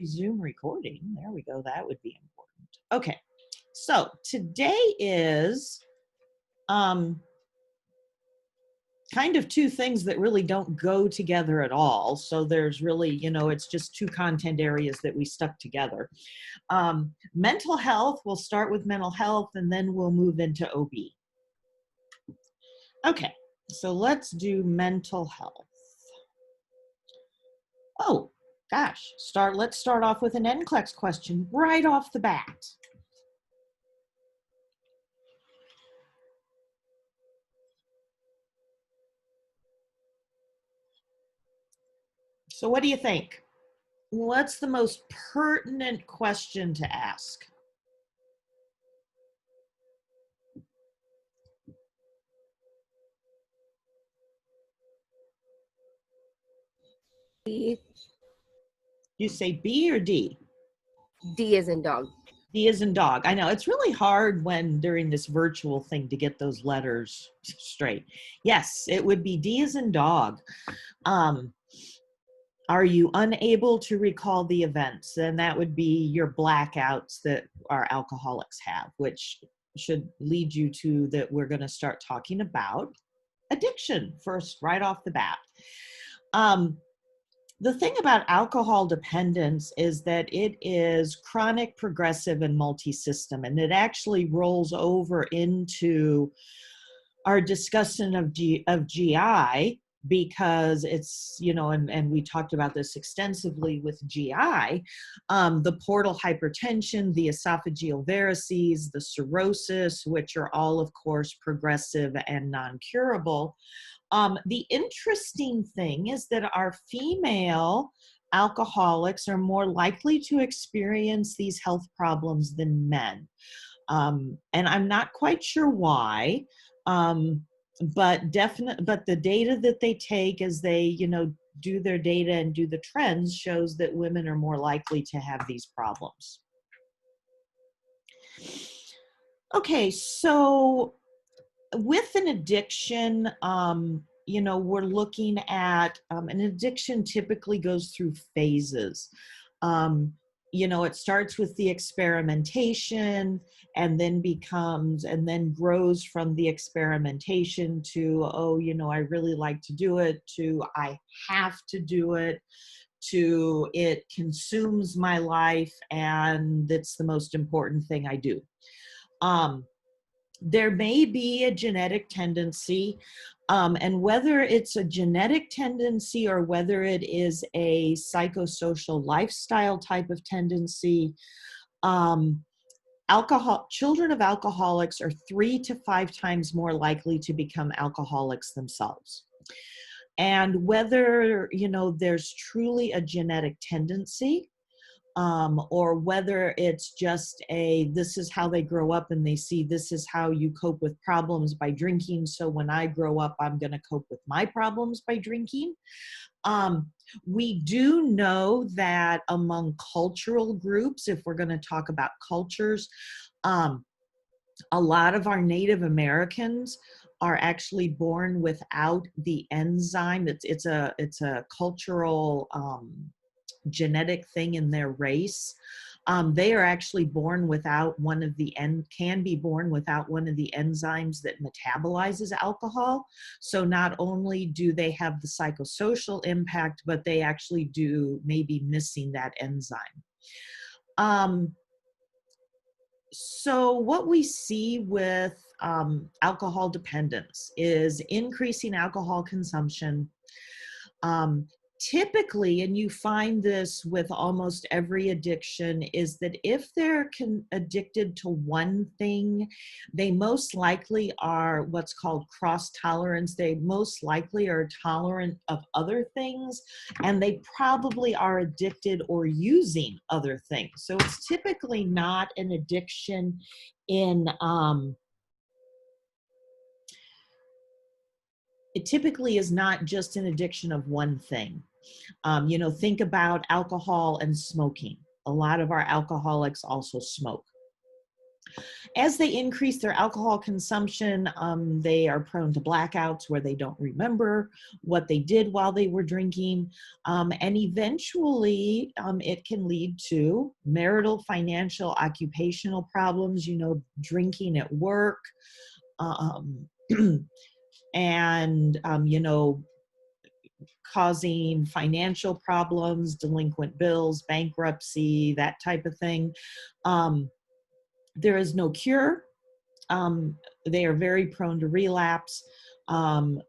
Zoom recording. There we go. That would be important. Okay. So today is kind of two things that really don't go together at all. So there's really, it's just two content areas that we stuck together. Mental health, we'll start with mental health and then we'll move into OB. Okay, so let's do mental health. Oh, gosh, let's start off with an NCLEX question right off the bat. So what do you think? What's the most pertinent question to ask? D. You say B or D? D as in dog. D as in dog. I know it's really hard when during this virtual thing to get those letters straight. Yes, it would be D as in dog. Are you unable to recall the events? Then that would be your blackouts that our alcoholics have, which should lead you to that we're going to start talking about addiction first, right off the bat. The thing about alcohol dependence is that it is chronic, progressive, and multi-system, and it actually rolls over into our discussion of GI, because it's, and we talked about this extensively with GI, the portal hypertension, the esophageal varices, the cirrhosis, which are all, of course, progressive and non-curable. The interesting thing is that our female alcoholics are more likely to experience these health problems than men. And I'm not quite sure why. But the data that they take as they, do their data and do the trends shows that women are more likely to have these problems. Okay, so with an addiction, we're looking at an addiction typically goes through phases. It starts with the experimentation and then grows from the experimentation to, I really like to do it, to I have to do it, to it consumes my life and it's the most important thing I do. There may be a genetic tendency, and whether it's a genetic tendency or whether it is a psychosocial lifestyle type of tendency, children of alcoholics are 3 to 5 times more likely to become alcoholics themselves. And whether, there's truly a genetic tendency, or whether it's just this is how they grow up and they see this is how you cope with problems by drinking. So when I grow up, I'm going to cope with my problems by drinking. We do know that among cultural groups, if we're going to talk about cultures, a lot of our Native Americans are actually born without the enzyme. It's a cultural genetic thing in their race. They are actually born without can be born without one of the enzymes that metabolizes alcohol. So not only do they have the psychosocial impact, but they actually do maybe missing that enzyme. So what we see with alcohol dependence is increasing alcohol consumption. Typically, and you find this with almost every addiction, is that if they're addicted to one thing, they most likely are what's called cross tolerance. They most likely are tolerant of other things, and they probably are addicted or using other things. So it's typically not an addiction it typically is not just an addiction of one thing. Think about alcohol and smoking. A lot of our alcoholics also smoke. as they increase their alcohol consumption, they are prone to blackouts where they don't remember what they did while they were drinking. And eventually, it can lead to marital, financial, occupational problems, drinking at work, um, and, causing financial problems, delinquent bills, bankruptcy, that type of thing. There is no cure. They are very prone to relapse.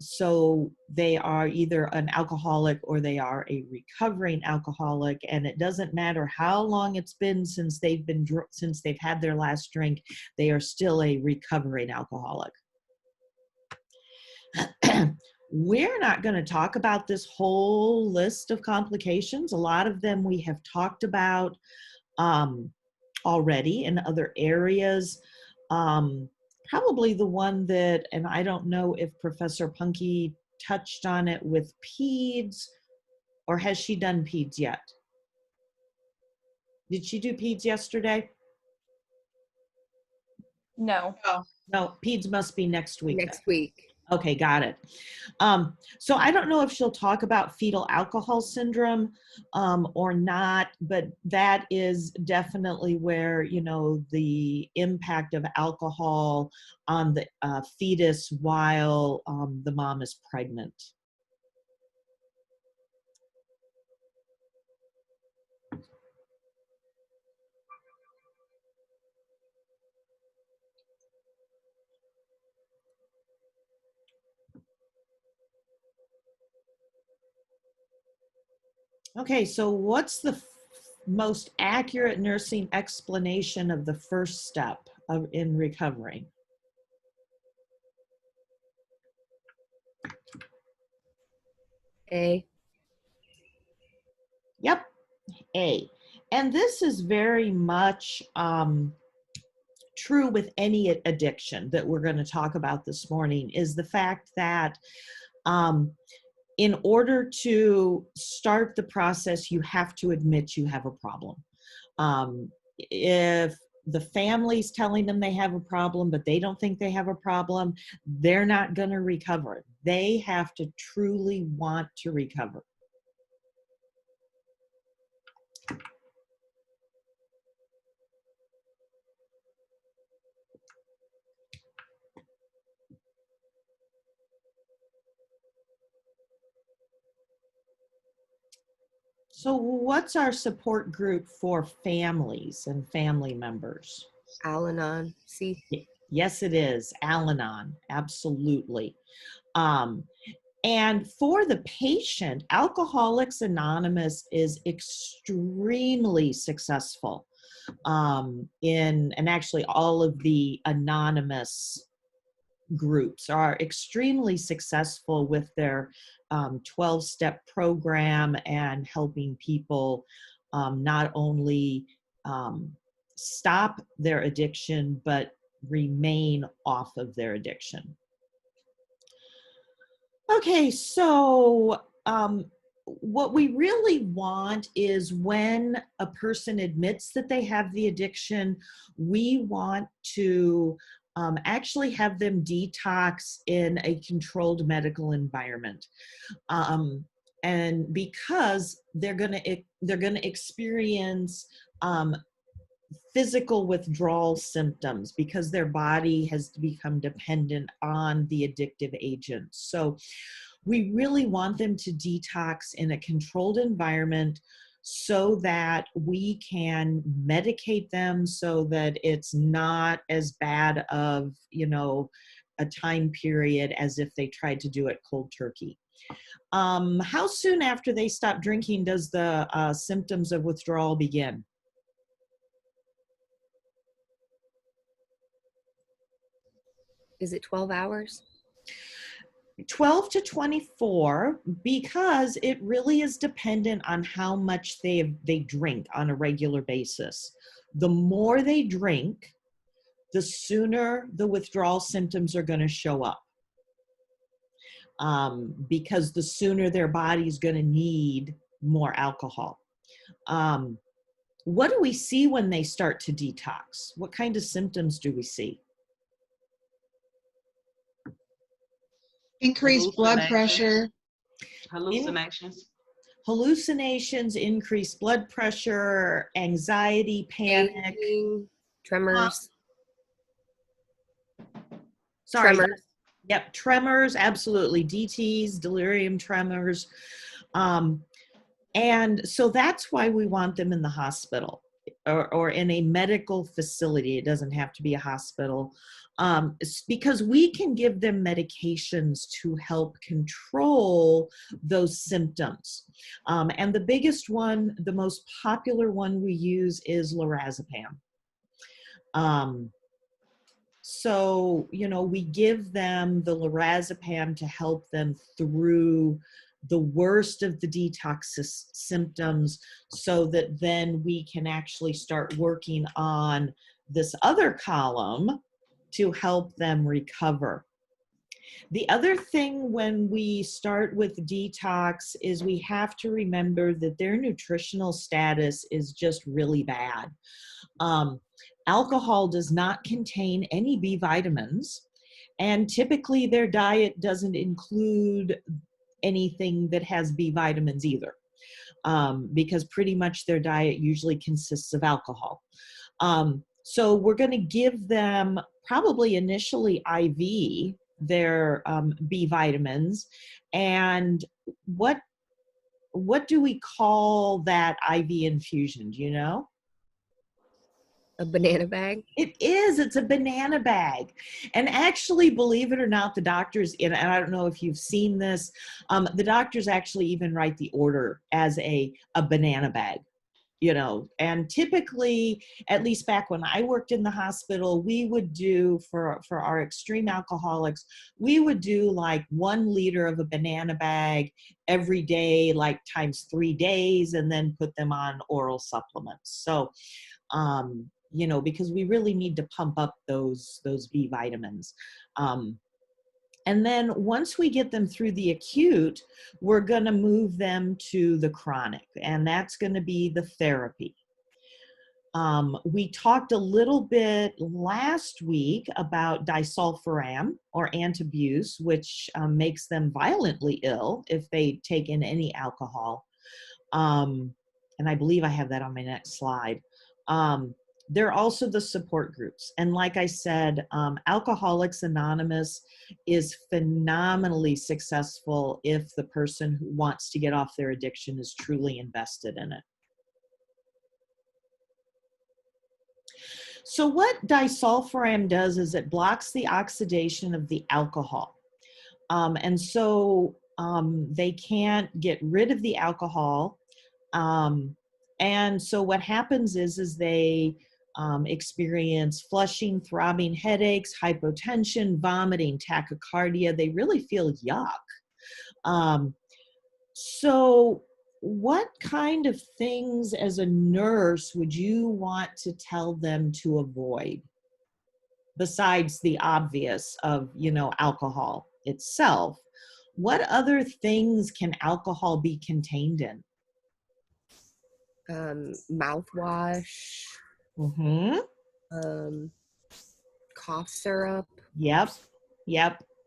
So they are either an alcoholic or they are a recovering alcoholic, and it doesn't matter how long it's been since they've had their last drink, they are still a recovering alcoholic. We're not going to talk about this whole list of complications. A lot of them we have talked about already in other areas. Probably the one that, and I don't know if Professor Punky touched on it with peds, or has she done peds yet? Did she do peds yesterday? No. No, peds must be next week. Next week. Okay, got it. So I don't know if she'll talk about fetal alcohol syndrome or not, but that is definitely where, the impact of alcohol on the fetus while the mom is pregnant. Okay, so what's the most accurate nursing explanation of the first step in recovering? A. Yep, A. And this is very much true with any addiction that we're going to talk about this morning, is the fact that in order to start the process, you have to admit you have a problem. If the family's telling them they have a problem, but they don't think they have a problem, they're not going to recover. They have to truly want to recover. So what's our support group for families and family members? Al-Anon. C. Yes, it is. Al-Anon. Absolutely. And for the patient, Alcoholics Anonymous is extremely successful and actually all of the anonymous groups are extremely successful with their 12-step program and helping people not only stop their addiction, but remain off of their addiction. Okay, so what we really want is when a person admits that they have the addiction, we want to actually have them detox in a controlled medical environment. And because they're gonna experience physical withdrawal symptoms because their body has become dependent on the addictive agents. So we really want them to detox in a controlled environment so that we can medicate them so that it's not as bad of, a time period as if they tried to do it cold turkey. How soon after they stop drinking does the symptoms of withdrawal begin? Is it 12 hours? 12 to 24, because it really is dependent on how much they drink on a regular basis. The more they drink, the sooner the withdrawal symptoms are going to show up. Because the sooner their body's going to need more alcohol. what do we see when they start to detox? What kind of symptoms do we see? Increased blood pressure. Hallucinations. Hallucinations, increased blood pressure, anxiety, panic. Fainting, tremors. Sorry. Tremors. Yep, tremors, absolutely. DTs, delirium tremors. And so that's why we want them in the hospital or in a medical facility. It doesn't have to be a hospital. It's because we can give them medications to help control those symptoms. And the biggest one, the most popular one we use is lorazepam. So, we give them the lorazepam to help them through the worst of the detox symptoms so that then we can actually start working on this other column to help them recover. The other thing when we start with detox is we have to remember that their nutritional status is just really bad. Alcohol does not contain any B vitamins, and typically their diet doesn't include anything that has B vitamins either, because pretty much their diet usually consists of alcohol. So we're going to give them probably initially IV their B vitamins. And what do we call that IV infusion? Do you know? A banana bag? It is. It's a banana bag. And actually, believe it or not, the doctors, and I don't know if you've seen this, the doctors actually even write the order as a banana bag, and typically, at least back when I worked in the hospital, we would do for our extreme alcoholics, we would do like 1 liter of a banana bag every day, like times 3 days, and then put them on oral supplements. So, because we really need to pump up those B vitamins. And then once we get them through the acute, we're going to move them to the chronic, and that's going to be the therapy. We talked a little bit last week about disulfiram or antabuse, which makes them violently ill if they take in any alcohol. And I believe I have that on my next slide. There are also the support groups. And like I said, Alcoholics Anonymous is phenomenally successful if the person who wants to get off their addiction is truly invested in it. So what disulfiram does is it blocks the oxidation of the alcohol. And so they can't get rid of the alcohol. And so what happens is they experience flushing, throbbing headaches, hypotension, vomiting, tachycardia. They really feel yuck. So what kind of things as a nurse would you want to tell them to avoid besides the obvious of, alcohol itself? What other things can alcohol be contained in? Mouthwash. Mm-hmm. Cough syrup. Yep,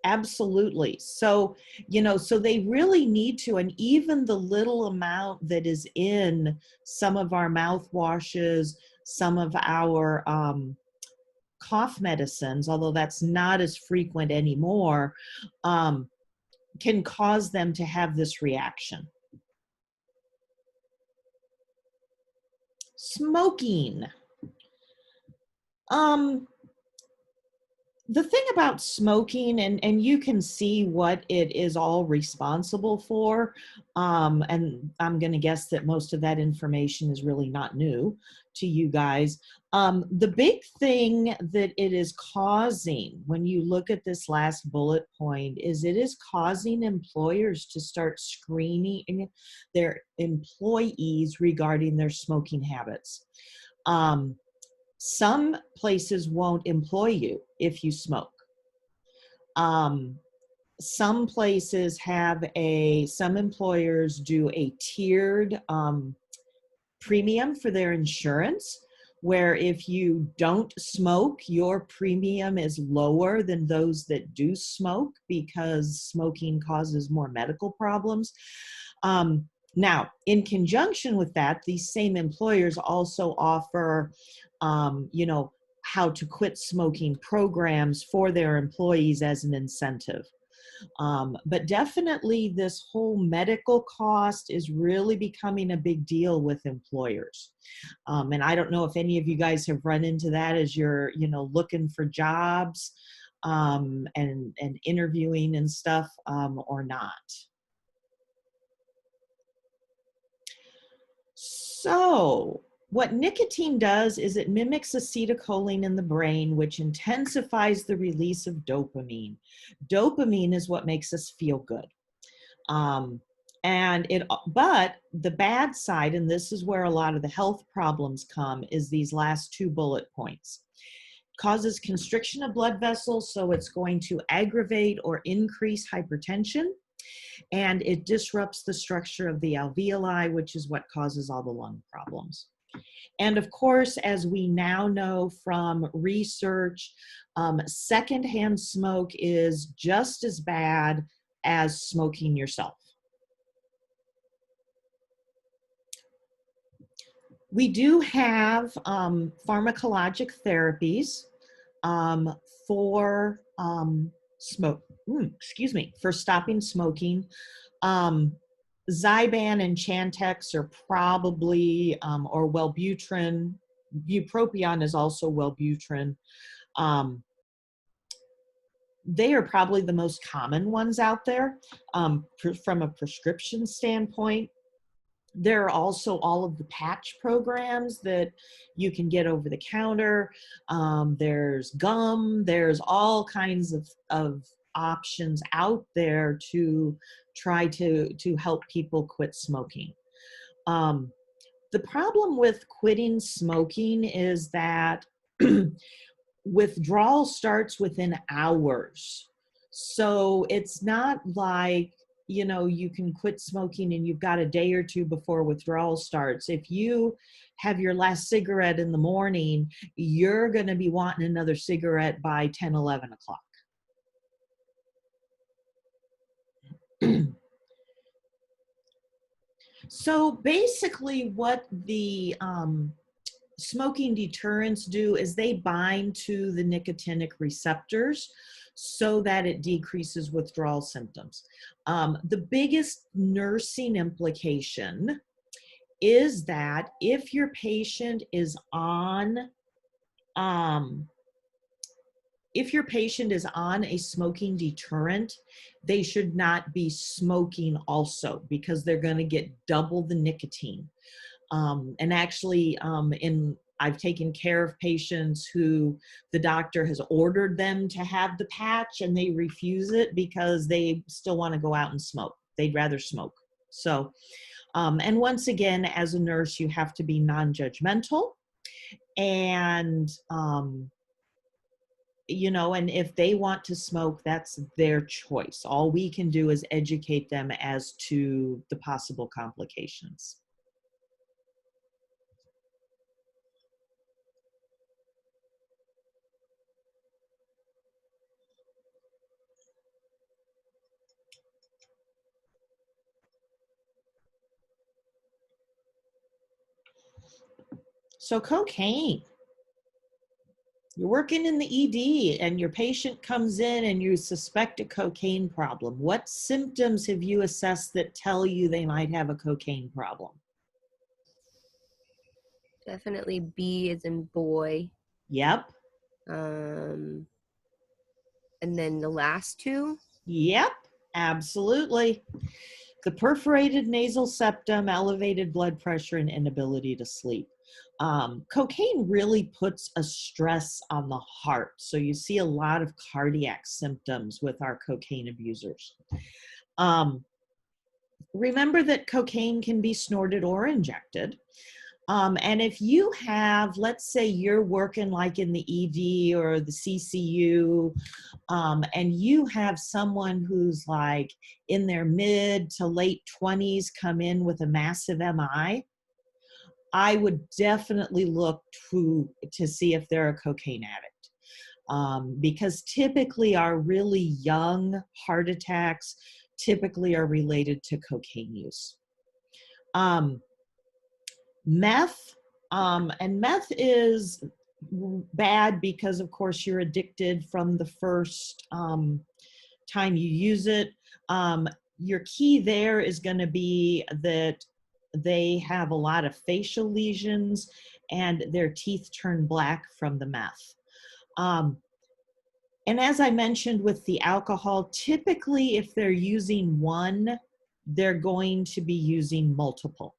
absolutely. So, so they really need to, and even the little amount that is in some of our mouthwashes, some of our cough medicines, although that's not as frequent anymore, can cause them to have this reaction. Smoking. The thing about smoking, and you can see what it is all responsible for, and I'm going to guess that most of that information is really not new to you guys. The big thing that it is causing, when you look at this last bullet point, is it is causing employers to start screening their employees regarding their smoking habits. Some places won't employ you if you smoke. Some places have some employers do a tiered premium for their insurance, where if you don't smoke, your premium is lower than those that do smoke because smoking causes more medical problems. Now, in conjunction with that, these same employers also offer, you know, how to quit smoking programs for their employees as an incentive. But definitely this whole medical cost is really becoming a big deal with employers. And I don't know if any of you guys have run into that as you're, you know, looking for jobs and interviewing and stuff or not. So what nicotine does is it mimics acetylcholine in the brain, which intensifies the release of dopamine. Dopamine is what makes us feel good. But the bad side, and this is where a lot of the health problems come, is these last two bullet points. Causes constriction of blood vessels, so it's going to aggravate or increase hypertension. And it disrupts the structure of the alveoli, which is what causes all the lung problems. And of course, as we now know from research, secondhand smoke is just as bad as smoking yourself. We do have pharmacologic therapies for for stopping smoking. Zyban and Chantix are probably, or Wellbutrin. Bupropion is also Wellbutrin. They are probably the most common ones out there from a prescription standpoint. There are also all of the patch programs that you can get over the counter. There's gum. There's all kinds of options out there to try to help people quit smoking. The problem with quitting smoking is that withdrawal starts within hours. So it's not like, you know, you can quit smoking and you've got a day or two before withdrawal starts. If you have your last cigarette in the morning, you're going to be wanting another cigarette by 10, 11 o'clock. So basically what the smoking deterrents do is they bind to the nicotinic receptors so that it decreases withdrawal symptoms. The biggest nursing implication is that if your patient is on a smoking deterrent, they should not be smoking also because they're going to get double the nicotine. And actually, I've taken care of patients who the doctor has ordered them to have the patch and they refuse it because they still want to go out and smoke. They'd rather smoke. So, and once again, as a nurse, you have to be non-judgmental and, you know, and if they want to smoke, that's their choice. All we can do is educate them as to the possible complications. So cocaine. You're working in the ED and your patient comes in and you suspect a cocaine problem. What symptoms have you assessed that tell you they might have a cocaine problem? Definitely B as in boy. Yep. And then the last two? Yep, absolutely. The perforated nasal septum, elevated blood pressure, and inability to sleep. Cocaine really puts a stress on the heart. So you see a lot of cardiac symptoms with our cocaine abusers. Remember that cocaine can be snorted or injected. And if you have, let's say you're working like in the ED or the CCU, and you have someone who's like in their mid to late 20s come in with a massive MI, I would definitely look to see if they're a cocaine addict. Because typically our really young heart attacks typically are related to cocaine use. Meth, and meth is bad because of course you're addicted from the first time you use it. Your key there is going to be that they have a lot of facial lesions and their teeth turn black from the meth. And as I mentioned with the alcohol, typically if they're using one, they're going to be using multiple.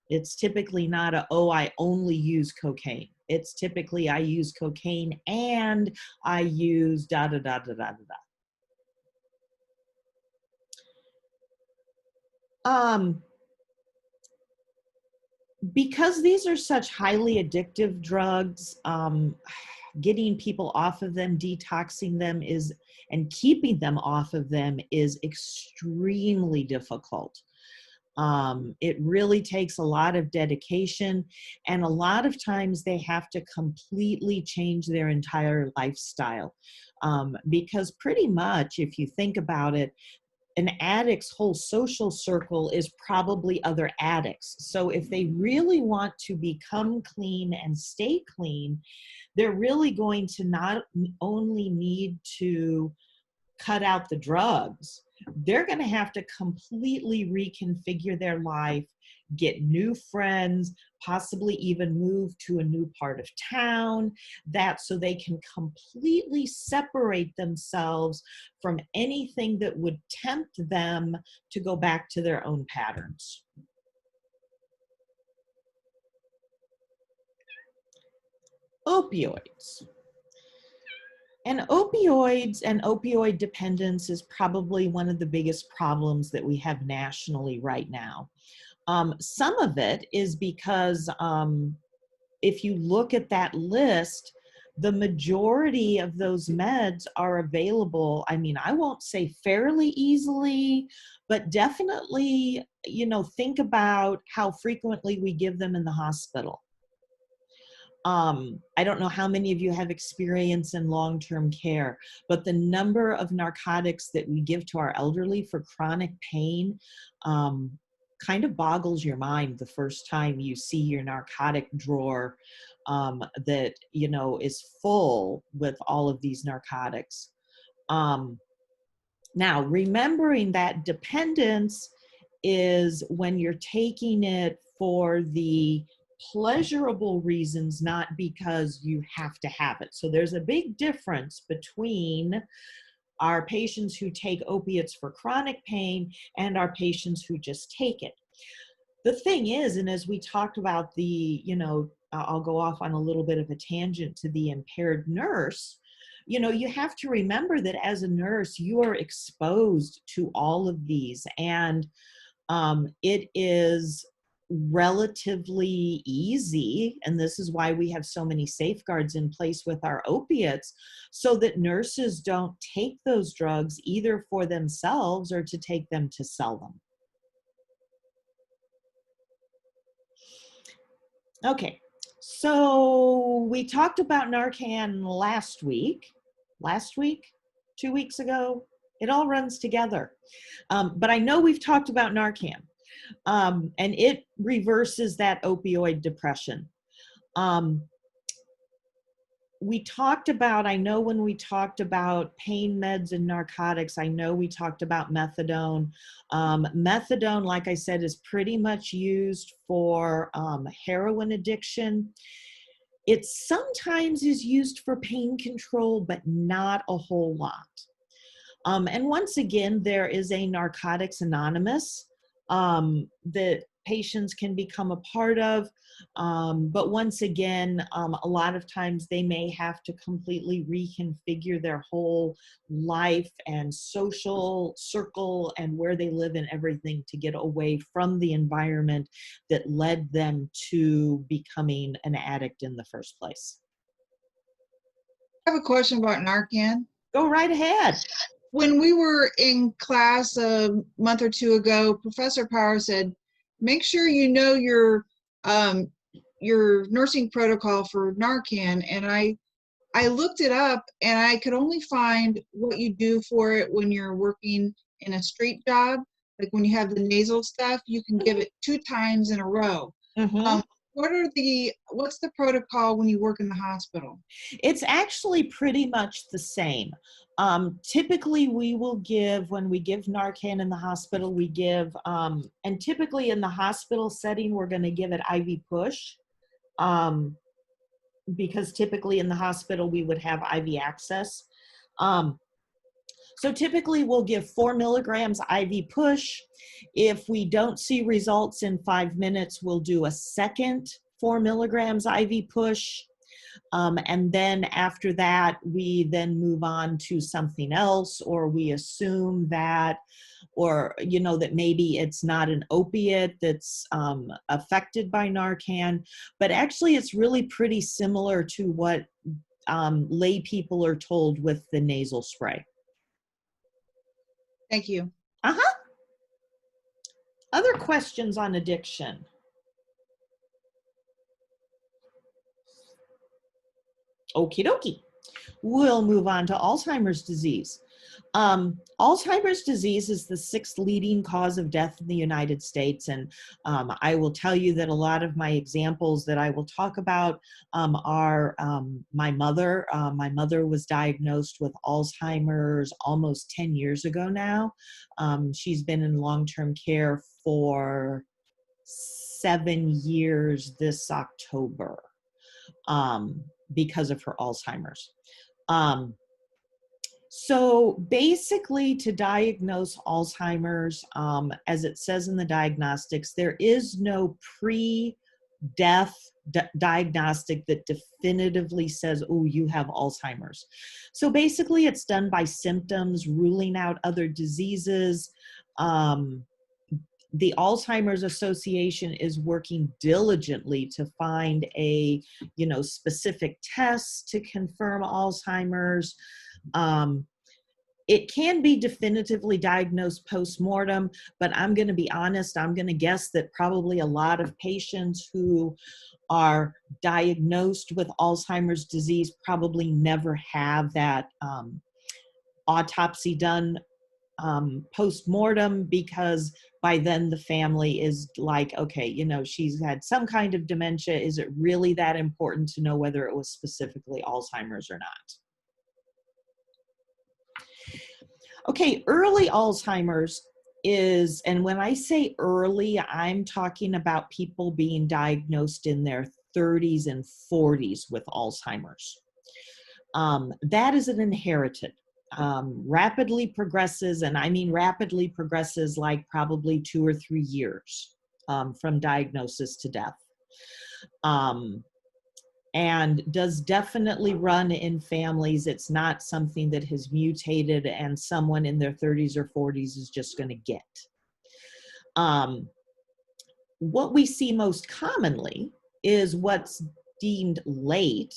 It's typically not I only use cocaine. It's typically I use cocaine and I use da da da da da da da. Because these are such highly addictive drugs, getting people off of them, detoxing them and keeping them off of them is extremely difficult. It really takes a lot of dedication, and a lot of times they have to completely change their entire lifestyle. Because pretty much, if you think about it, an addict's whole social circle is probably other addicts. So if they really want to become clean and stay clean, they're really going to not only need to cut out the drugs, they're going to have to completely reconfigure their life, get new friends, possibly even move to a new part of town, so they can completely separate themselves from anything that would tempt them to go back to their own patterns. Opioids. And opioids and opioid dependence is probably one of the biggest problems that we have nationally right now. Some of it is because if you look at that list, the majority of those meds are available. I mean, I won't say fairly easily, but definitely, think about how frequently we give them in the hospital. I don't know how many of you have experience in long-term care, but the number of narcotics that we give to our elderly for chronic pain kind of boggles your mind the first time you see your narcotic drawer that, is full with all of these narcotics. Now, remembering that dependence is when you're taking it for the pleasurable reasons, not because you have to have it. So there's a big difference between our patients who take opiates for chronic pain and our patients who just take it. The thing is, and as we talked about I'll go off on a little bit of a tangent to the impaired nurse, you have to remember that as a nurse, you are exposed to all of these, and it is relatively easy, and this is why we have so many safeguards in place with our opiates, so that nurses don't take those drugs either for themselves or to take them to sell them. Okay, so we talked about Narcan last week, 2 weeks ago. It all runs together. But I know we've talked about Narcan. And it reverses that opioid depression. I know when we talked about pain meds and narcotics, I know we talked about methadone. Methadone, like I said, is pretty much used for heroin addiction. It sometimes is used for pain control, but not a whole lot. And once again, there is a Narcotics Anonymous that patients can become a part of. But once again, a lot of times they may have to completely reconfigure their whole life and social circle and where they live and everything to get away from the environment that led them to becoming an addict in the first place. I have a question about Narcan. Go right ahead. When we were in class a month or two ago, Professor Power said, make sure you know your your nursing protocol for Narcan, and I looked it up and I could only find what you do for it when you're working in a street job. Like when you have the nasal stuff, you can give it 2 times in a row. Mhm. What's the protocol when you work in the hospital? It's actually pretty much the same. Typically, we will give, when we give Narcan in the hospital, we give, and typically in the hospital setting, we're going to give it IV push, because typically in the hospital, we would have IV access. So typically, we'll give 4 milligrams IV push. If we don't see results in 5 minutes, we'll do a second 4 milligrams IV push. And then after that, we then move on to something else, or we assume that, or, you know, that maybe it's not an opiate that's affected by Narcan. But actually, it's really pretty similar to what lay people are told with the nasal spray. Thank you. Uh-huh. Other questions on addiction? Okie dokie. We'll move on to Alzheimer's disease. Alzheimer's disease is the 6th leading cause of death in the United States. And I will tell you that a lot of my examples that I will talk about are my mother. My mother was diagnosed with Alzheimer's almost 10 years ago now. She's been in long-term care for 7 years this October because of her Alzheimer's. So basically, to diagnose Alzheimer's, as it says in the diagnostics, there is no pre-death diagnostic that definitively says, oh, you have Alzheimer's. So basically, it's done by symptoms, ruling out other diseases. The Alzheimer's Association is working diligently to find a, you know, specific test to confirm Alzheimer's. It can be definitively diagnosed post-mortem, but I'm going to be honest, I'm going to guess that probably a lot of patients who are diagnosed with Alzheimer's disease probably never have that autopsy done post-mortem, because by then the family is like, okay, you know, she's had some kind of dementia. Is it really that important to know whether it was specifically Alzheimer's or not? Okay, early Alzheimer's is, and when I say early, I'm talking about people being diagnosed in their 30s and 40s with Alzheimer's. That is an inherited. Rapidly progresses, and I mean rapidly progresses like probably 2 or 3 years from diagnosis to death. And does definitely run in families. It's not something that has mutated and someone in their 30s or 40s is just going to get. What we see most commonly is what's deemed late,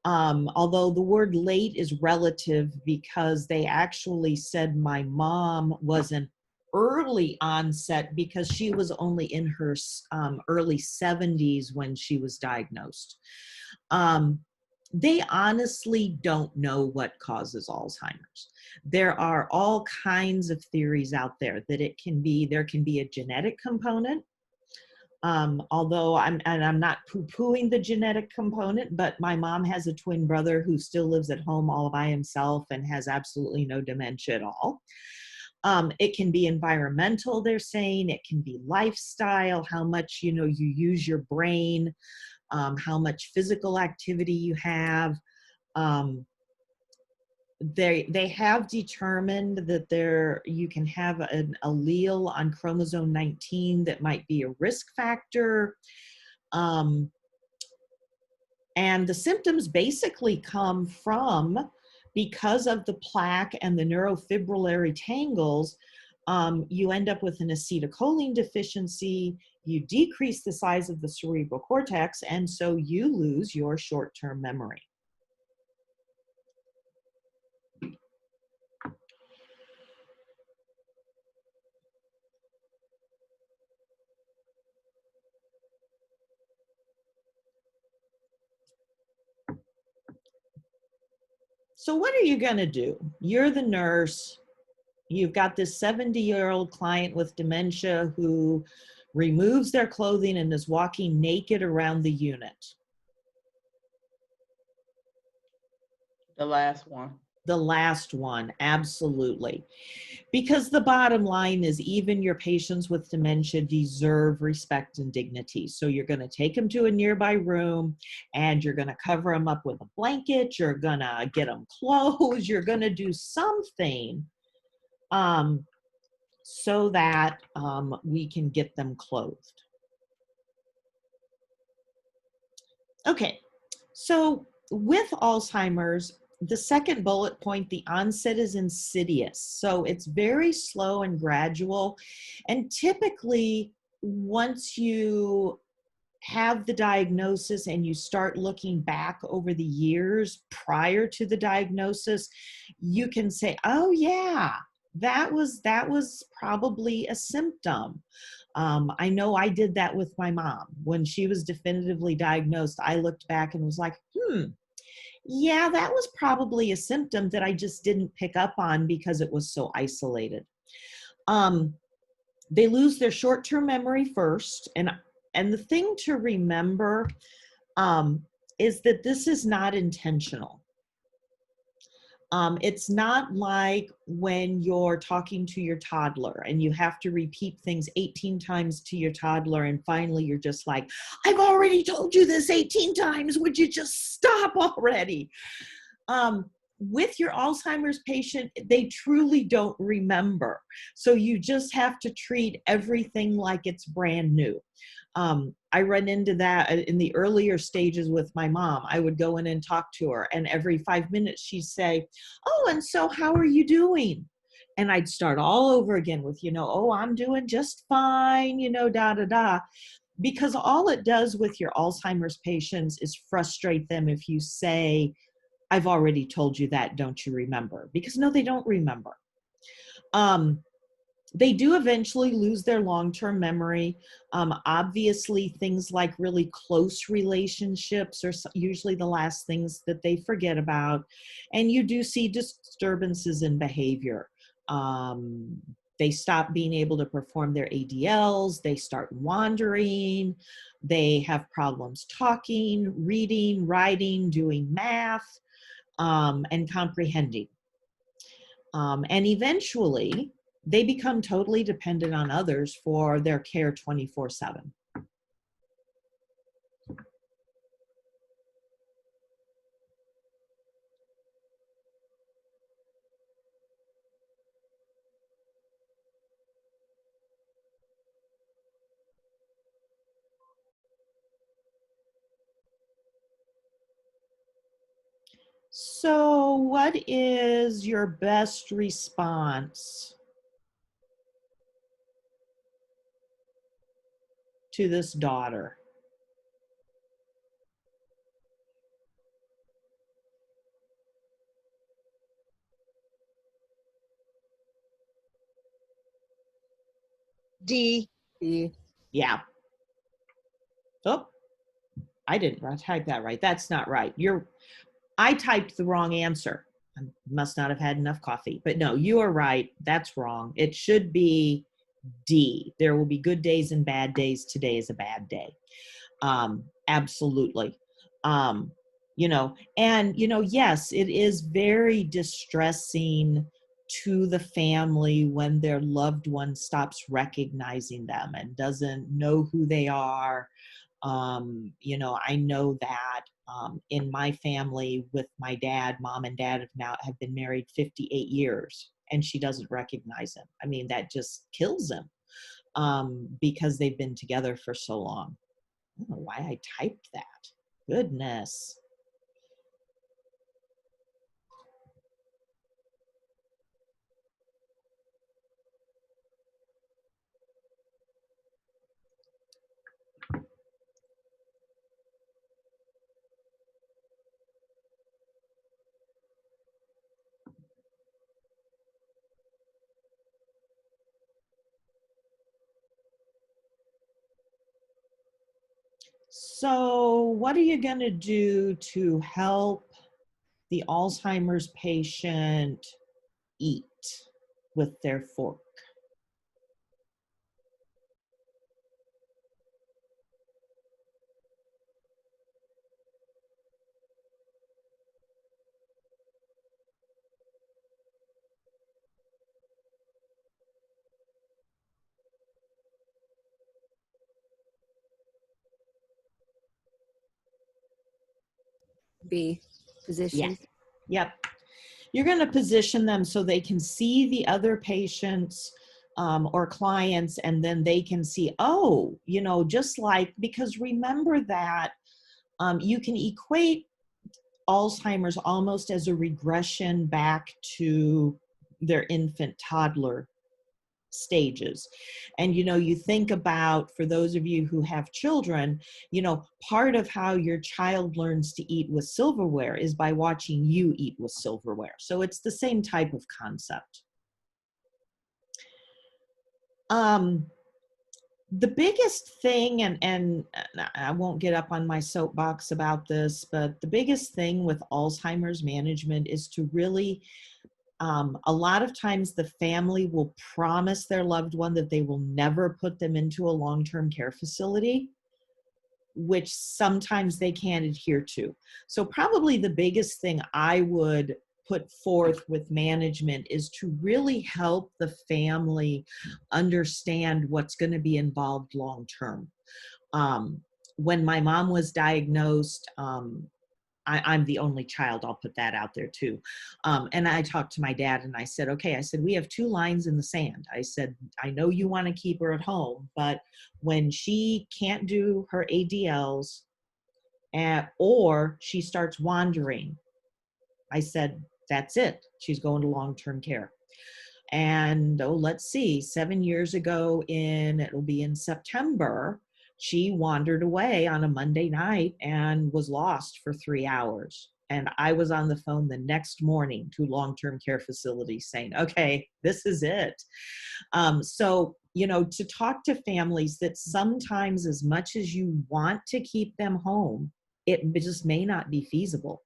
although the word late is relative, because they actually said my mom was an early onset because she was only in her early 70s when she was diagnosed. They honestly don't know what causes Alzheimer's. There are all kinds of theories out there that there can be a genetic component. Although I'm not poo-pooing the genetic component, but my mom has a twin brother who still lives at home all by himself and has absolutely no dementia at all. It can be environmental, they're saying. It can be lifestyle, how much, you know, you use your brain, how much physical activity you have. They have determined that you can have an allele on chromosome 19 that might be a risk factor. And the symptoms basically come from, because of the plaque and the neurofibrillary tangles, you end up with an acetylcholine deficiency, you decrease the size of the cerebral cortex, and so you lose your short-term memory. So what are you going to do? You're the nurse. You've got this 70-year-old client with dementia who removes their clothing and is walking naked around the unit. The last one. The last one, absolutely. Because the bottom line is even your patients with dementia deserve respect and dignity. So you're going to take them to a nearby room and you're going to cover them up with a blanket. You're going to get them clothes. You're going to do something so that we can get them clothed. Okay, so with Alzheimer's, the second bullet point, the onset is insidious. So it's very slow and gradual. And typically, once you have the diagnosis and you start looking back over the years prior to the diagnosis, you can say, oh yeah, that was probably a symptom. I know I did that with my mom. When she was definitively diagnosed, I looked back and was like, yeah, that was probably a symptom that I just didn't pick up on because it was so isolated. They lose their short-term memory first. And the thing to remember is that this is not intentional. It's not like when you're talking to your toddler and you have to repeat things 18 times to your toddler and finally you're just like, I've already told you this 18 times, would you just stop already? With your Alzheimer's patient, they truly don't remember. So you just have to treat everything like it's brand new. I run into that in the earlier stages with my mom. I would go in and talk to her, and every 5 minutes she'd say, oh, and so how are you doing? And I'd start all over again with, oh, I'm doing just fine, da, da, da. Because all it does with your Alzheimer's patients is frustrate them if you say, I've already told you that, don't you remember? Because no, they don't remember. They do eventually lose their long-term memory. Obviously, things like really close relationships are usually the last things that they forget about. And you do see disturbances in behavior. They stop being able to perform their ADLs. They start wandering. They have problems talking, reading, writing, doing math, and comprehending. And eventually, they become totally dependent on others for their care 24/7. So what is your best response to this daughter? D. D. Yeah. Oh, I didn't type that right. That's not right. I typed the wrong answer. I must not have had enough coffee. But no, you are right. That's wrong. It should be D. There will be good days and bad days. Today is a bad day. Absolutely. Yes, it is very distressing to the family when their loved one stops recognizing them and doesn't know who they are. I know that in my family with my dad, mom and dad have been married 58 years and she doesn't recognize him. I mean, that just kills him because they've been together for so long. I don't know why I typed that. Goodness. So what are you going to do to help the Alzheimer's patient eat with their fork? B, position. Yes. Yep. You're going to position them so they can see the other patients or clients, and then they can see, oh, you know, just like, because remember that you can equate Alzheimer's almost as a regression back to their infant toddler stages. And, you know, you think about, for those of you who have children, you know, part of how your child learns to eat with silverware is by watching you eat with silverware. So it's the same type of concept. The biggest thing, and I won't get up on my soapbox about this, but the biggest thing with Alzheimer's management is to really, a lot of times the family will promise their loved one that they will never put them into a long-term care facility, which sometimes they can't adhere to. So probably the biggest thing I would put forth with management is to really help the family understand what's going to be involved long term. When my mom was diagnosed, I'm the only child, I'll put that out there too. And I talked to my dad and I said, okay, I said, we have two lines in the sand. I said, I know you want to keep her at home, but when she can't do her ADLs or she starts wandering, I said, that's it. She's going to long-term care. And let's see, 7 years ago it'll be in September, she wandered away on a Monday night and was lost for 3 hours. And I was on the phone the next morning to long-term care facilities saying, okay, this is it. So, you know, to talk to families that sometimes as much as you want to keep them home, it just may not be feasible.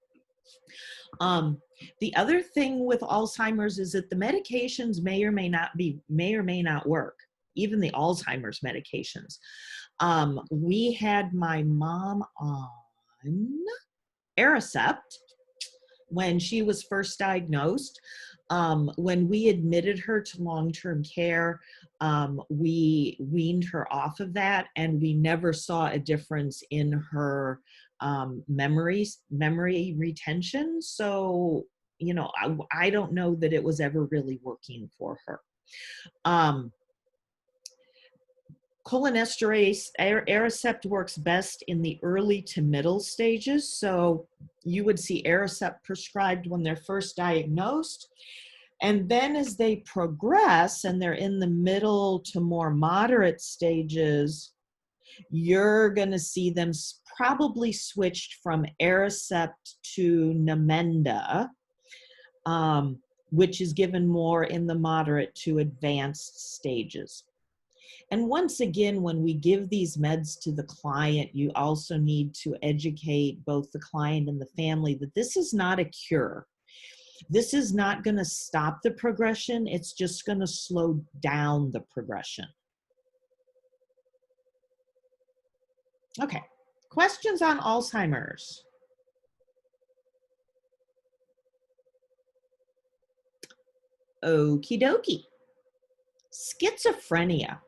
The other thing with Alzheimer's is that the medications may or may not work, even the Alzheimer's medications. We had my mom on Aricept when she was first diagnosed. When we admitted her to long-term care, we weaned her off of that, and we never saw a difference in her memory retention. So, you know, I don't know that it was ever really working for her. Cholinesterase, Aricept works best in the early to middle stages. So you would see Aricept prescribed when they're first diagnosed. And then as they progress and they're in the middle to more moderate stages, you're going to see them probably switched from Aricept to Namenda, which is given more in the moderate to advanced stages. And once again, when we give these meds to the client, you also need to educate both the client and the family that this is not a cure. This is not going to stop the progression. It's just going to slow down the progression. Okay, questions on Alzheimer's? Okie dokie. Schizophrenia.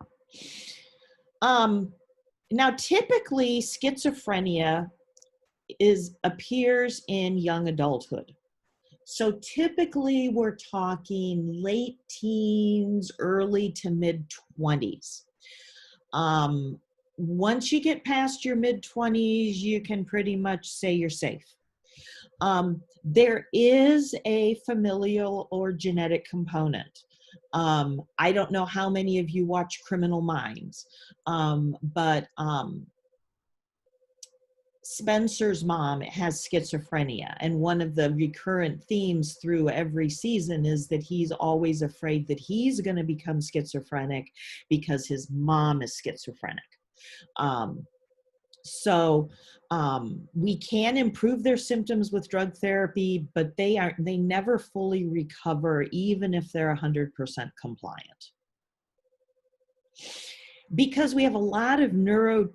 Now, typically, schizophrenia appears in young adulthood. So typically, we're talking late teens, early to mid-20s. Once you get past your mid-20s, you can pretty much say you're safe. There is a familial or genetic component. I don't know how many of you watch Criminal Minds, but Spencer's mom has schizophrenia, and one of the recurrent themes through every season is that he's always afraid that he's going to become schizophrenic because his mom is schizophrenic. So we can improve their symptoms with drug therapy, but they never fully recover, even if they're 100% compliant. Because we have a lot of neurotransmitter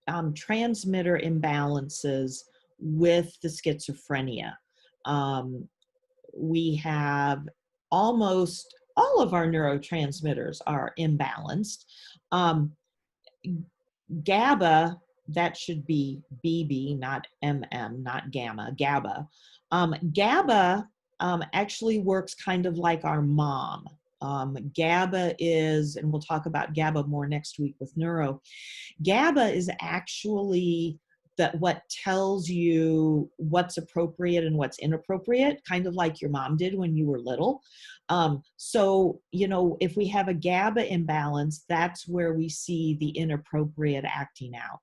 imbalances with the schizophrenia. We have almost all of our neurotransmitters are imbalanced. GABA, that should be BB, not MM, not gamma, GABA. GABA actually works kind of like our mom. GABA is, and we'll talk about GABA more next week with neuro. GABA is actually what tells you what's appropriate and what's inappropriate, kind of like your mom did when you were little. So, if we have a GABA imbalance, that's where we see the inappropriate acting out.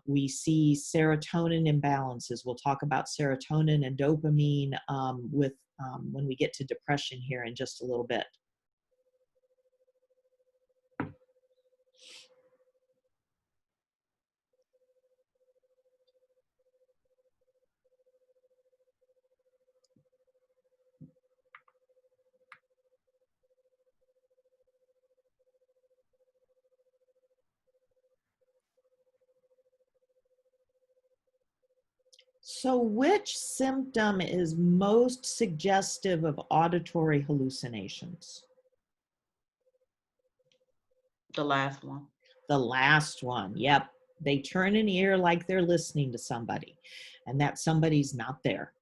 We see serotonin imbalances. We'll talk about serotonin and dopamine when we get to depression here in just a little bit. So which symptom is most suggestive of auditory hallucinations? The last one. The last one, yep. They turn an ear like they're listening to somebody, and that somebody's not there.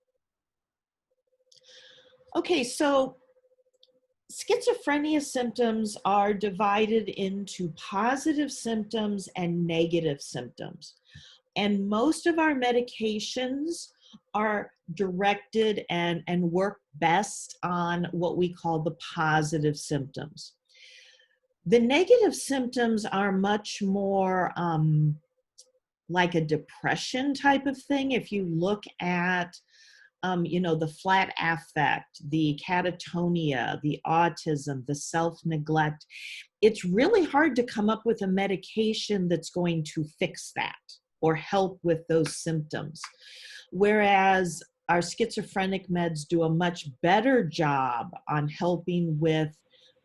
Okay, so schizophrenia symptoms are divided into positive symptoms and negative symptoms. And most of our medications are directed and work best on what we call the positive symptoms. The negative symptoms are much more like a depression type of thing. If you look at the flat affect, the catatonia, the autism, the self-neglect, it's really hard to come up with a medication that's going to fix that or help with those symptoms. Whereas our schizophrenic meds do a much better job on helping with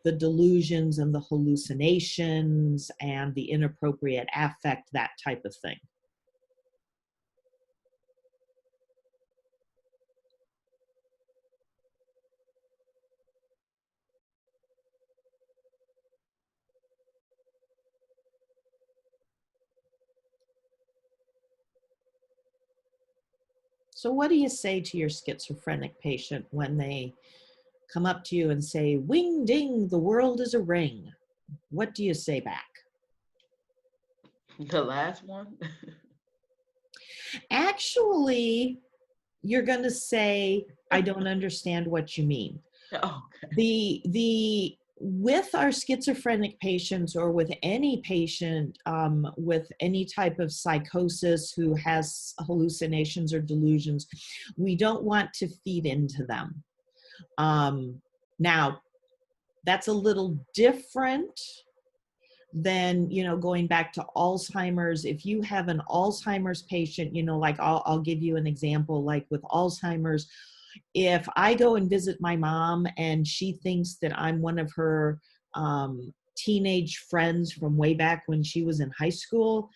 the delusions and the hallucinations and the inappropriate affect, that type of thing. So what do you say to your schizophrenic patient when they come up to you and say, "Wing ding, the world is a ring"? What do you say back? The last one. Actually, you're going to say, "I don't understand what you mean." Okay. With our schizophrenic patients, or with any patient with any type of psychosis who has hallucinations or delusions, we don't want to feed into them. Now, that's a little different than, going back to Alzheimer's. If you have an Alzheimer's patient, like I'll give you an example, like with Alzheimer's, if I go and visit my mom and she thinks that I'm one of her teenage friends from way back when she was in high school,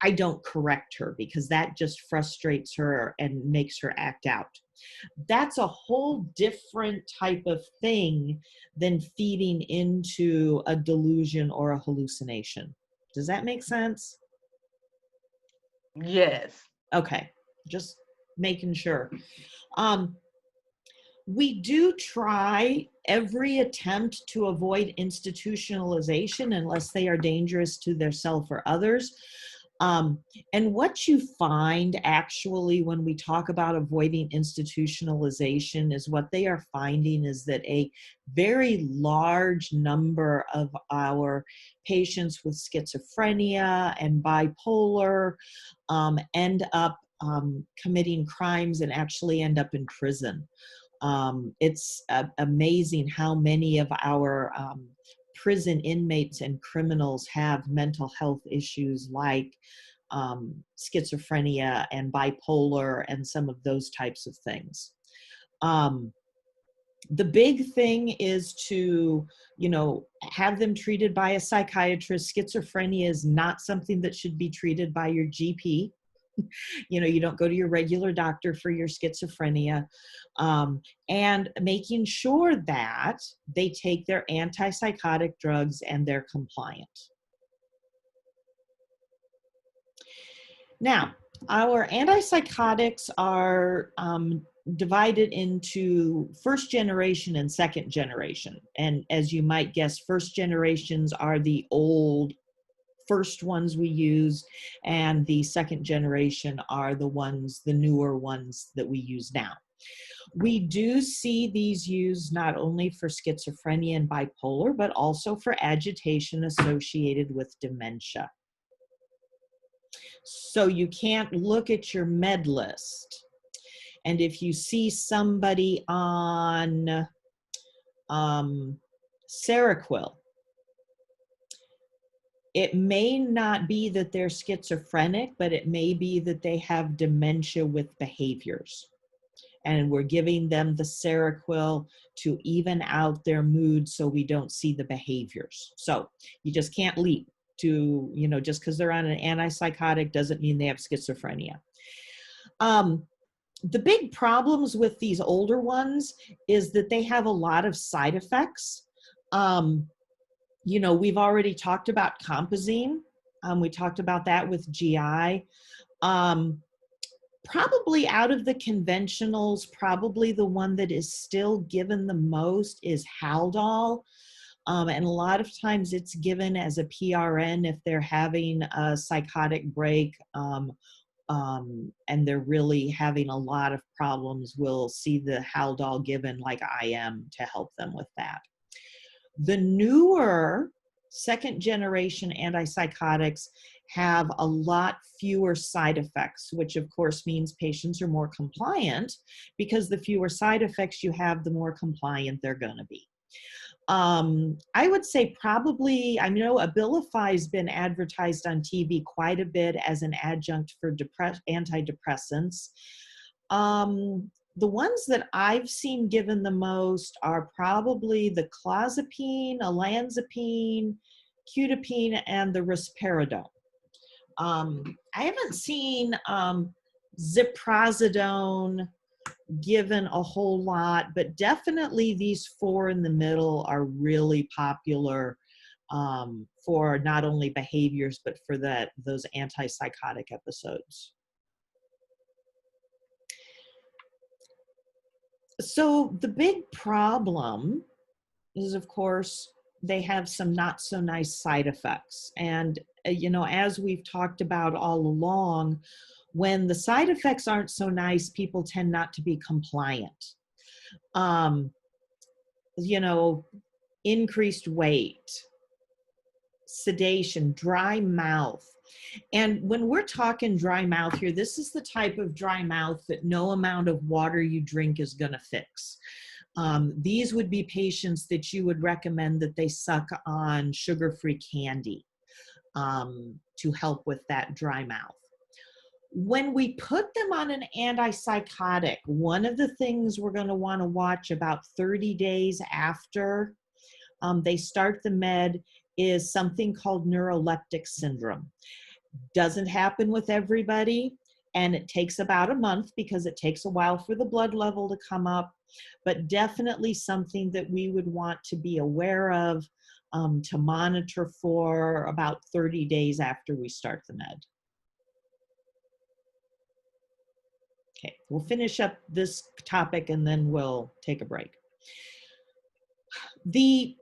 I don't correct her, because that just frustrates her and makes her act out. That's a whole different type of thing than feeding into a delusion or a hallucination. Does that make sense? Yes. Okay, just making sure. We do try every attempt to avoid institutionalization unless they are dangerous to their self or others. And what you find actually when we talk about avoiding institutionalization is, what they are finding is that a very large number of our patients with schizophrenia and bipolar end up committing crimes and actually end up in prison. It's amazing how many of our prison inmates and criminals have mental health issues like schizophrenia and bipolar and some of those types of things. The big thing is to, have them treated by a psychiatrist. Schizophrenia is not something that should be treated by your GP. You don't go to your regular doctor for your schizophrenia. And making sure that they take their antipsychotic drugs and they're compliant. Now, our antipsychotics are divided into first generation and second generation. And as you might guess, first generations are the old first ones we use, and the second generation are the newer ones that we use now. We do see these used not only for schizophrenia and bipolar, but also for agitation associated with dementia. So you can't look at your med list, and if you see somebody on Seroquel, it may not be that they're schizophrenic, but it may be that they have dementia with behaviors. And we're giving them the Seroquel to even out their mood so we don't see the behaviors. So you just can't leap to, just because they're on an antipsychotic doesn't mean they have schizophrenia. The big problems with these older ones is that they have a lot of side effects. We've already talked about Compazine. We talked about that with GI. Probably out of the conventionals, probably the one that is still given the most is Haldol. And a lot of times it's given as a PRN if they're having a psychotic break and they're really having a lot of problems. We'll see the Haldol given like I am to help them with that. The newer second generation antipsychotics have a lot fewer side effects, which of course means patients are more compliant, because the fewer side effects you have, the more compliant they're going to be. I would say probably, I know Abilify has been advertised on TV quite a bit as an adjunct for antidepressants. The ones that I've seen given the most are probably the clozapine, olanzapine, quetiapine, and the risperidone. I haven't seen ziprasidone given a whole lot, but definitely these four in the middle are really popular for not only behaviors, but for those antipsychotic episodes. So the big problem is, of course, they have some not so nice side effects. And, as we've talked about all along, when the side effects aren't so nice, people tend not to be compliant. Increased weight, sedation, dry mouth. And when we're talking dry mouth here, this is the type of dry mouth that no amount of water you drink is going to fix. These would be patients that you would recommend that they suck on sugar-free candy to help with that dry mouth. When we put them on an antipsychotic, one of the things we're going to want to watch about 30 days after they start the med is something called neuroleptic syndrome. Doesn't happen with everybody, and it takes about a month because it takes a while for the blood level to come up, but definitely something that we would want to be aware of, to monitor for about 30 days after we start the med. Okay, we'll finish up this topic and then we'll take a break.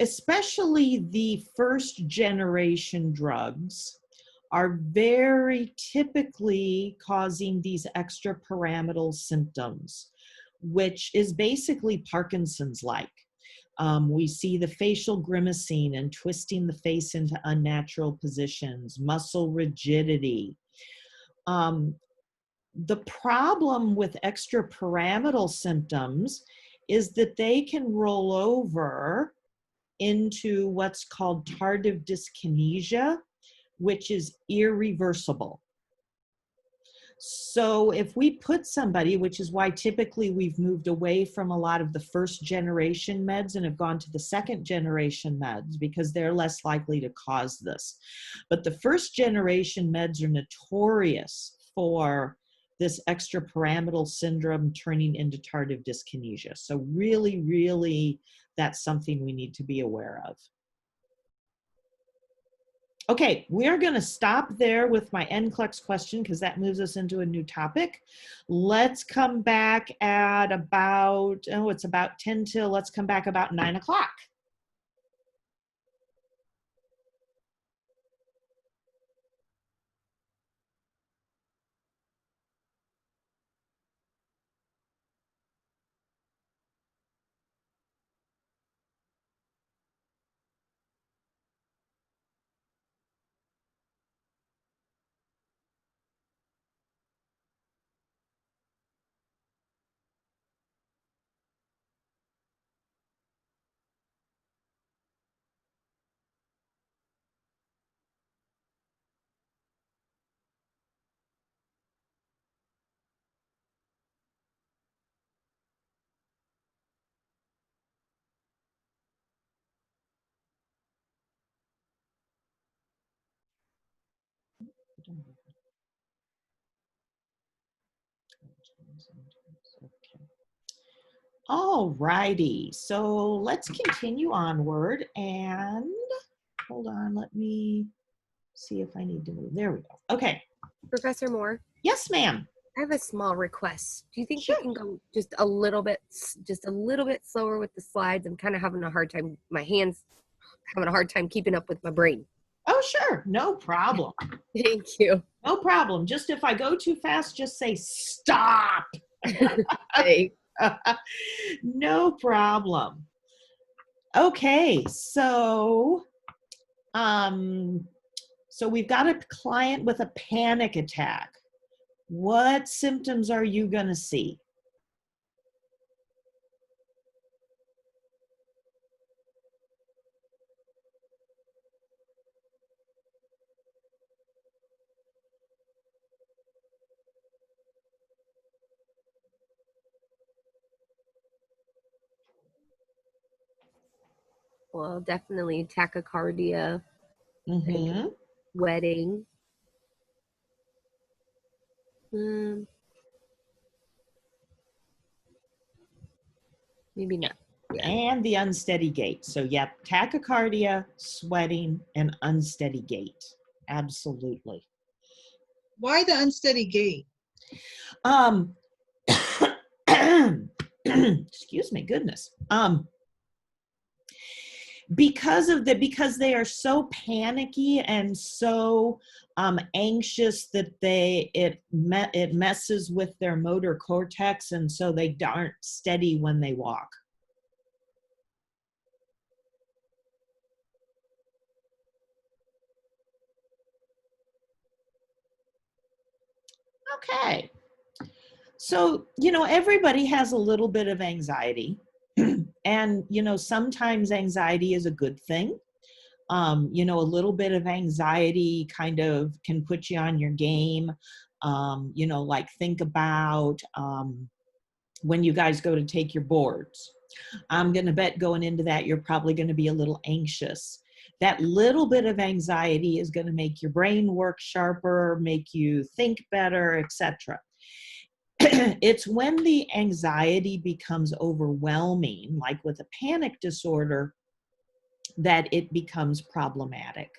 Especially the first generation drugs are very typically causing these extrapyramidal symptoms, which is basically Parkinson's-like. We see the facial grimacing and twisting the face into unnatural positions, muscle rigidity. The problem with extrapyramidal symptoms is that they can roll over into what's called tardive dyskinesia, which is irreversible. So if we put somebody, which is why typically we've moved away from a lot of the first generation meds and have gone to the second generation meds because they're less likely to cause this. But the first generation meds are notorious for this extrapyramidal syndrome turning into tardive dyskinesia. So really, really, that's something we need to be aware of. Okay, we're going to stop there with my NCLEX question because that moves us into a new topic. Let's come back at about, oh, it's about 10 till, let's come back about 9 o'clock. Okay. All righty, so let's continue onward and hold on, let me see if I need to move. There we go. Okay. Professor Moore, Yes, ma'am. I have a small request. Do you think Sure. we can go just a little bit slower with the slides? I'm kind of having a hard time. My hands having a hard time keeping up with my brain. Oh, sure. No problem. Thank you. No problem. Just if I go too fast, just say stop. Thanks. No problem. Okay, so we've got a client with a panic attack. What symptoms are you going to see? Well, definitely tachycardia, Mm-hmm. sweating. Maybe not. Yeah. And the unsteady gait. So, yep, tachycardia, sweating, and unsteady gait. Absolutely. Why the unsteady gait? Excuse me, goodness. Because they are so panicky and so anxious that it messes with their motor cortex, and so they aren't steady when they walk. Okay. So, everybody has a little bit of anxiety. And, sometimes anxiety is a good thing. A little bit of anxiety kind of can put you on your game. Like think about when you guys go to take your boards. I'm going to bet going into that, you're probably going to be a little anxious. That little bit of anxiety is going to make your brain work sharper, make you think better, etc. It's when the anxiety becomes overwhelming, like with a panic disorder, that it becomes problematic.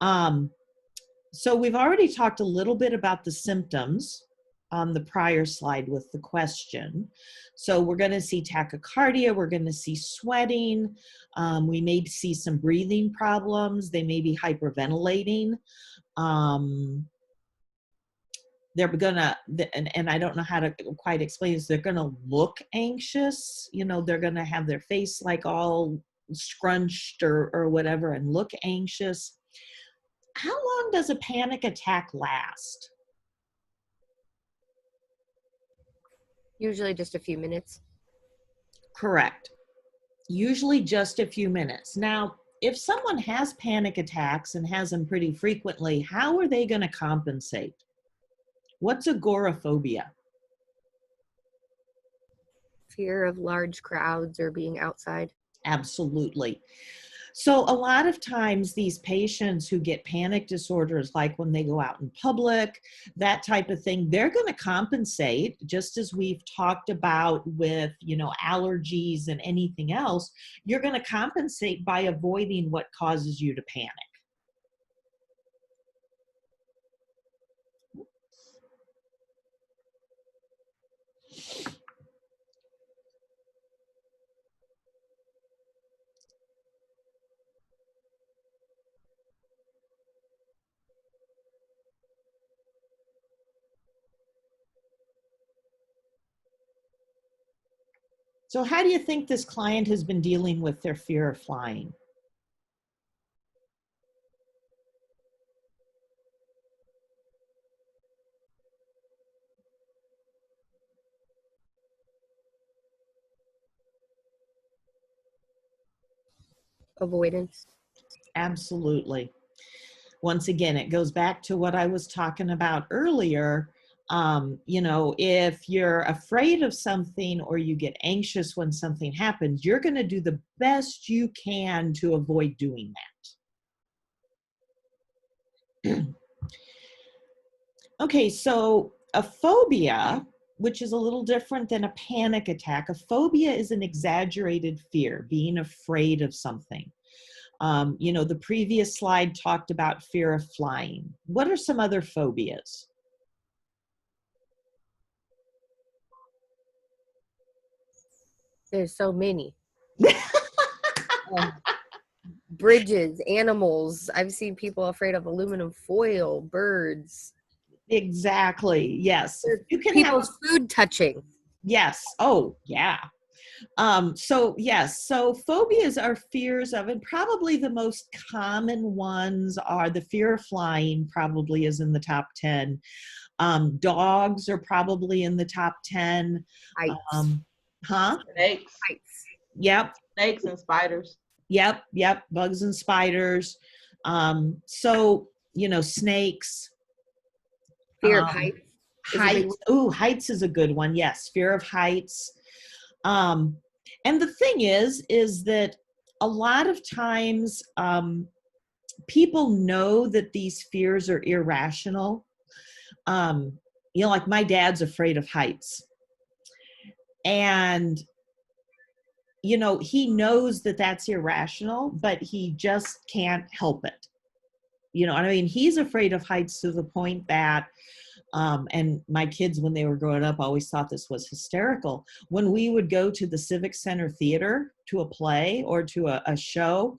So we've already talked a little bit about the symptoms on the prior slide with the question. So we're going to see tachycardia, we're going to see sweating, we may see some breathing problems, they may be hyperventilating. They're gonna, and I don't know how to quite explain this, they're gonna look anxious, they're gonna have their face like all scrunched or whatever and look anxious. How long does a panic attack last? Usually just a few minutes. Correct. Usually just a few minutes. Now, if someone has panic attacks and has them pretty frequently, how are they going to compensate? What's agoraphobia? Fear of large crowds or being outside. Absolutely. So a lot of times these patients who get panic disorders, like when they go out in public, that type of thing, they're going to compensate, just as we've talked about with, allergies and anything else. You're going to compensate by avoiding what causes you to panic. So how do you think this client has been dealing with their fear of flying? Avoidance. Absolutely. Once again, it goes back to what I was talking about earlier. If you're afraid of something or you get anxious when something happens, you're going to do the best you can to avoid doing that. Okay, so a phobia, which is a little different than a panic attack, a phobia is an exaggerated fear, being afraid of something. The previous slide talked about fear of flying. What are some other phobias? There's so many. Bridges, animals. I've seen people afraid of aluminum foil, birds. Exactly. Yes. You can have People's food touching. yes. Oh, yeah. So phobias are fears of, and probably the most common ones are the fear of flying, probably is in the top 10. Dogs are probably in the top 10. Heights. Huh? Snakes. Heights. Yep. Snakes and spiders. Yep. Bugs and spiders. Snakes. Fear of heights. Heights. Ooh, heights is a good one. Yes. Fear of heights. And the thing is that a lot of times people know that these fears are irrational. Like my dad's afraid of heights. And, he knows that that's irrational, but he just can't help it. He's afraid of heights to the point that and my kids, when they were growing up, always thought this was hysterical. When we would go to the Civic Center Theater to a play or to a show,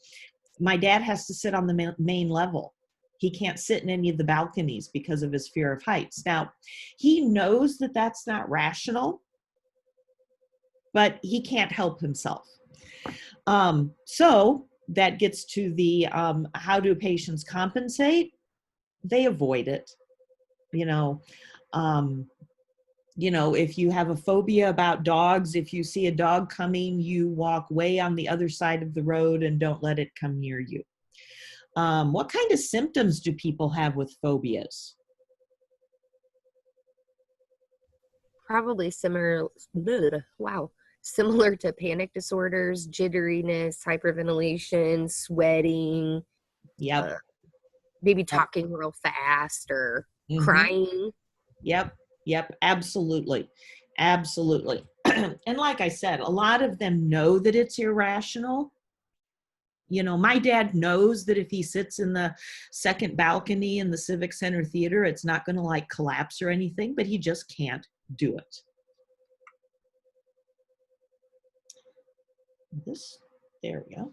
my dad has to sit on the main level. He can't sit in any of the balconies because of his fear of heights. Now, he knows that that's not rational, but he can't help himself. So that gets to the how do patients compensate? They avoid it. If you have a phobia about dogs, if you see a dog coming, you walk way on the other side of the road and don't let it come near you. What kind of symptoms do people have with phobias? Probably similar. Wow. Similar to panic disorders, jitteriness, hyperventilation, sweating. Yep. Maybe talking real fast or crying. Yep. Absolutely. And like I said, a lot of them know that it's irrational. My dad knows that if he sits in the second balcony in the Civic Center Theater, it's not going to collapse or anything, but he just can't do it. There we go.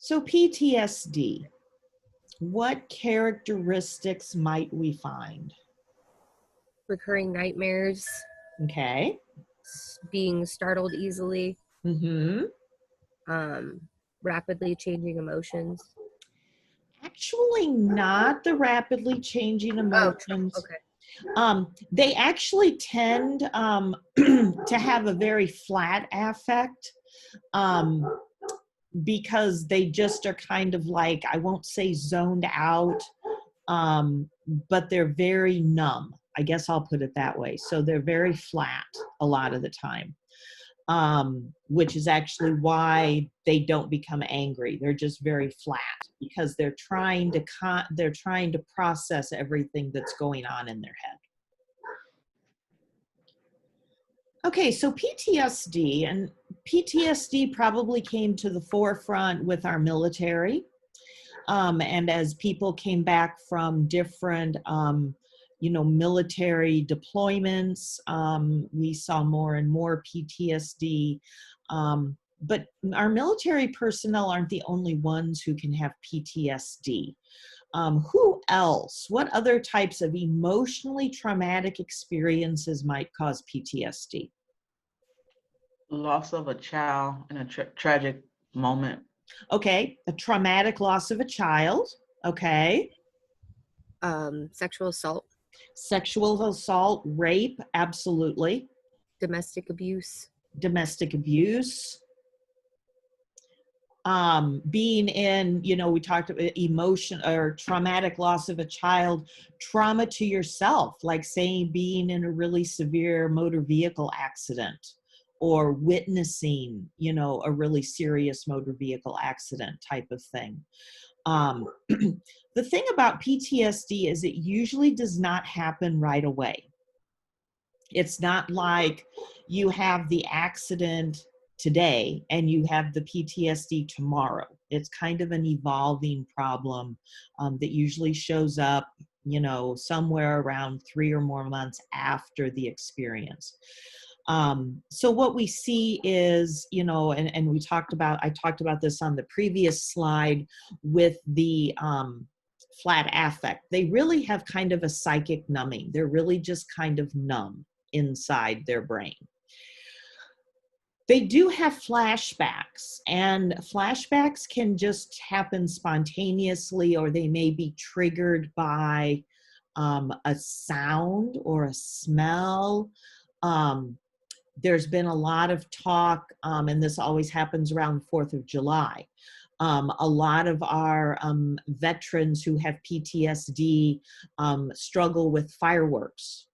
So PTSD, what characteristics might we find? Recurring nightmares. Okay. Being startled easily. rapidly changing emotions? Actually, not the rapidly changing Oh, emotions. okay. They actually tend to have a very flat affect, because they just are kind of like, I won't say zoned out, but they're very numb. I guess I'll put it that way. So they're very flat a lot of the time, which is actually why they don't become angry. They're just very flat because they're trying to process everything that's going on in their head. Okay, so PTSD probably came to the forefront with our military. And as people came back from different, military deployments, we saw more and more PTSD. But our military personnel aren't the only ones who can have PTSD. Who else? What other types of emotionally traumatic experiences might cause PTSD? Loss of a child in a tragic moment. Okay, a traumatic loss of a child. Okay. Sexual assault, Sexual assault, rape, absolutely. domestic abuse, Domestic abuse. Being in, we talked about emotion or traumatic loss of a child, trauma to yourself, like saying being in a really severe motor vehicle accident or witnessing, a really serious motor vehicle accident type of thing. The thing about PTSD is it usually does not happen right away. It's not like you have the accident today and you have the PTSD tomorrow. It's kind of an evolving problem that usually shows up, somewhere around 3 or more months after the experience. So what we see is, and I talked about this on the previous slide with the flat affect. They really have kind of a psychic numbing. They're really just kind of numb inside their brain. They do have flashbacks, and flashbacks can just happen spontaneously, or they may be triggered by a sound or a smell. There's been a lot of talk, and this always happens around 4th of July. A lot of our veterans who have PTSD struggle with fireworks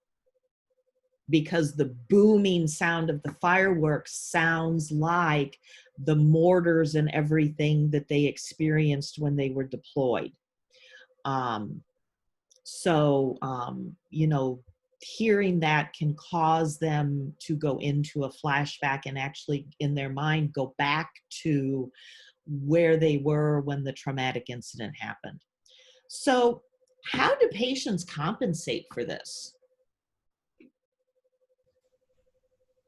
because the booming sound of the fireworks sounds like the mortars and everything that they experienced when they were deployed. Hearing that can cause them to go into a flashback and actually in their mind go back to where they were when the traumatic incident happened. So how do patients compensate for this?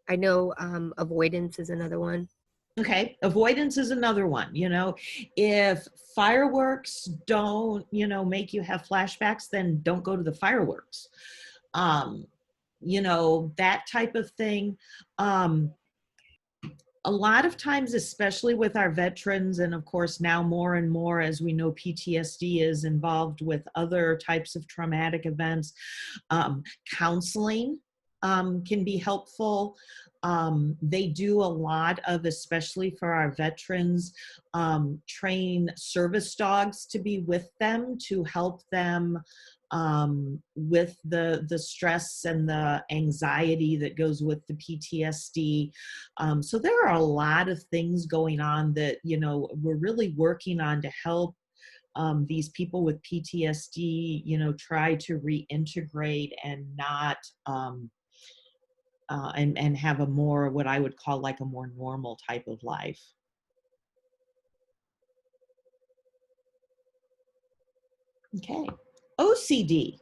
I know avoidance is another one. Okay, avoidance is another one. If fireworks don't, make you have flashbacks, then don't go to the fireworks. That type of thing. A lot of times, especially with our veterans, and of course now more and more as we know PTSD is involved with other types of traumatic events, counseling can be helpful. They do a lot of, especially for our veterans, train service dogs to be with them to help them with the stress and the anxiety that goes with the PTSD. So there are a lot of things going on that, we're really working on to help these people with PTSD, try to reintegrate and not, and have a more, what I would call like a more normal type of life. Okay. OCD.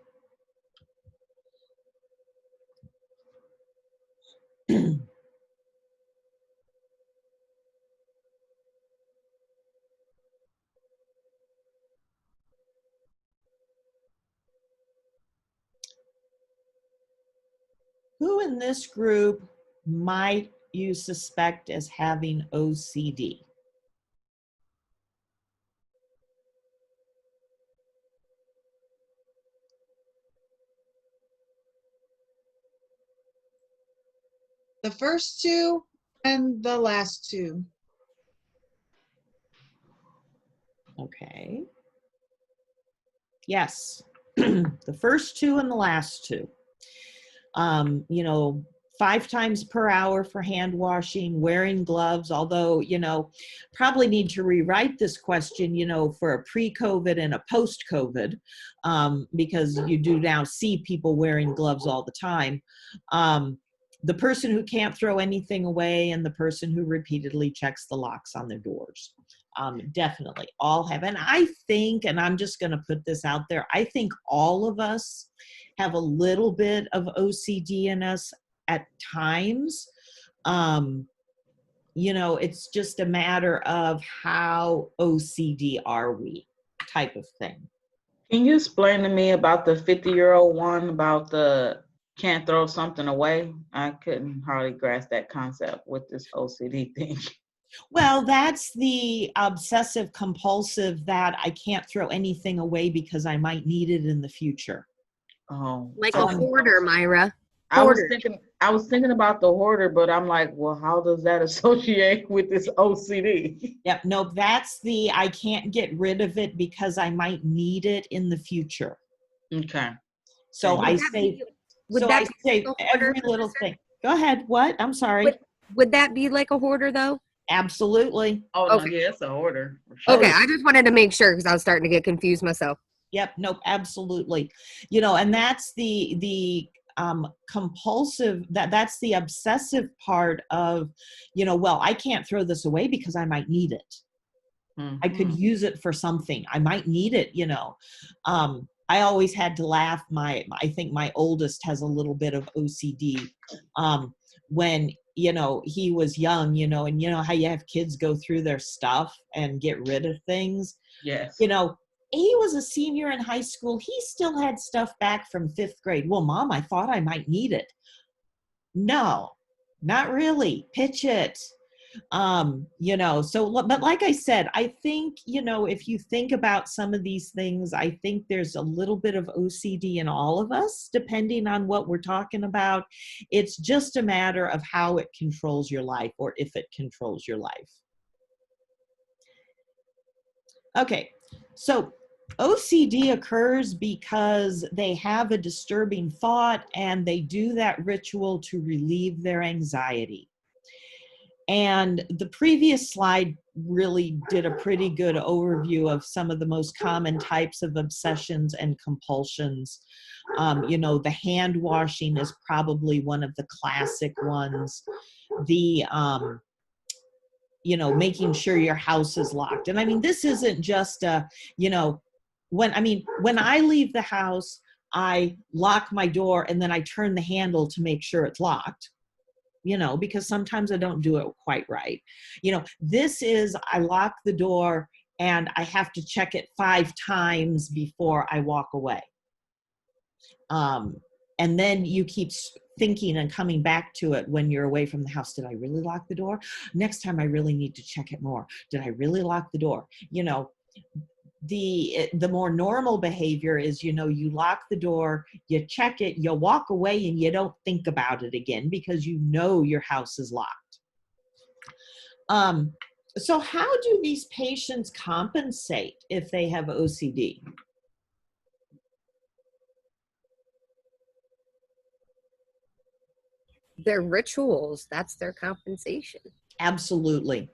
Who in this group might you suspect as having OCD? The first two and the last two. Okay. Yes, the first two and the last two. You know, 5 times per hour for hand washing, wearing gloves, although, you know, probably need to rewrite this question, you know, for a pre-COVID and a post-COVID, because you do now see people wearing gloves all the time. The person who can't throw anything away and the person who repeatedly checks the locks on their doors. Definitely all have. And I think, and I'm just going to put this out there, I think all of us have a little bit of OCD in us at times. You know, it's just a matter of how OCD are we type of thing. Can you explain to me about the 50-year-old one about the can't throw something away? I couldn't hardly grasp that concept with this OCD thing. Well, that's the obsessive compulsive that I can't throw anything away because I might need it in the future. Oh, Like So a hoarder, Myra. I was Hoarder. thinking about the hoarder, but I'm like, well, how does that associate with this OCD? Yep, nope, that's the I can't get rid of it because I might need it in the future. Okay. So Would I that say, be- Would that be like a hoarder, every little Professor? thing. Go ahead. What? I'm sorry. Would that be like a hoarder though? Absolutely. Oh, no, Okay. yeah, it's a hoarder. For sure. Oh, Okay, yeah. I just wanted to make sure because I was starting to get confused myself. Yep. Nope. Absolutely. You know, and that's the compulsive, that's the obsessive part of, you know, well, I can't throw this away because I might need it. I could Mhm. use it for something. I might need it, you know. I always had to laugh. I think my oldest has a little bit of OCD. When, you know, he was young, you know, and you know how you have kids go through their stuff and get rid of things. Yes. You know, he was a senior in high school. He still had stuff back from 5th grade. Well, Mom, I thought I might need it. No, not really. Pitch it. You know, so, but like I said, I think, you know, if you think about some of these things, I think there's a little bit of OCD in all of us, depending on what we're talking about. It's just a matter of how it controls your life, or if it controls your life. Okay, so OCD occurs because they have a disturbing thought and they do that ritual to relieve their anxiety. And the previous slide really did a pretty good overview of some of the most common types of obsessions and compulsions. You know, the hand washing is probably one of the classic ones. The, you know, making sure your house is locked. And I mean, this isn't just a, you know, when I leave the house, I lock my door and then I turn the handle to make sure it's locked, you know, because sometimes I don't do it quite right. You know, this is, I lock the door and I have to check it 5 times before I walk away. And then you keep thinking and coming back to it when you're away from the house. Did I really lock the door? Next time I really need to check it more. Did I really lock the door? You know, the more normal behavior is, you know, you lock the door, you check it, you walk away, and you don't think about it again because you know your house is locked. So how do these patients compensate if they have OCD? Their rituals, that's their compensation. Absolutely.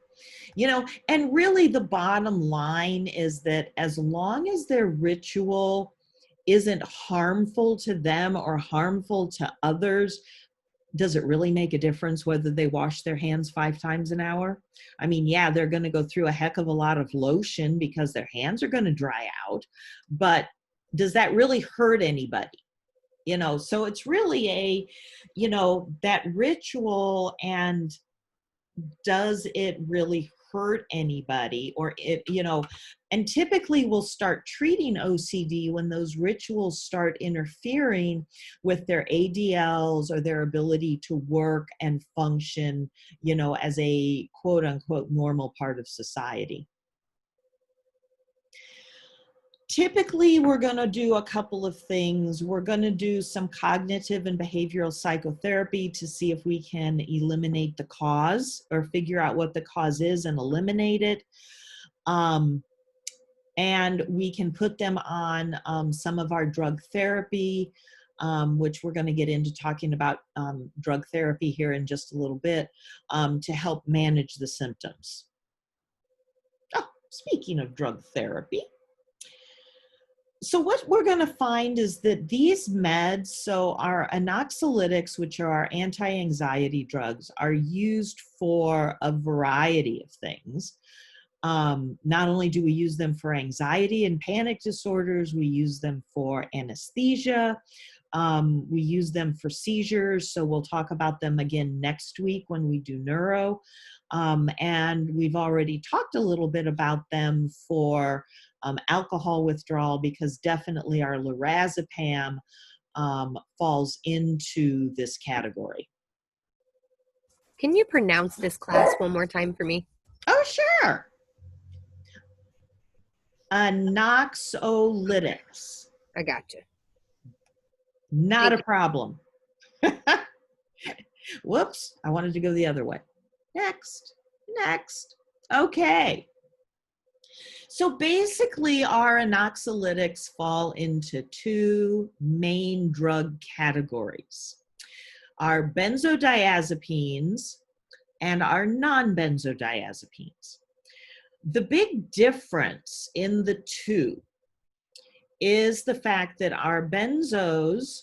You know, and really the bottom line is that as long as their ritual isn't harmful to them or harmful to others, does it really make a difference whether they wash their hands 5 times an hour? I mean, yeah, they're going to go through a heck of a lot of lotion because their hands are going to dry out, but does that really hurt anybody? You know, so it's really a, you know, that ritual, and does it really hurt anybody? Or it, you know, and typically we'll start treating OCD when those rituals start interfering with their ADLs or their ability to work and function, you know, as a quote unquote normal part of society. Typically, we're going to do a couple of things. We're going to do some cognitive and behavioral psychotherapy to see if we can eliminate the cause or figure out what the cause is and eliminate it. And we can put them on some of our drug therapy, which we're going to get into talking about drug therapy here in just a little bit, to help manage the symptoms. Oh, speaking of drug therapy. So what we're going to find is that these meds, so our anxiolytics, which are our anti-anxiety drugs, are used for a variety of things. Not only do we use them for anxiety and panic disorders, we use them for anesthesia. We use them for seizures, so we'll talk about them again next week when we do neuro. And we've already talked a little bit about them for alcohol withdrawal, because definitely our lorazepam falls into this category. Can you pronounce this class one more time for me? Oh, sure. Anxiolytics. I gotcha. Not a problem. Whoops, I wanted to go the other way. Next. Okay. So basically, our anxiolytics fall into two main drug categories: our benzodiazepines and our non-benzodiazepines. The big difference in the two is the fact that our benzos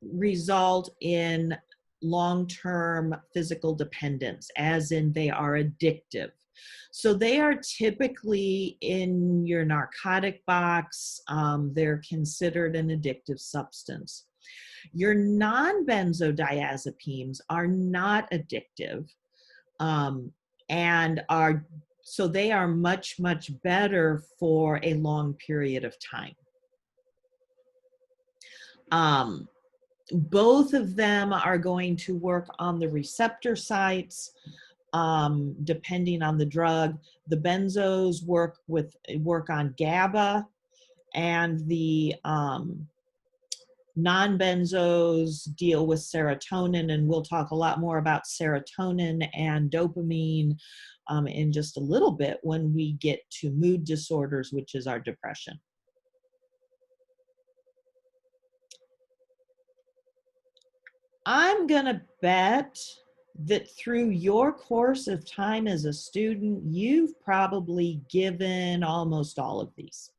result in long-term physical dependence, as in they are addictive. So they are typically in your narcotic box. They're considered an addictive substance. Your non-benzodiazepines are not addictive, and so they are much, much better for a long period of time. Both of them are going to work on the receptor sites, depending on the drug. The benzos work on GABA, and the non-benzos deal with serotonin, and we'll talk a lot more about serotonin and dopamine in just a little bit when we get to mood disorders, which is our depression. I'm gonna bet that through your course of time as a student, you've probably given almost all of these.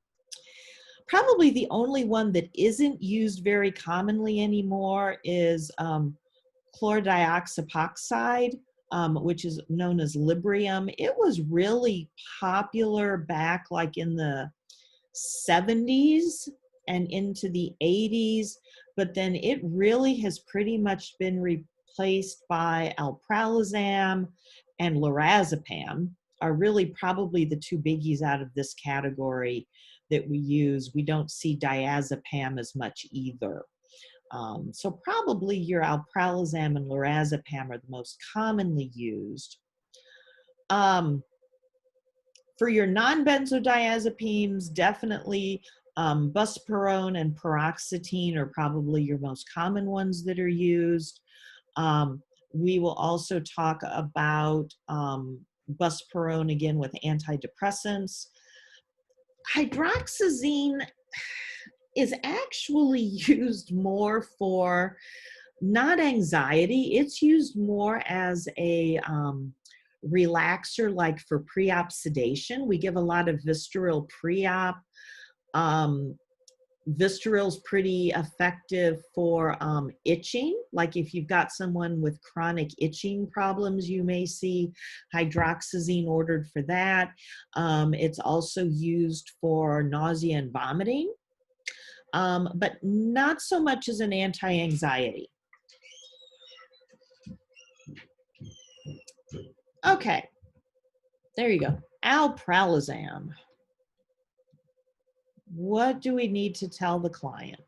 Probably the only one that isn't used very commonly anymore is chlordioxepoxide, which is known as Librium. It was really popular back like in the 70s and into the 80s, but then it really has pretty much been replaced by alprazolam and lorazepam, are really probably the two biggies out of this category that we use. We don't see diazepam as much either. So probably your alprazolam and lorazepam are the most commonly used. For your non-benzodiazepines, definitely buspirone and paroxetine are probably your most common ones that are used. We will also talk about buspirone again with antidepressants. Hydroxyzine is actually used more for not anxiety. It's used more as a relaxer, like for pre-op sedation. We give a lot of Vistaril pre-op. Vistaril is pretty effective for itching. Like if you've got someone with chronic itching problems, you may see hydroxyzine ordered for that. It's also used for nausea and vomiting, but not so much as an anti-anxiety. Okay, there you go. Alprazolam. What do we need to tell the client?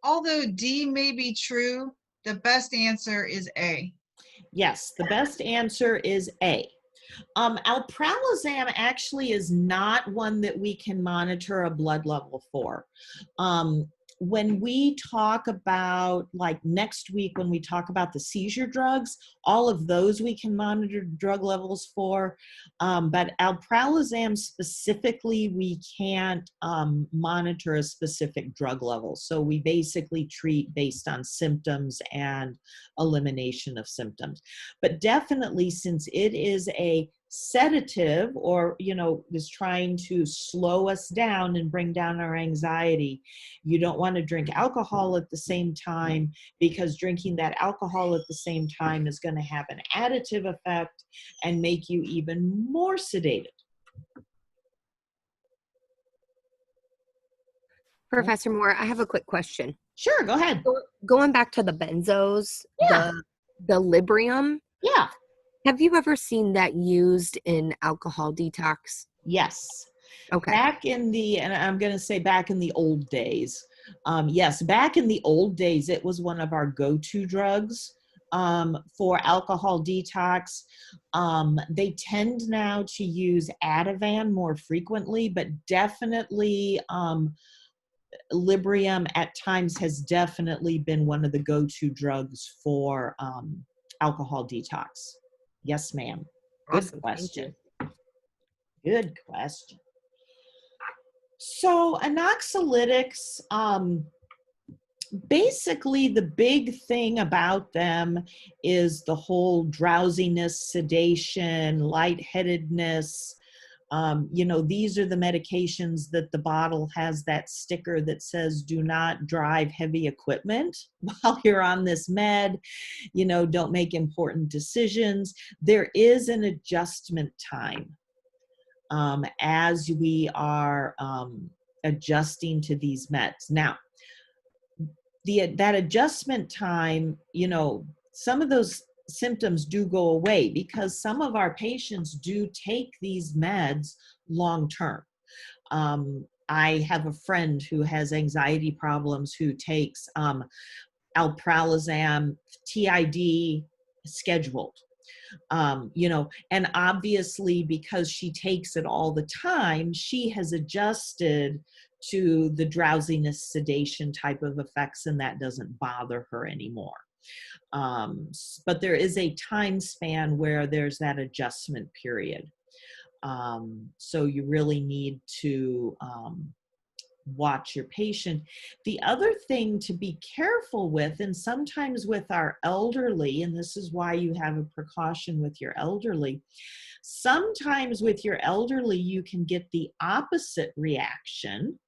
although D may be true, the best answer is A. Yes, the best answer is A. Alpralazam actually is not one that we can monitor a blood level for. When we talk about, like next week, when we talk about the seizure drugs, all of those we can monitor drug levels for. But alpralazam specifically, we can't monitor a specific drug level. So we basically treat based on symptoms and elimination of symptoms. But definitely, since it is a sedative, or is trying to slow us down and bring down our anxiety, you don't want to drink alcohol at the same time, because drinking that alcohol at the same time is going to have an additive effect and make you even more sedated. Professor Moore, I have a quick question. Sure, go ahead. Going back to the benzos, Yeah. the Librium, Yeah. have you ever seen that used in alcohol detox? Yes. Okay. Back in the, and I'm going to say back in the old days. Yes, back in the old days, it was one of our go-to drugs for alcohol detox. They tend now to use Ativan more frequently, but definitely Librium at times has definitely been one of the go-to drugs for alcohol detox. Yes, ma'am. Good Awesome. question. Good question. So anoxalytics, basically the big thing about them is the whole drowsiness, sedation, lightheadedness. These are the medications that the bottle has that sticker that says, do not drive heavy equipment while you're on this med, don't make important decisions. There is an adjustment time as we are adjusting to these meds. Now, that adjustment time, some of those symptoms do go away because some of our patients do take these meds long term. I have a friend who has anxiety problems who takes alpralazam TID scheduled. And obviously because she takes it all the time, she has adjusted to the drowsiness, sedation type of effects, and that doesn't bother her anymore. But there is a time span where there's that adjustment period. So you really need to watch your patient. The other thing to be careful with, and sometimes with our elderly, and this is why you have a precaution with your elderly, sometimes with your elderly you can get the opposite reaction,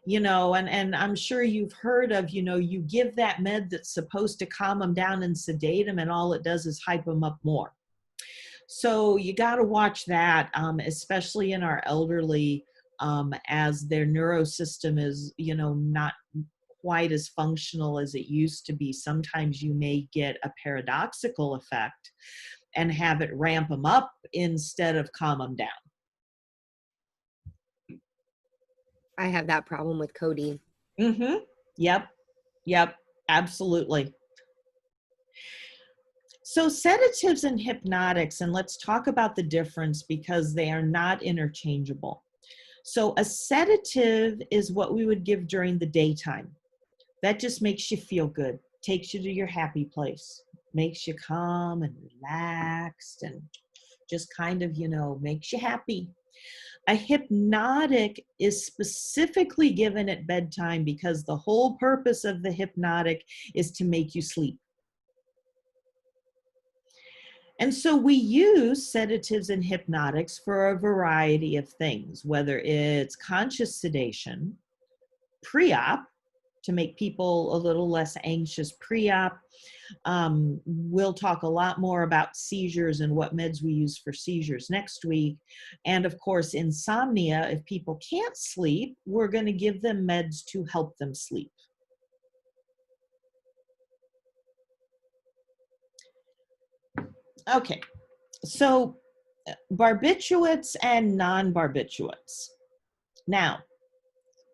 and I'm sure you've heard of, you give that med that's supposed to calm them down and sedate them, and all it does is hype them up more. So you got to watch that, especially in our elderly, as their neurosystem is, not quite as functional as it used to be. Sometimes you may get a paradoxical effect and have it ramp them up instead of calm them down. I have that problem with codeine. Mm-hmm. Yep, absolutely. So sedatives and hypnotics, and let's talk about the difference because they are not interchangeable. So a sedative is what we would give during the daytime. That just makes you feel good, takes you to your happy place, makes you calm and relaxed, and just kind of, makes you happy. A hypnotic is specifically given at bedtime because the whole purpose of the hypnotic is to make you sleep. And so we use sedatives and hypnotics for a variety of things, whether it's conscious sedation, pre-op, to make people a little less anxious pre-op. We'll talk a lot more about seizures and what meds we use for seizures next week. And of course, insomnia, if people can't sleep, we're going to give them meds to help them sleep. Okay, so barbiturates and non-barbiturates. Now,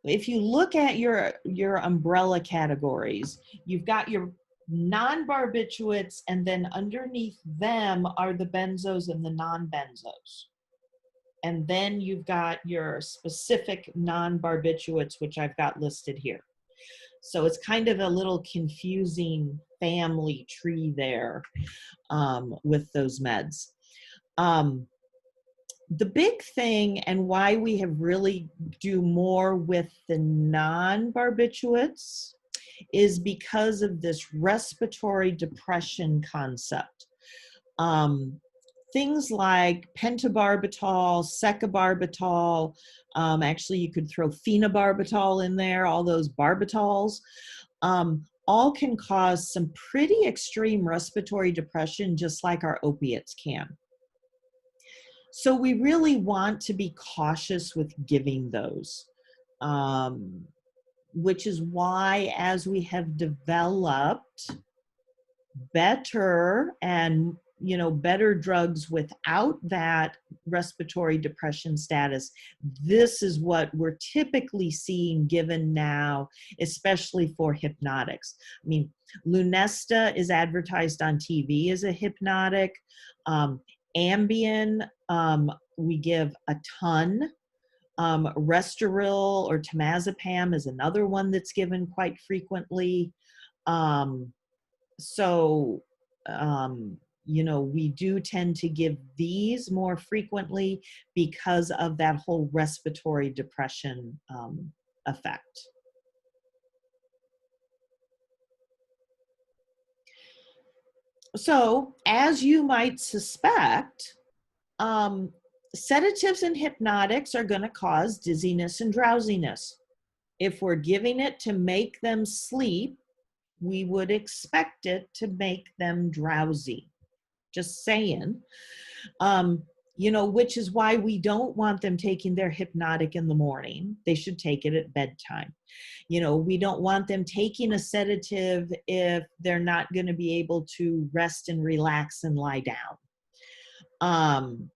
if you look at your umbrella categories, you've got your non-barbiturates, and then underneath them are the benzos and the non-benzos. And then you've got your specific non-barbiturates, which I've got listed here. So it's kind of a little confusing family tree there with those meds. The big thing, and why we have really do more with the non-barbiturates, is because of this respiratory depression concept. Things like pentobarbital, secabarbital, actually you could throw phenobarbital in there, all those barbitals, all can cause some pretty extreme respiratory depression, just like our opiates can. So we really want to be cautious with giving those, which is why, as we have developed better and better drugs without that respiratory depression status, this is what we're typically seeing given now, especially for hypnotics. I mean, Lunesta is advertised on TV as a hypnotic. Ambien, we give a ton. Restoril or temazepam is another one that's given quite frequently. We do tend to give these more frequently because of that whole respiratory depression effect. So, as you might suspect, sedatives and hypnotics are going to cause dizziness and drowsiness. If we're giving it to make them sleep, we would expect it to make them drowsy. Just saying. Which is why we don't want them taking their hypnotic in the morning. They should take it at bedtime. We don't want them taking a sedative if they're not going to be able to rest and relax and lie down.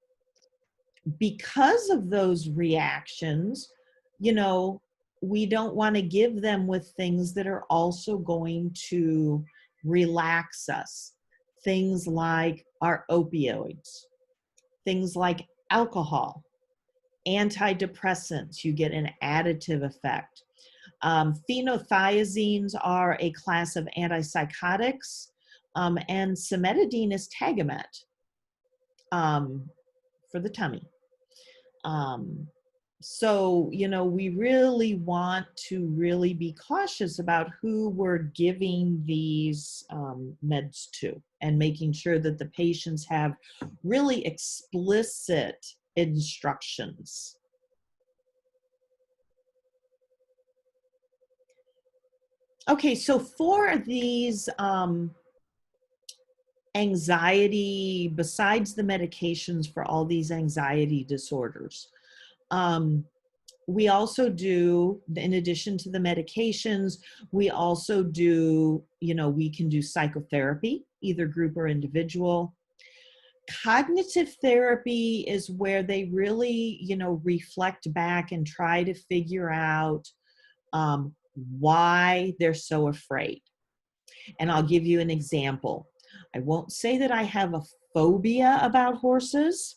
Because of those reactions, we don't want to give them with things that are also going to relax us. Things like our opioids, things like alcohol, antidepressants, you get an additive effect. Phenothiazines are a class of antipsychotics, and cimetidine is Tagamet for the tummy. So, we really want to really be cautious about who we're giving these meds to, and making sure that the patients have really explicit instructions. Okay, so for these anxiety, besides the medications for all these anxiety disorders, we also do, in addition to the medications, we also do, we can do psychotherapy, either group or individual. Cognitive therapy is where they really, reflect back and try to figure out why they're so afraid. And I'll give you an example. I won't say that I have a phobia about horses,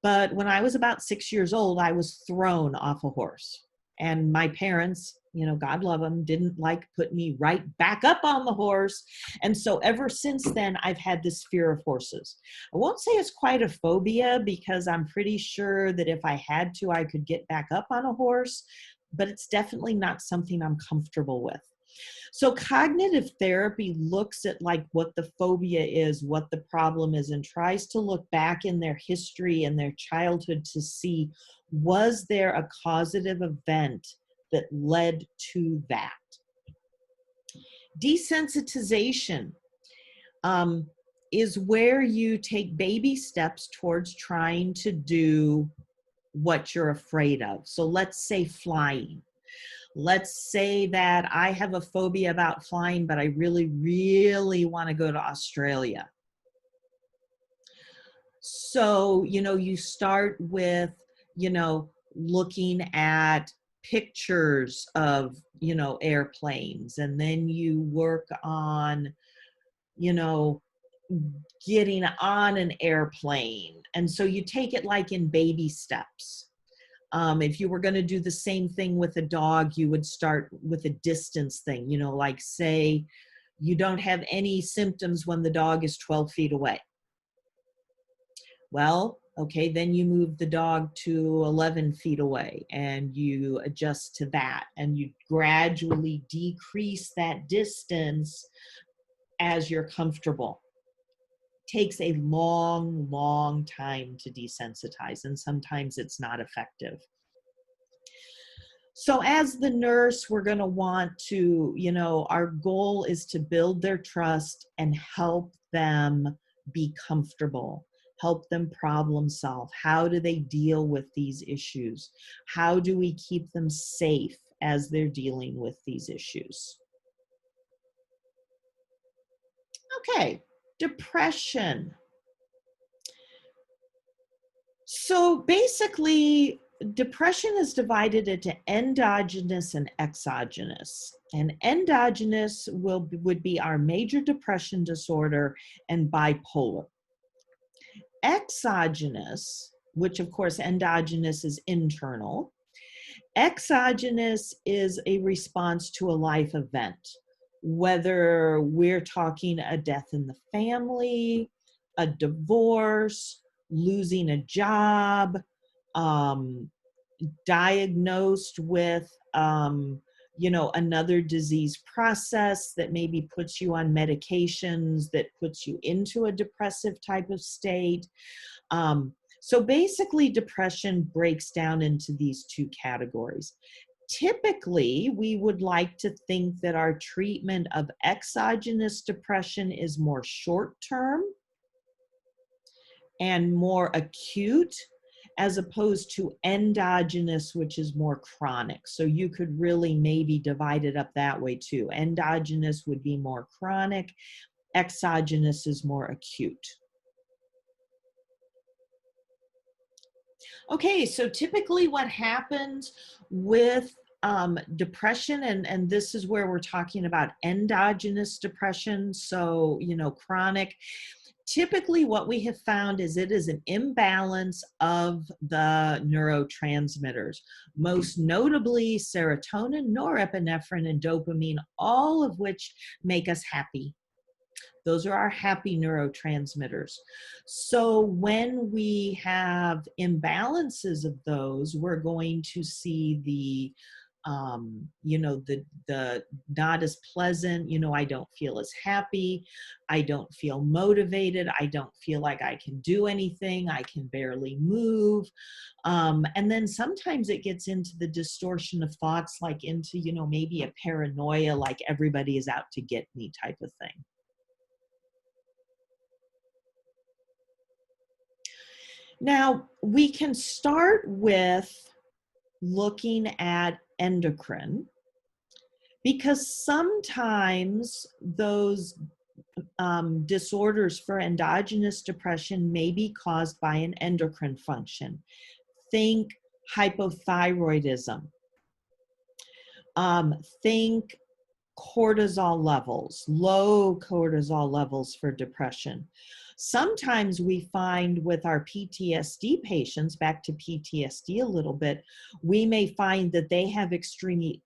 but when I was about 6 years old, I was thrown off a horse. And my parents, God love them, didn't like put me right back up on the horse. And so ever since then, I've had this fear of horses. I won't say it's quite a phobia, because I'm pretty sure that if I had to, I could get back up on a horse, but it's definitely not something I'm comfortable with. So cognitive therapy looks at like what the phobia is, what the problem is, and tries to look back in their history and their childhood to see, was there a causative event that led to that? Desensitization is where you take baby steps towards trying to do what you're afraid of. So let's say flying. Let's say that I have a phobia about flying, but I really, really want to go to Australia. So, you start with, looking at pictures of, you know, airplanes, and then you work on, you know, getting on an airplane. And so you take it like in baby steps. If you were going to do the same thing with a dog, you would start with a distance thing, you know, like say you don't have any symptoms when the dog is 12 feet away. Well, okay, then you move the dog to 11 feet away and you adjust to that, and you gradually decrease that distance as you're comfortable. Takes a long, long time to desensitize, and sometimes it's not effective. So as the nurse, we're going to want to, you know, our goal is to build their trust and help them be comfortable, help them problem solve. How do they deal with these issues? How do we keep them safe as they're dealing with these issues? Okay, depression. So basically, depression is divided into endogenous and exogenous. And endogenous would be our major depression disorder and bipolar. Exogenous, which of course endogenous is internal. Exogenous is a response to a life event, whether we're talking a death in the family, a divorce, losing a job, diagnosed with, you know, another disease process that maybe puts you on medications that puts you into a depressive type of state. So basically, depression breaks down into these two categories. Typically, we would like to think that our treatment of exogenous depression is more short-term and more acute, as opposed to endogenous, which is more chronic. So you could really maybe divide it up that way too. Endogenous would be more chronic, exogenous is more acute. Okay, so typically what happens with depression, and this is where we're talking about endogenous depression, so, you know, chronic. Typically what we have found is it is an imbalance of the neurotransmitters, most notably serotonin, norepinephrine, and dopamine, all of which make us happy. Those are our happy neurotransmitters. So when we have imbalances of those, we're going to see the you know, the not as pleasant, you know, I don't feel as happy, I don't feel motivated, I don't feel like I can do anything, I can barely move. And then sometimes it gets into the distortion of thoughts, like into, you know, maybe a paranoia, like everybody is out to get me type of thing. Now, we can start with looking at endocrine, because sometimes those disorders for endogenous depression may be caused by an endocrine function. Think hypothyroidism. Think cortisol levels, low cortisol levels for depression. Sometimes we find with our PTSD patients, back to PTSD a little bit, we may find that they have extremely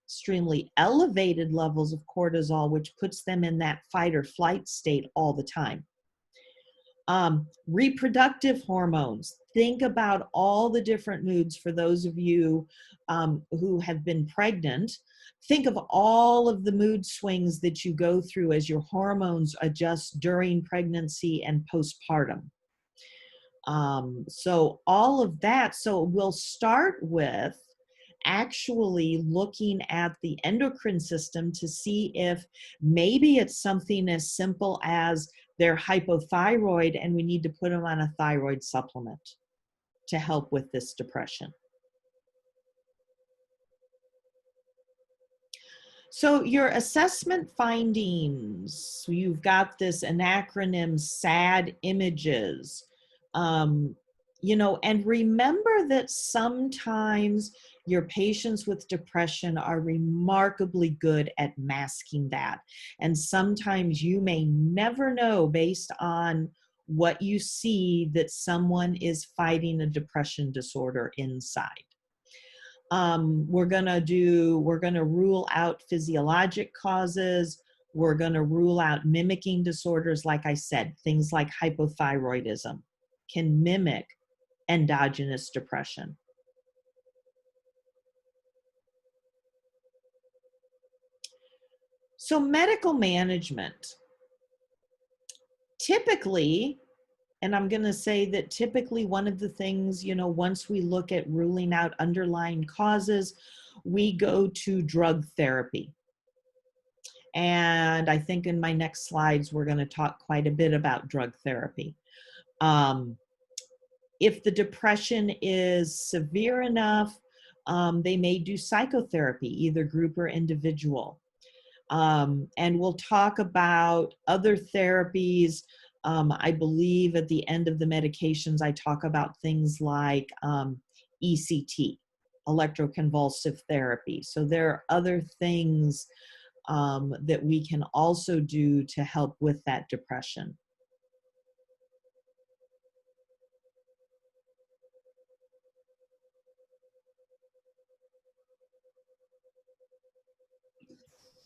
elevated levels of cortisol, which puts them in that fight or flight state all the time. Reproductive hormones. Think about all the different moods for those of you who have been pregnant. Think of all of the mood swings that you go through as your hormones adjust during pregnancy and postpartum. So all of that. So we'll start with actually looking at the endocrine system to see if maybe it's something as simple as they're hypothyroid and we need to put them on a thyroid supplement to help with this depression. So your assessment findings, you've got this an acronym, SAD images. And remember that sometimes your patients with depression are remarkably good at masking that. And sometimes you may never know based on what you see that someone is fighting a depression disorder inside. We're gonna rule out physiologic causes. We're gonna rule out mimicking disorders. Like I said, things like hypothyroidism can mimic endogenous depression. So medical management, typically, and I'm going to say that typically one of the things, once we look at ruling out underlying causes, we go to drug therapy. And I think in my next slides, we're going to talk quite a bit about drug therapy. If the depression is severe enough, they may do psychotherapy, either group or individual. And we'll talk about other therapies. I believe at the end of the medications, I talk about things like ECT, electroconvulsive therapy. So there are other things that we can also do to help with that depression.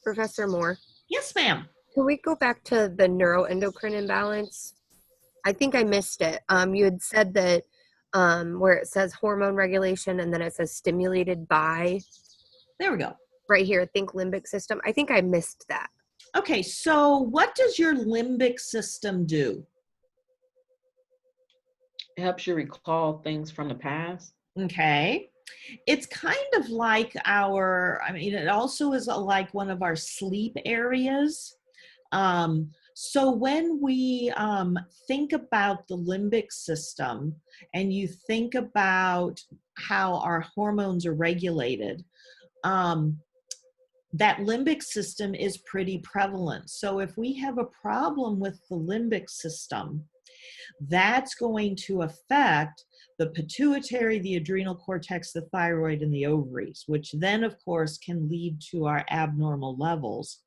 Professor Moore, Yes, ma'am. can we go back to the neuroendocrine imbalance? I think I missed it. You had said that where it says hormone regulation and then it says stimulated by. There we go. Right here, think limbic system. I think I missed that. Okay, so what does your limbic system do? It helps you recall things from the past. Okay. It's kind of like it also is like one of our sleep areas. So when we think about the limbic system and you think about how our hormones are regulated, that limbic system is pretty prevalent. So if we have a problem with the limbic system, that's going to affect the pituitary, the adrenal cortex, the thyroid, and the ovaries, which then, of course, can lead to our abnormal levels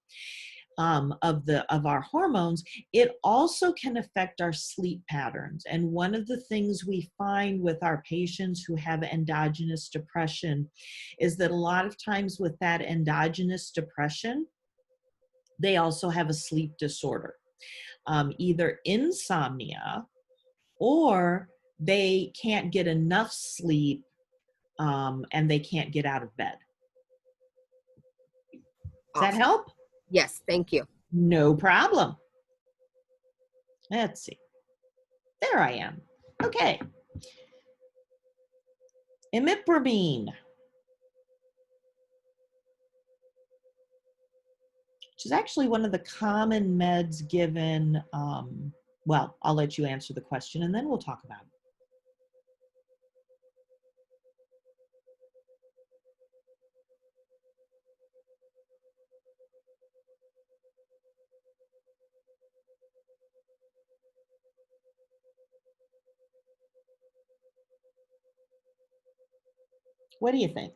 of our hormones. It also can affect our sleep patterns. And one of the things we find with our patients who have endogenous depression is that a lot of times with that endogenous depression, they also have a sleep disorder, either insomnia, or they can't get enough sleep and they can't get out of bed. Does that help? Yes, thank you. No problem. Let's see. There I am. Okay. Imipramine, which is actually one of the common meds given, well, I'll let you answer the question and then we'll talk about it. What do you think?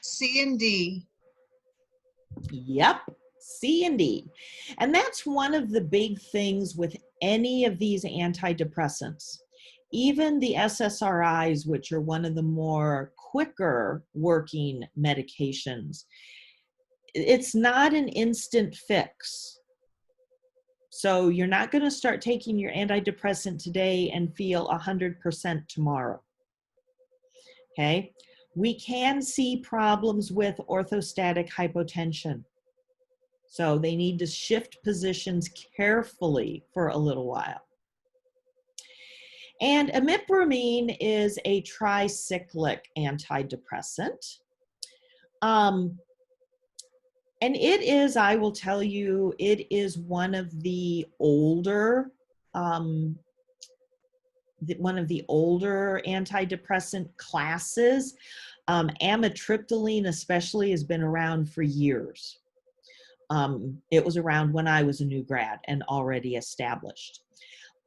C and D. Yep, C and D. And that's one of the big things with any of these antidepressants. Even the SSRIs, which are one of the more quicker working medications, it's not an instant fix. So you're not going to start taking your antidepressant today and feel 100% tomorrow. Okay? We can see problems with orthostatic hypotension. So they need to shift positions carefully for a little while. And imipramine is a tricyclic antidepressant. And it is, I will tell you, it is one of the older antidepressant classes. Amitriptyline especially has been around for years. It was around when I was a new grad and already established.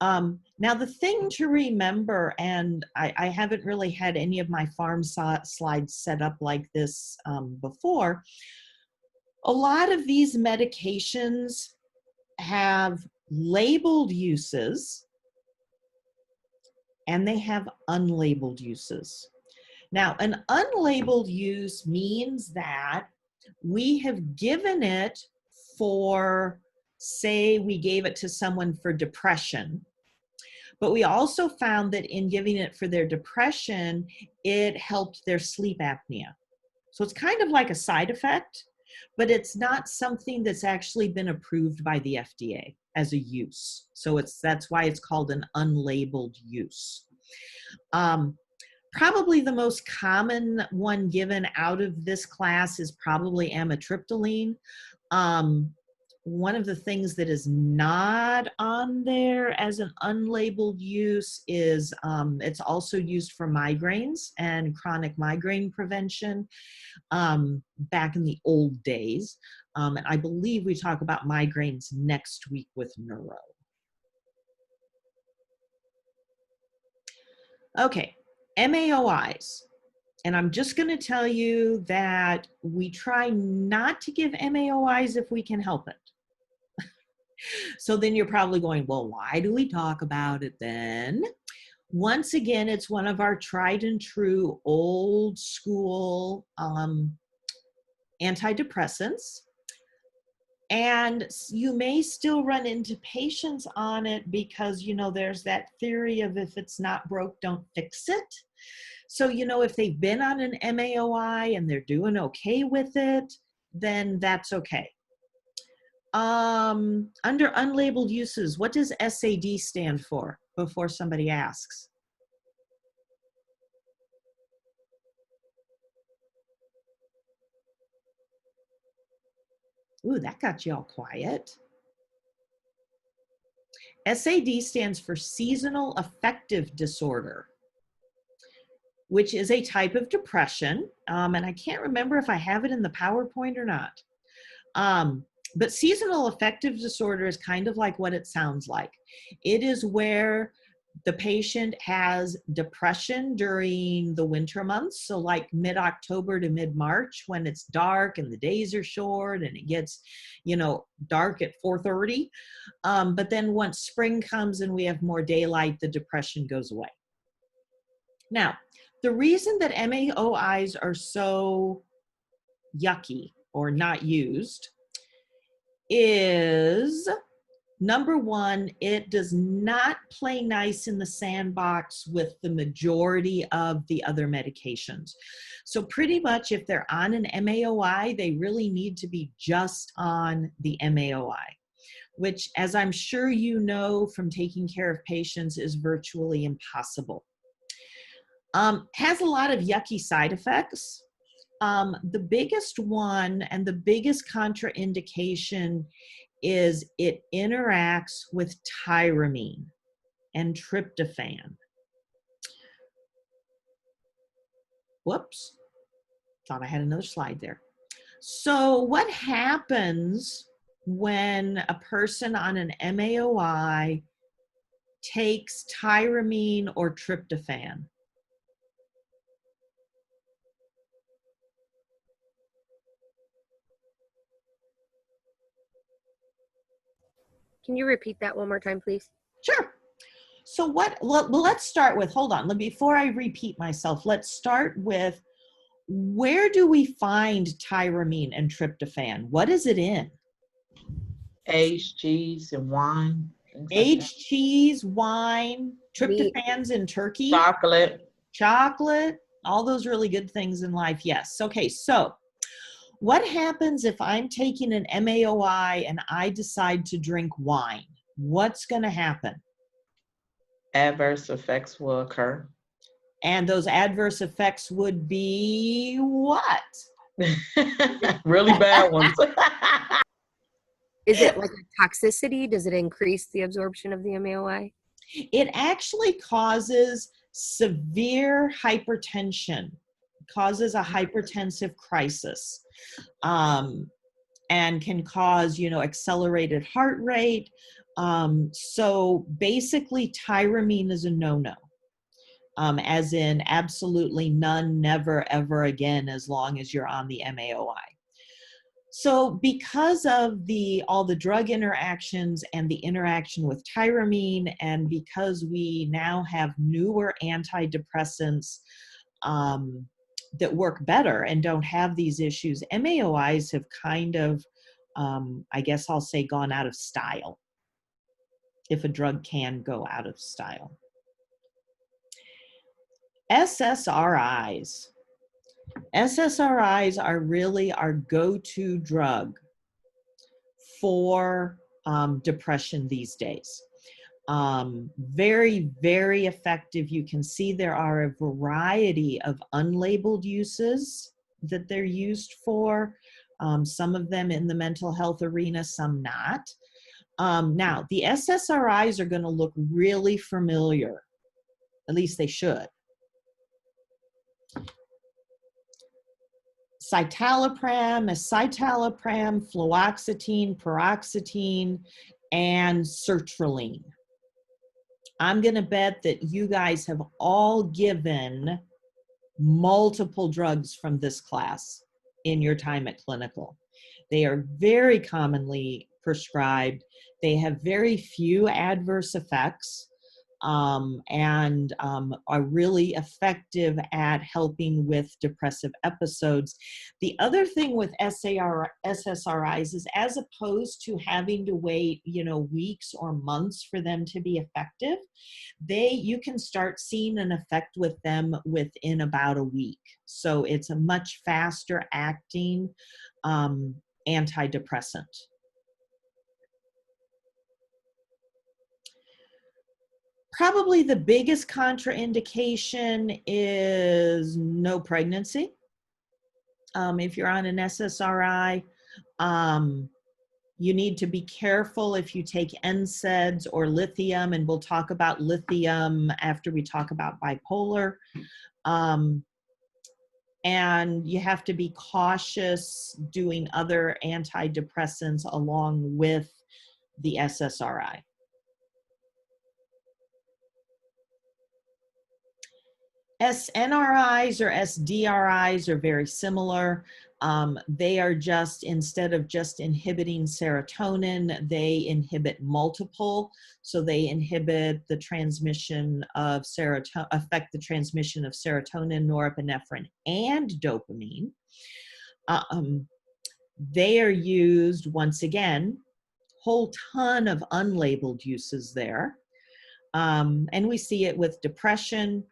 Now, the thing to remember, and I haven't really had any of my farm slides set up like this before, a lot of these medications have labeled uses and they have unlabeled uses. Now, an unlabeled use means that we have given it for, say, we gave it to someone for depression, but we also found that in giving it for their depression, it helped their sleep apnea. So it's kind of like a side effect, but it's not something that's actually been approved by the FDA as a use. So that's why it's called an unlabeled use. Probably the most common one given out of this class is probably amitriptyline. One of the things that is not on there as an unlabeled use is it's also used for migraines and chronic migraine prevention back in the old days. And I believe we talk about migraines next week with neuro. Okay, MAOIs. And I'm just going to tell you that we try not to give MAOIs if we can help it. So then you're probably going, well, why do we talk about it then? Once again, it's one of our tried and true old school antidepressants. And you may still run into patients on it because, you know, there's that theory of if it's not broke, don't fix it. So, you know, if they've been on an MAOI and they're doing okay with it, then that's okay. Under unlabeled uses, what does SAD stand for before somebody asks? Ooh, that got you all quiet. SAD stands for seasonal affective disorder, which is a type of depression. And I can't remember if I have it in the PowerPoint or not. But seasonal affective disorder is kind of like what it sounds like. It is where the patient has depression during the winter months. So like mid-October to mid-March when it's dark and the days are short and it gets, you know, dark at 4:30. But then once spring comes and we have more daylight, the depression goes away. Now, the reason that MAOIs are so yucky or not used is, number one, it does not play nice in the sandbox with the majority of the other medications. So pretty much if they're on an MAOI, they really need to be just on the MAOI, which, as I'm sure you know from taking care of patients, is virtually impossible. Has a lot of yucky side effects. The biggest one and the biggest contraindication is it interacts with tyramine and tryptophan. Whoops, thought I had another slide there. So what happens when a person on an MAOI takes tyramine or tryptophan? Can you repeat that one more time, please? Sure. So let's start with, hold on, before I repeat myself, let's start with, where do we find tyramine and tryptophan? What is it in? Aged cheese and wine. Aged cheese, wine, tryptophan's in turkey. Chocolate, all those really good things in life, yes. Okay, so what happens if I'm taking an MAOI and I decide to drink wine? What's going to happen? Adverse effects will occur. And those adverse effects would be what? Really bad ones. Is it like a toxicity? Does it increase the absorption of the MAOI? It actually causes severe hypertension, causes a hypertensive crisis. And and can cause, accelerated heart rate. So basically, tyramine is a no-no, as in absolutely none, never, ever again, as long as you're on the MAOI. So because of all the drug interactions and the interaction with tyramine, and because we now have newer antidepressants that work better and don't have these issues, MAOIs have kind of, I guess I'll say, gone out of style, if a drug can go out of style. SSRIs. SSRIs are really our go-to drug for depression these days. Very, very effective. You can see there are a variety of unlabeled uses that they're used for. Some of them in the mental health arena, some not. Now, the SSRIs are going to look really familiar. At least they should. Citalopram, escitalopram, fluoxetine, paroxetine, and sertraline. I'm going to bet that you guys have all given multiple drugs from this class in your time at clinical. They are very commonly prescribed. They have very few adverse effects, and are really effective at helping with depressive episodes. The other thing with SSRIs is, as opposed to having to wait, weeks or months for them to be effective, you can start seeing an effect with them within about a week. So it's a much faster acting antidepressant. Probably the biggest contraindication is no pregnancy. If you're on an SSRI, you need to be careful if you take NSAIDs or lithium, and we'll talk about lithium after we talk about bipolar. And you have to be cautious doing other antidepressants along with the SSRI. SNRIs or SDRIs are very similar. They are just, instead of just inhibiting serotonin, they inhibit multiple. So they inhibit the transmission of serotonin, affect the transmission of serotonin, norepinephrine, and dopamine. They are used, once again, whole ton of unlabeled uses there. And we see it with depression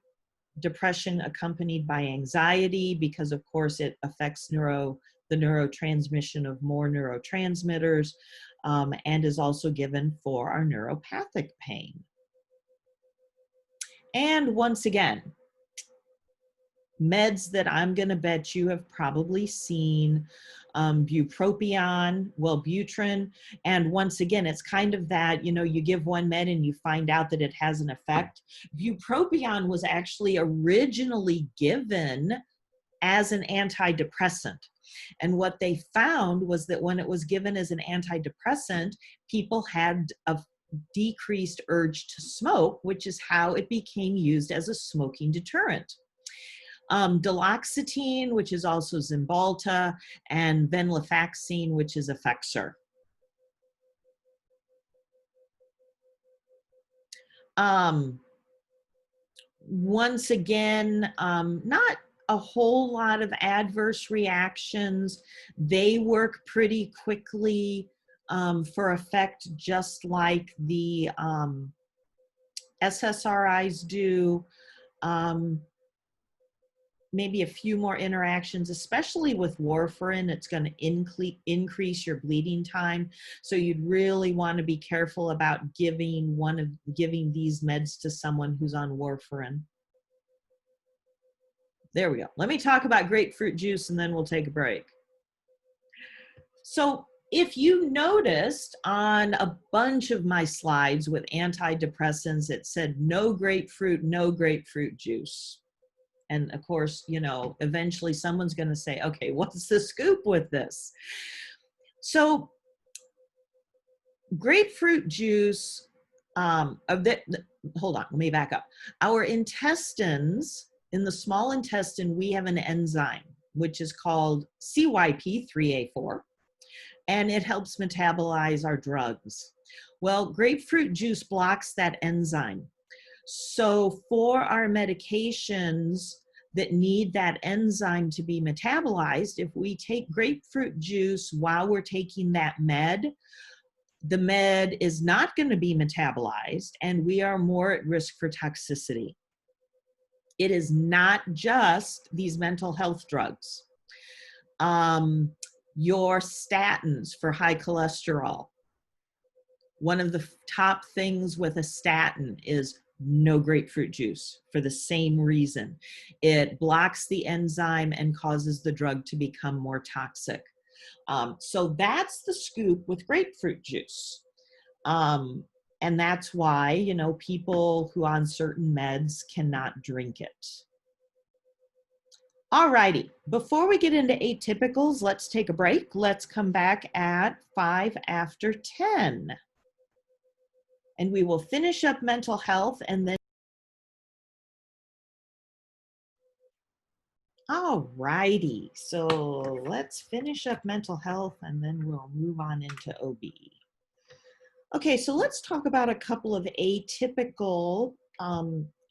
accompanied by anxiety, because of course it affects the neurotransmission of more neurotransmitters, and is also given for our neuropathic pain. And once again, meds that I'm going to bet you have probably seen, bupropion, Wellbutrin. And once again, it's kind of that, you give one med and you find out that it has an effect. Bupropion was actually originally given as an antidepressant. And what they found was that when it was given as an antidepressant, people had a decreased urge to smoke, which is how it became used as a smoking deterrent. Duloxetine, which is also Cymbalta, and venlafaxine, which is Effexor. Once again, not a whole lot of adverse reactions. They work pretty quickly for effect, just like the SSRIs do. Maybe a few more interactions, especially with warfarin. It's going to increase your bleeding time. So you'd really want to be careful about giving these meds to someone who's on warfarin. There we go. Let me talk about grapefruit juice and then we'll take a break. So if you noticed on a bunch of my slides with antidepressants, it said no grapefruit juice. And of course, eventually someone's going to say, okay, what's the scoop with this? So grapefruit juice, hold on, let me back up. Our intestines, in the small intestine, we have an enzyme, which is called CYP3A4, and it helps metabolize our drugs. Well, grapefruit juice blocks that enzyme. So for our medications that need that enzyme to be metabolized, if we take grapefruit juice while we're taking that med, the med is not going to be metabolized and we are more at risk for toxicity. It is not just these mental health drugs. Your statins for high cholesterol. One of the top things with a statin is no grapefruit juice for the same reason. It blocks the enzyme and causes the drug to become more toxic. So that's the scoop with grapefruit juice. And that's why, you know, people who are on certain meds cannot drink it. All righty, before we get into atypicals, let's take a break. Let's come back at 5 after 10. And we will finish up mental health and then. All righty, so let's finish up mental health and then we'll move on into OB. Okay, so let's talk about a couple of atypical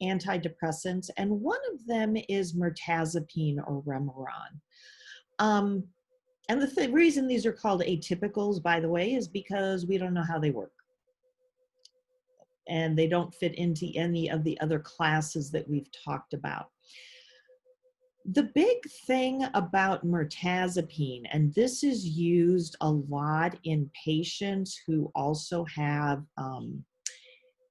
antidepressants, and one of them is mirtazapine or Remeron. And the reason these are called atypicals, by the way, is because we don't know how they work. And they don't fit into any of the other classes that we've talked about. The big thing about mirtazapine, and this is used a lot in patients who also have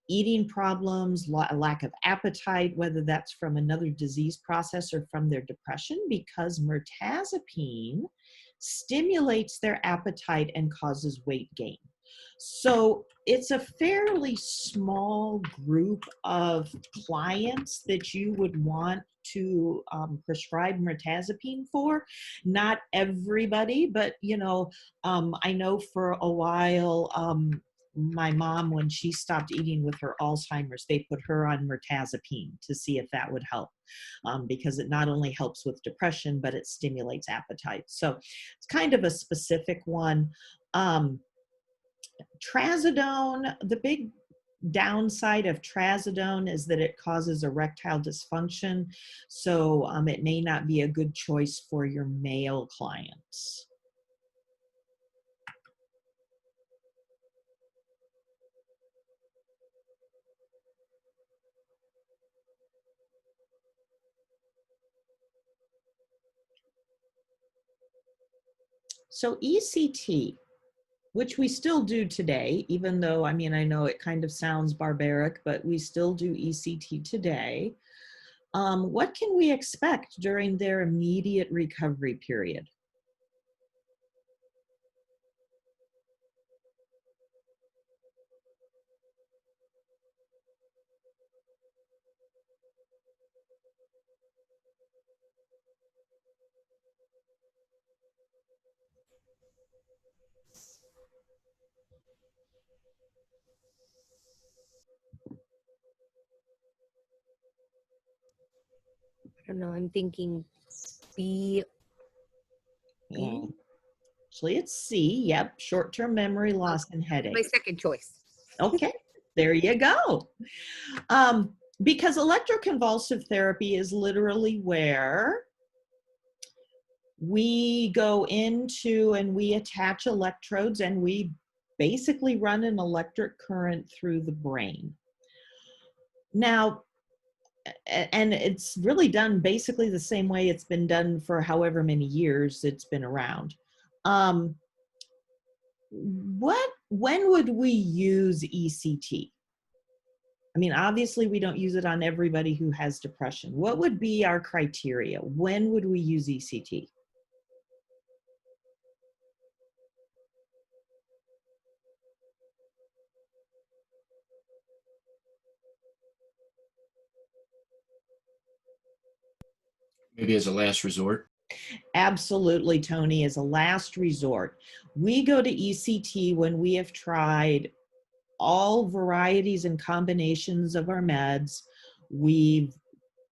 eating problems, lack of appetite, whether that's from another disease process or from their depression, because mirtazapine stimulates their appetite and causes weight gain. So it's a fairly small group of clients that you would want to prescribe mirtazapine for. Not everybody, but you know, I know for a while, my mom, when she stopped eating with her Alzheimer's, they put her on mirtazapine to see if that would help, because it not only helps with depression, but it stimulates appetite. So it's kind of a specific one. Trazodone, the big downside of trazodone is that it causes erectile dysfunction, so it may not be a good choice for your male clients. So ECT, which we still do today, even though, I mean, I know it kind of sounds barbaric, but we still do ECT today. What can we expect during their immediate recovery period? I don't know. I'm thinking B. Yeah. Actually, it's C. Yep, short-term memory loss and headache. My second choice. Okay, there you go. Because electroconvulsive therapy is literally where we go into and we attach electrodes and we basically run an electric current through the brain. Now, and it's really done basically the same way it's been done for however many years it's been around. When would we use ECT? I mean, obviously we don't use it on everybody who has depression. What would be our criteria? When would we use ECT? Maybe as a last resort. Absolutely, Tony, as a last resort. We go to ECT when we have tried all varieties and combinations of our meds. We've,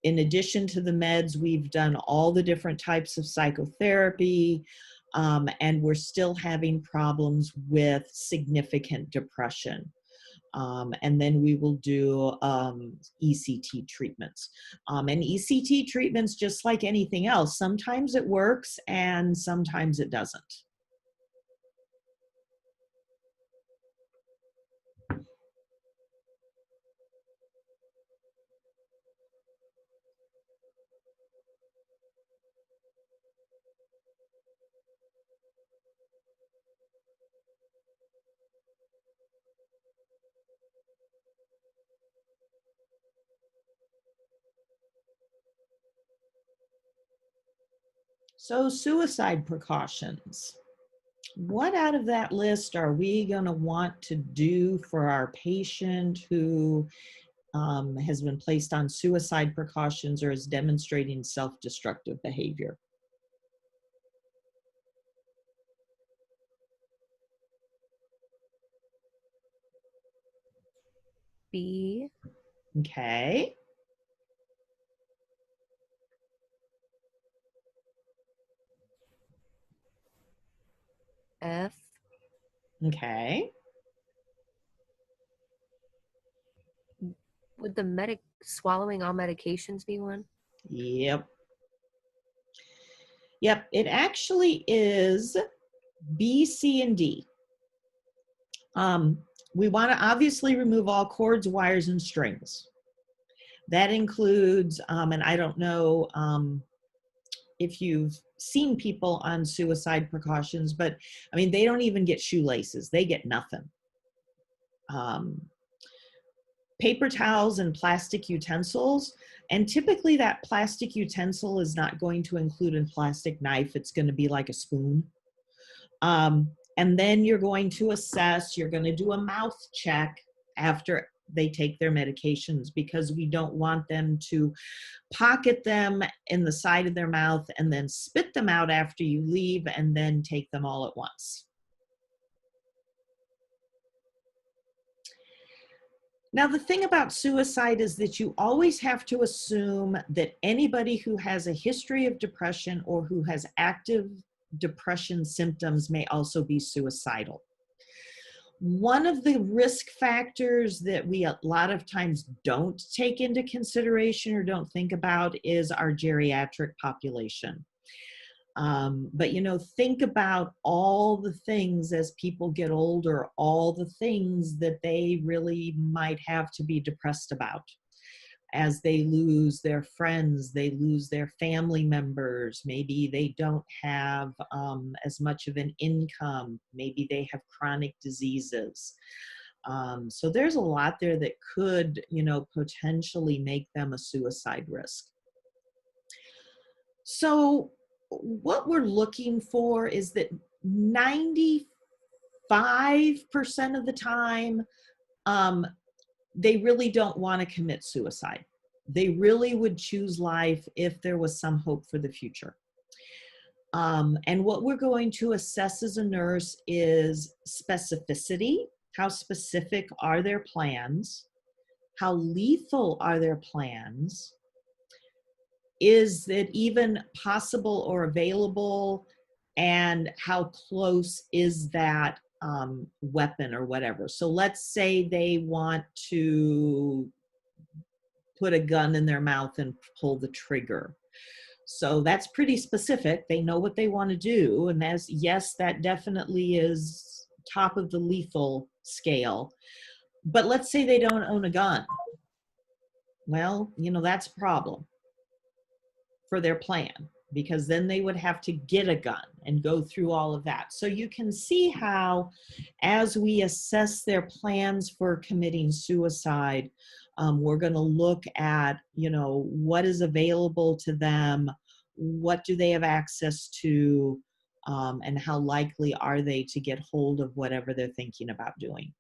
in addition to the meds, we've done all the different types of psychotherapy, and we're still having problems with significant depression. And then we will do ECT treatments. And ECT treatments, just like anything else, sometimes it works and sometimes it doesn't. So suicide precautions. What out of that list are we going to want to do for our patient who has been placed on suicide precautions or is demonstrating self-destructive behavior? B. Okay. F. Okay. Would the swallowing all medications be one? Yep. Yep, it actually is B, C, and D. We want to obviously remove all cords, wires, and strings. That includes, and I don't know if you've seen people on suicide precautions, but I mean, they don't even get shoelaces. They get nothing. Paper towels and plastic utensils. And typically that plastic utensil is not going to include a plastic knife. It's going to be like a spoon. And then you're going to assess, you're going to do a mouth check after they take their medications, because we don't want them to pocket them in the side of their mouth and then spit them out after you leave and then take them all at once. Now, the thing about suicide is that you always have to assume that anybody who has a history of depression or who has active depression symptoms may also be suicidal. One of the risk factors that we a lot of times don't take into consideration or don't think about is our geriatric population. But, you know, think about all the things as people get older, all the things that they really might have to be depressed about. As they lose their friends, they lose their family members, maybe they don't have as much of an income, maybe they have chronic diseases. So there's a lot there that could, you know, potentially make them a suicide risk. So what we're looking for is that 95% of the time, they really don't want to commit suicide. They really would choose life if there was some hope for the future. And what we're going to assess as a nurse is specificity. How specific are their plans? How lethal are their plans? Is it even possible or available? And how close is that weapon or whatever? So let's say they want to put a gun in their mouth and pull the trigger. So that's pretty specific. They know what they want to do. And that's, yes, that definitely is top of the lethal scale. But let's say they don't own a gun. Well, you know, that's a problem for their plan, because then they would have to get a gun and go through all of that. So you can see how, as we assess their plans for committing suicide, we're going to look at, you know, what is available to them, what do they have access to, and how likely are they to get hold of whatever they're thinking about doing.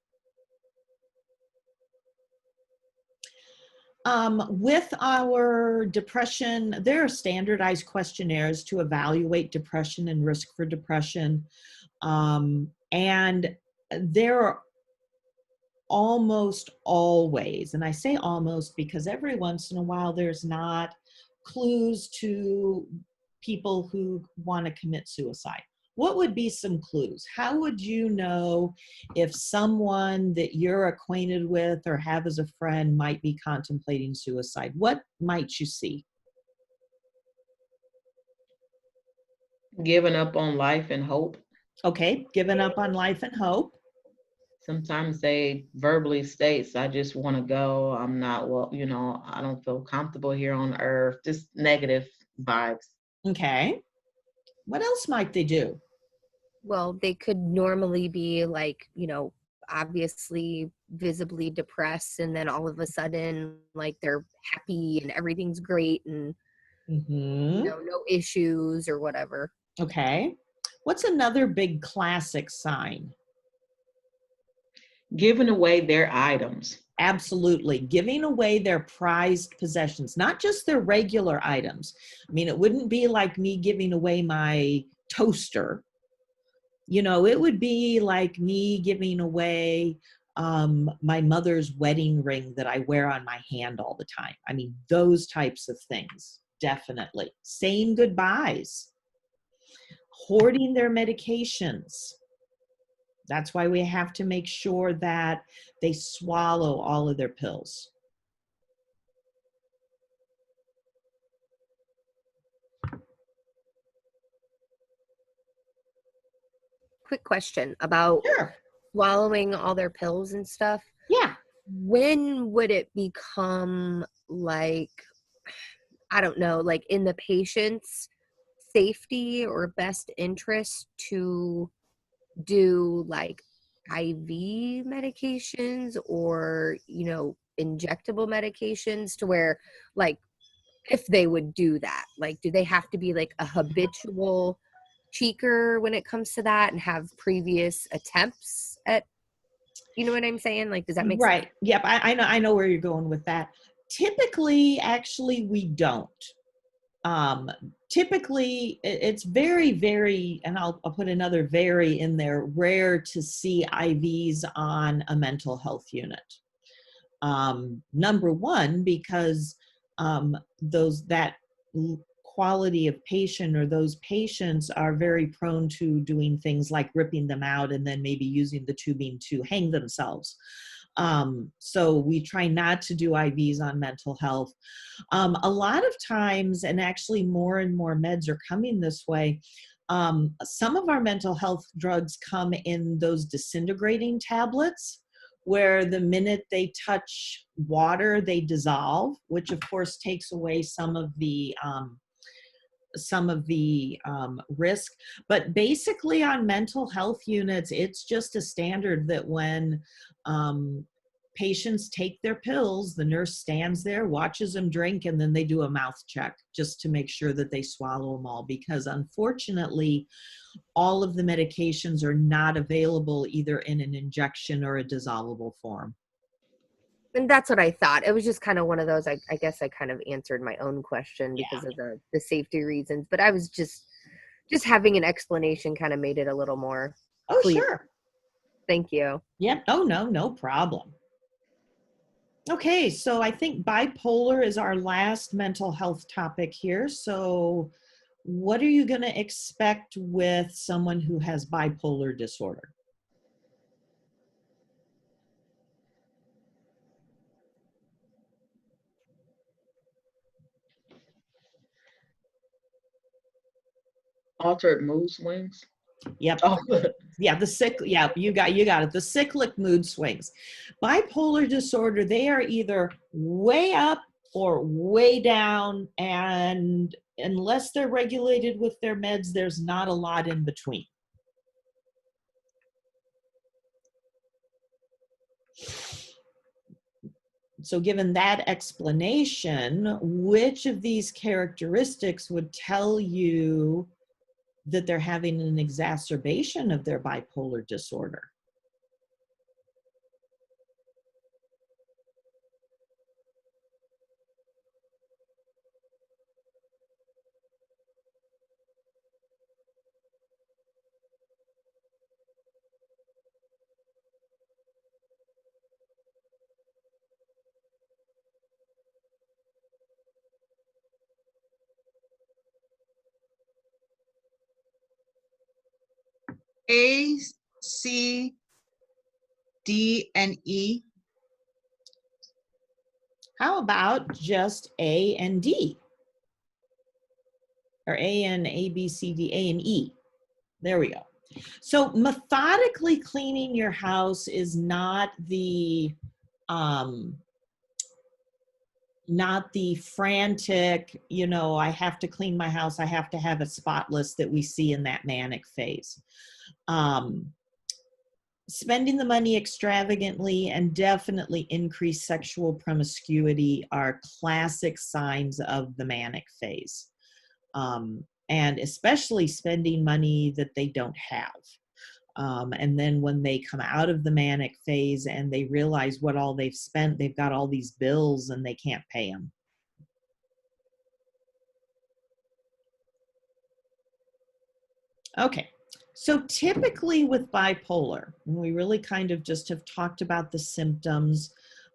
With our depression, there are standardized questionnaires to evaluate depression and risk for depression. And there are almost always, and I say almost because every once in a while there's not, clues to people who want to commit suicide. What would be some clues? How would you know if someone that you're acquainted with or have as a friend might be contemplating suicide? What might you see? Giving up on life and hope. Okay, giving up on life and hope. Sometimes they verbally states, I just want to go. I'm not, well, I don't feel comfortable here on earth. Just negative vibes. Okay. What else might they do? Well, they could normally be like, obviously visibly depressed, and then all of a sudden, like, they're happy and everything's great and, no issues or whatever. Okay. What's another big classic sign? Giving away their items. Absolutely. Giving away their prized possessions, not just their regular items. I mean, it wouldn't be like me giving away my toaster. It would be like me giving away my mother's wedding ring that I wear on my hand all the time. I mean, those types of things, definitely. Saying goodbyes, hoarding their medications. That's why we have to make sure that they swallow all of their pills. Quick question about Sure. swallowing all their pills and stuff. Yeah. When would it become like, I don't know, like in the patient's safety or best interest to do like IV medications or, injectable medications, to where, like, if they would do that, like, do they have to be like a habitual cheeker when it comes to that and have previous attempts at, you know what I'm saying? Like, does that make sense? Right. Yep. I know where you're going with that. Typically, actually, we don't. Typically, it's very, very, and I'll put another very in there, rare to see IVs on a mental health unit. Number one, because that quality of patient, or those patients, are very prone to doing things like ripping them out and then maybe using the tubing to hang themselves. So we try not to do IVs on mental health. A lot of times, and actually more and more meds are coming this way, some of our mental health drugs come in those disintegrating tablets, where the minute they touch water, they dissolve, which of course takes away some of the risk. But basically on mental health units, it's just a standard that when patients take their pills, the nurse stands there, watches them drink, and then they do a mouth check just to make sure that they swallow them all. Because unfortunately, all of the medications are not available either in an injection or a dissolvable form. And that's what I thought. It was just kind of one of those, I guess I kind of answered my own question because of the safety reasons, but I was just having an explanation kind of made it a little more clear. Sure. Thank you. Yep. Oh, no problem. Okay, so I think bipolar is our last mental health topic here. So what are you going to expect with someone who has bipolar disorder? Altered mood swings. Yep. Oh. Yeah, you got it. The cyclic mood swings. Bipolar disorder, they are either way up or way down, and unless they're regulated with their meds, there's not a lot in between. So given that explanation, which of these characteristics would tell you that they're having an exacerbation of their bipolar disorder? A, C, D, and E. How about just A and D? Or A and A, B, C, D, A and E. There we go. So methodically cleaning your house is not the frantic, you know, I have to clean my house, I have to have it spotless that we see in that manic phase. Spending the money extravagantly and definitely increased sexual promiscuity are classic signs of the manic phase. And especially spending money that they don't have. And then when they come out of the manic phase and they realize what all they've spent, they've got all these bills and they can't pay them. Okay, so typically with bipolar, we really kind of just have talked about the symptoms.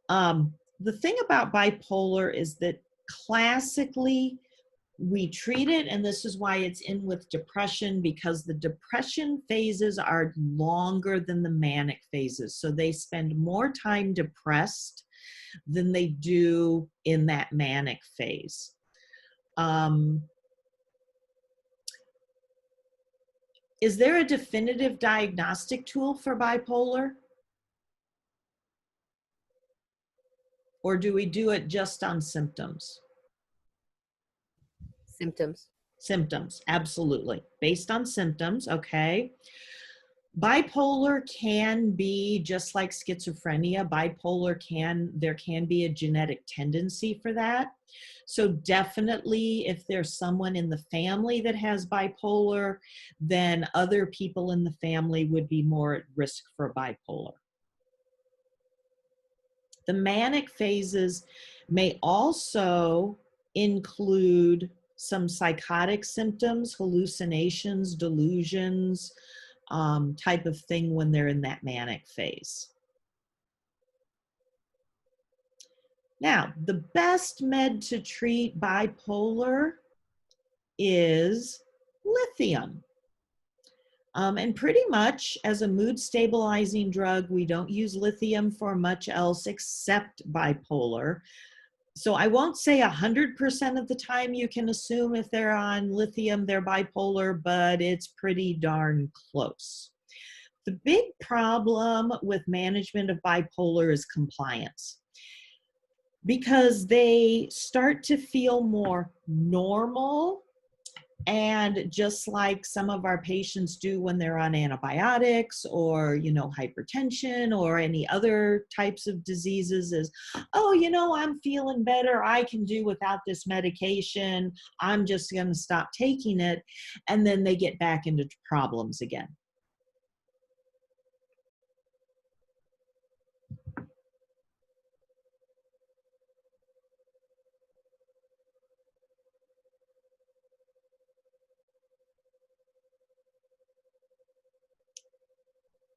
The thing about bipolar is that classically, we treat it, and this is why it's in with depression, because the depression phases are longer than the manic phases. So they spend more time depressed than they do in that manic phase. Is there a definitive diagnostic tool for bipolar? Or do we do it just on symptoms? Symptoms. Symptoms, absolutely. Based on symptoms, okay. Bipolar can be just like schizophrenia. There can be a genetic tendency for that. So definitely if there's someone in the family that has bipolar, then other people in the family would be more at risk for bipolar. The manic phases may also include some psychotic symptoms, hallucinations, delusions, type of thing when they're in that manic phase. Now, the best med to treat bipolar is lithium. And pretty much as a mood stabilizing drug, we don't use lithium for much else except bipolar. So I won't say 100% of the time you can assume if they're on lithium, they're bipolar, but it's pretty darn close. The big problem with management of bipolar is compliance, because they start to feel more normal. And just like some of our patients do when they're on antibiotics or, you know, hypertension or any other types of diseases is, oh, you know, I'm feeling better. I can do without this medication. I'm just going to stop taking it. And then they get back into problems again.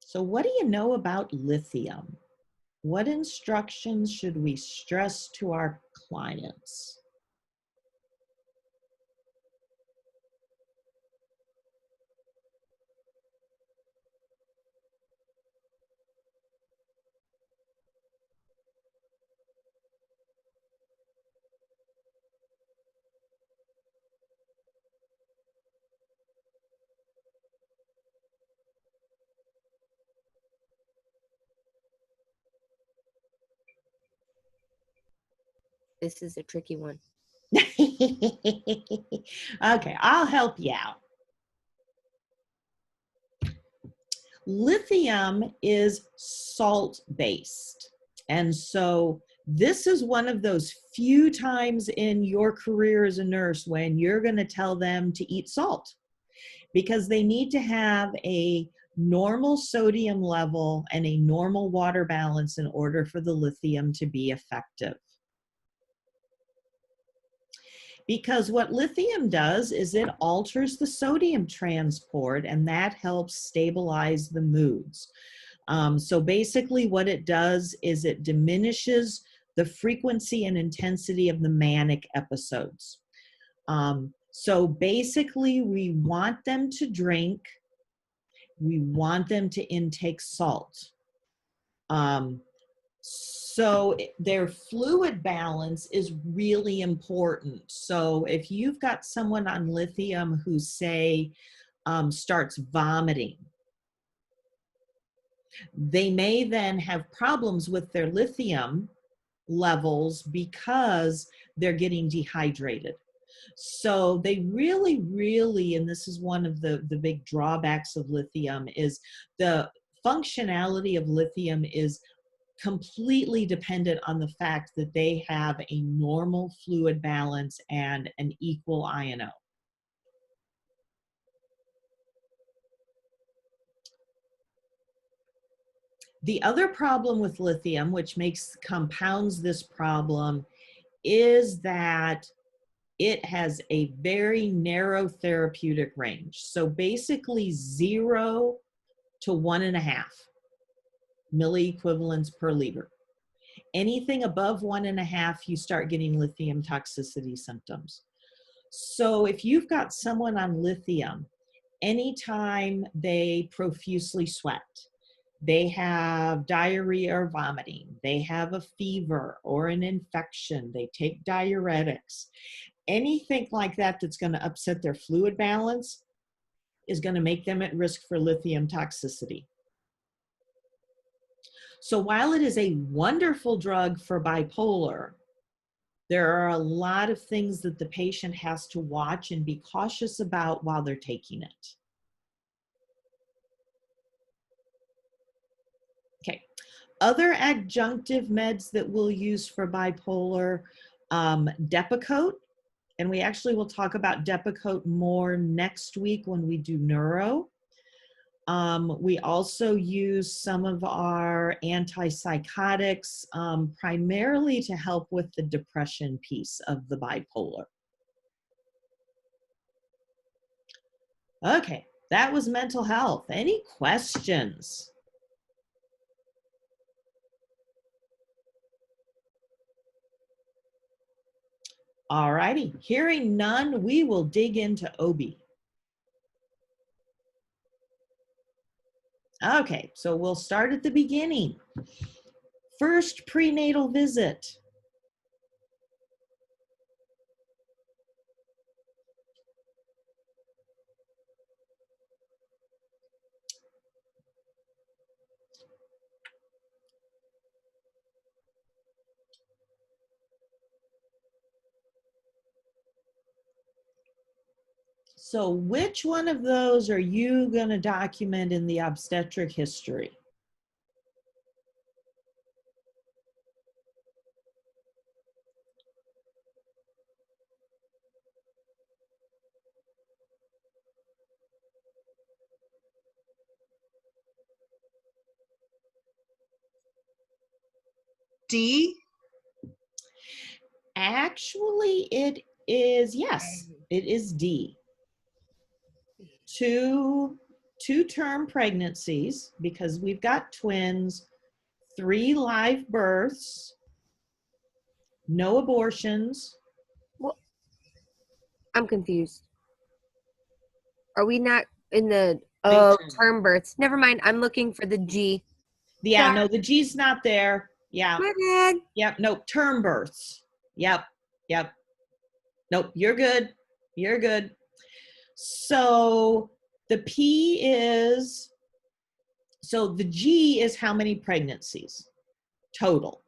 So what do you know about lithium? What instructions should we stress to our clients? This is a tricky one. Okay, I'll help you out. Lithium is salt-based. And so this is one of those few times in your career as a nurse when you're going to tell them to eat salt, because they need to have a normal sodium level and a normal water balance in order for the lithium to be effective. Because what lithium does is it alters the sodium transport, and that helps stabilize the moods. So basically what it does is it diminishes the frequency and intensity of the manic episodes. So basically we want them to drink We want them to intake salt. So their fluid balance is really important. So if you've got someone on lithium who, say, starts vomiting, they may then have problems with their lithium levels because they're getting dehydrated. So they really, and this is one of the big drawbacks of lithium, is the functionality of lithium is completely dependent on the fact that they have a normal fluid balance and an equal INO. The other problem with lithium, which compounds this problem, is that it has a very narrow therapeutic range. So basically 0 to 1.5 milliequivalents per liter. Anything above 1.5, you start getting lithium toxicity symptoms. So if you've got someone on lithium, anytime they profusely sweat, they have diarrhea or vomiting, they have a fever or an infection, they take diuretics, anything like that that's going to upset their fluid balance is going to make them at risk for lithium toxicity. So while it is a wonderful drug for bipolar, there are a lot of things that the patient has to watch and be cautious about while they're taking it. Okay, other adjunctive meds that we'll use for bipolar, Depakote, and we actually will talk about Depakote more next week when we do neuro. We also use some of our antipsychotics primarily to help with the depression piece of the bipolar. Okay, that was mental health. Any questions? All righty, hearing none, we will dig into OB. Okay, so we'll start at the beginning. First prenatal visit. So which one of those are you going to document in the obstetric history? D? Actually, it is, yes, it is D. Two-term pregnancies, because we've got twins, 3 live births, no abortions. Well, I'm confused. Are we not in the term births? Never mind. I'm looking for the G. Yeah, no, the G's not there. Yeah. My bad. Yep, nope, term births. Yep. Nope, you're good. You're good. So the P is, so the G is how many pregnancies total.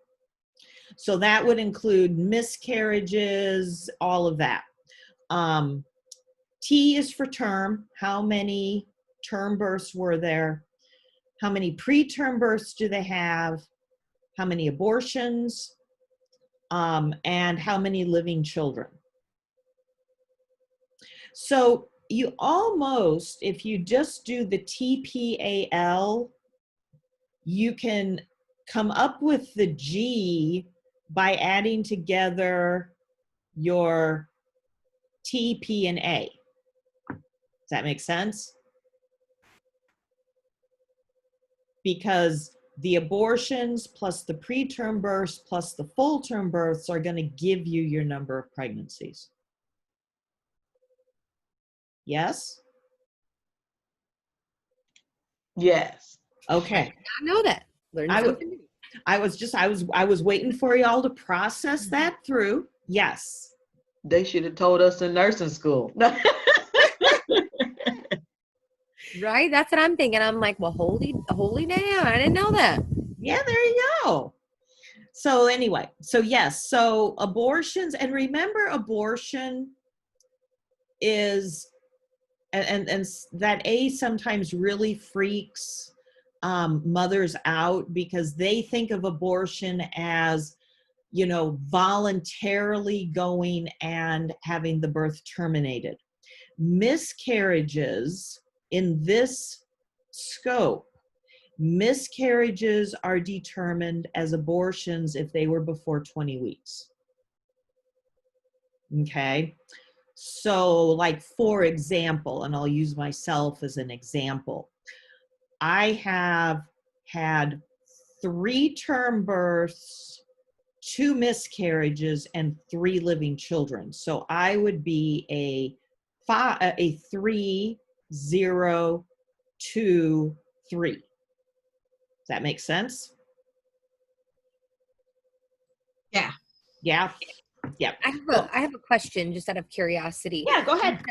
So that would include miscarriages, all of that. T is for term. How many term births were there? How many preterm births do they have? How many abortions? And how many living children? So you almost, if you just do the TPAL, you can come up with the G by adding together your T, P, and A. Does that make sense? Because the abortions plus the preterm births plus the full-term births are going to give you your number of pregnancies. Yes? Yes. Okay. I know that. Learning I would. something new. I was waiting for y'all to process that through. Yes. They should have told us in nursing school. Right? That's what I'm thinking. I'm like, well, holy damn, I didn't know that. Yeah, there you go. So anyway, so yes, so abortions, and remember abortion is, and that sometimes really freaks mothers out, because they think of abortion as, you know, voluntarily going and having the birth terminated. Miscarriages in this scope, miscarriages are determined as abortions if they were before 20 weeks. Okay. So, like, for example, and I'll use myself as an example, I have had 3 term births, 2 miscarriages, and 3 living children. So I would be a 3, 0, 2, 3. Does that make sense? Yeah. Yeah. Yeah. I have a question just out of curiosity. Yeah, go ahead.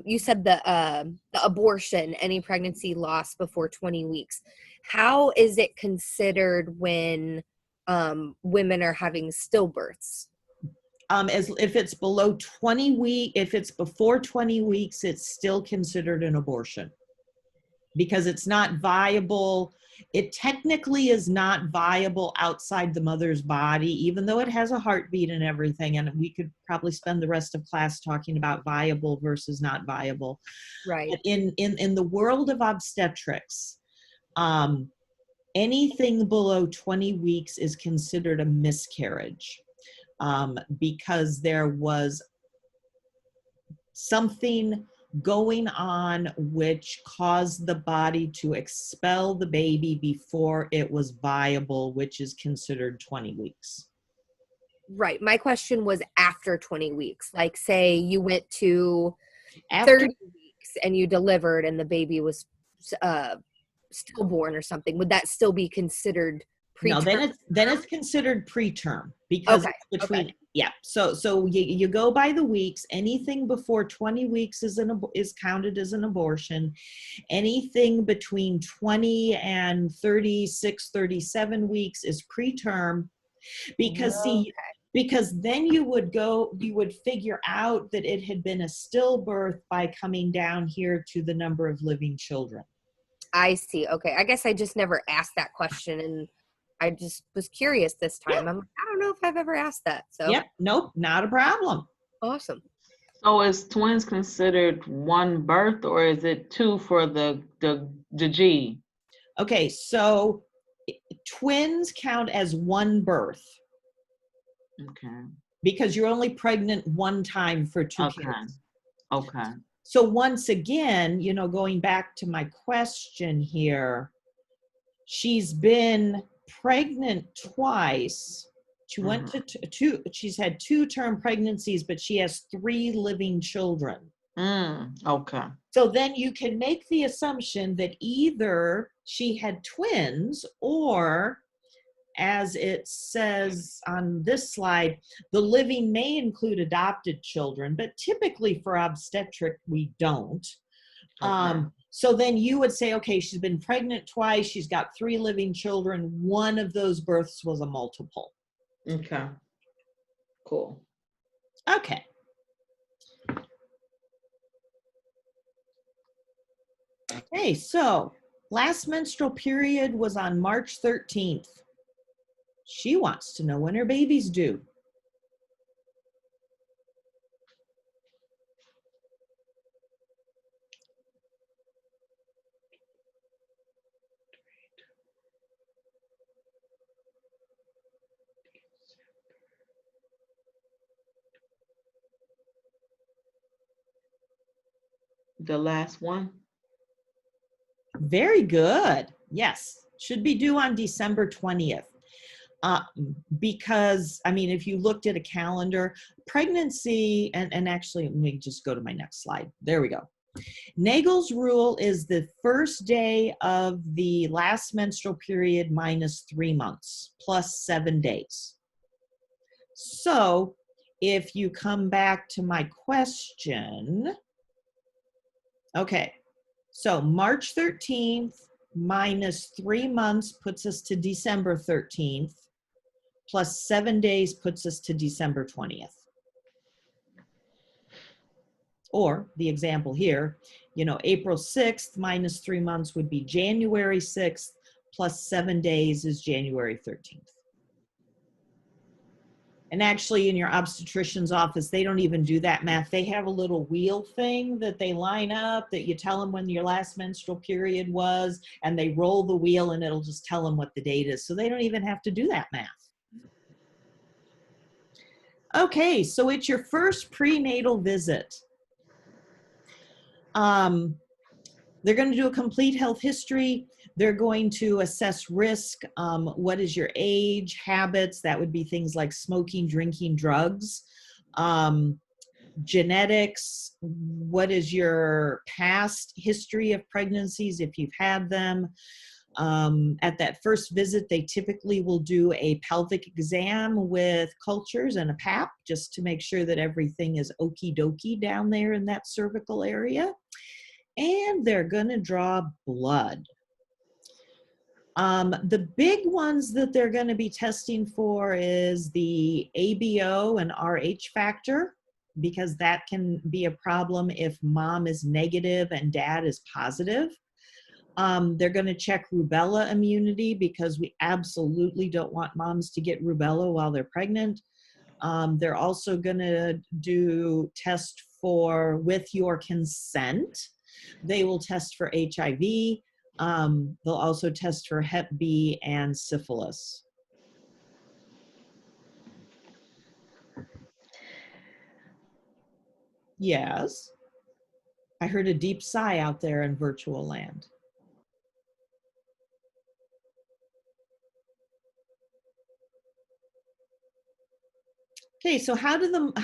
You said the abortion, any pregnancy loss before 20 weeks. How is it considered when women are having stillbirths? As if it's below 20 weeks, if it's before 20 weeks, it's still considered an abortion because it's not viable. It technically is not viable outside the mother's body, even though it has a heartbeat and everything. And we could probably spend the rest of class talking about viable versus not viable. Right. But in the world of obstetrics, anything below 20 weeks is considered a miscarriage. Because there was something going on which caused the body to expel the baby before it was viable, which is considered 20 weeks. Right. My question was after 20 weeks. Like, say you went to After 30 weeks and you delivered and the baby was stillborn or something. Would that still be considered preterm? No, then it's considered preterm because Okay. it's between yeah. So you go by the weeks. Anything before 20 weeks is counted as an abortion. Anything between 20 and 36, 37 weeks is preterm, because because then you would figure out that it had been a stillbirth by coming down here to the number of living children. I see. Okay. I guess I just never asked that question, and I just was curious this time. Yeah. I don't know if I've ever asked that. So Yep. Nope. Not a problem. awesome. So is twins considered one birth, or is it 2 for the G? Okay. So twins count as one birth. Okay. Because you're only pregnant one time for 2 kids. Okay. So once again, you know, going back to my question here, she's been pregnant twice. She went to two, she's had 2 term pregnancies, but she has 3 living children. Okay. So then you can make the assumption that either she had twins, or, as it says on this slide, the living may include adopted children, but typically for obstetric, we don't. Okay. So then you would say, okay, she's been pregnant twice, she's got 3 living children, one of those births was a multiple. Okay. Cool. Okay. Okay, so last menstrual period was on March 13th. She wants to know when her baby's due. The last one? Very good. Yes, should be due on December 20th. Because, I mean, if you looked at a calendar, pregnancy, and actually, let me just go to my next slide. There we go. Nagel's rule is the first day of the last menstrual period minus 3 months plus 7 days. So if you come back to my question, okay, so March 13th minus 3 months puts us to December 13th, plus 7 days puts us to December 20th. Or the example here, you know, April 6th minus 3 months would be January 6th, plus 7 days is January 13th. And actually in your obstetrician's office, they don't even do that math. They have a little wheel thing that they line up that you tell them when your last menstrual period was, and they roll the wheel and it'll just tell them what the date is. So they don't even have to do that math. Okay, so it's your first prenatal visit. They're going to do a complete health history. They're going to assess risk. What is your age, habits? That would be things like smoking, drinking, drugs. Genetics. What is your past history of pregnancies if you've had them? At that first visit, they typically will do a pelvic exam with cultures and a pap just to make sure that everything is okie dokie down there in that cervical area. And they're going to draw blood. The big ones that they're going to be testing for is the ABO and RH factor, because that can be a problem if mom is negative and dad is positive. They're going to check rubella immunity because we absolutely don't want moms to get rubella while they're pregnant. They're also going to do test for, with your consent, they will test for HIV. They'll also test for Hep B and syphilis. Yes. I heard a deep sigh out there in virtual land. Okay, so how do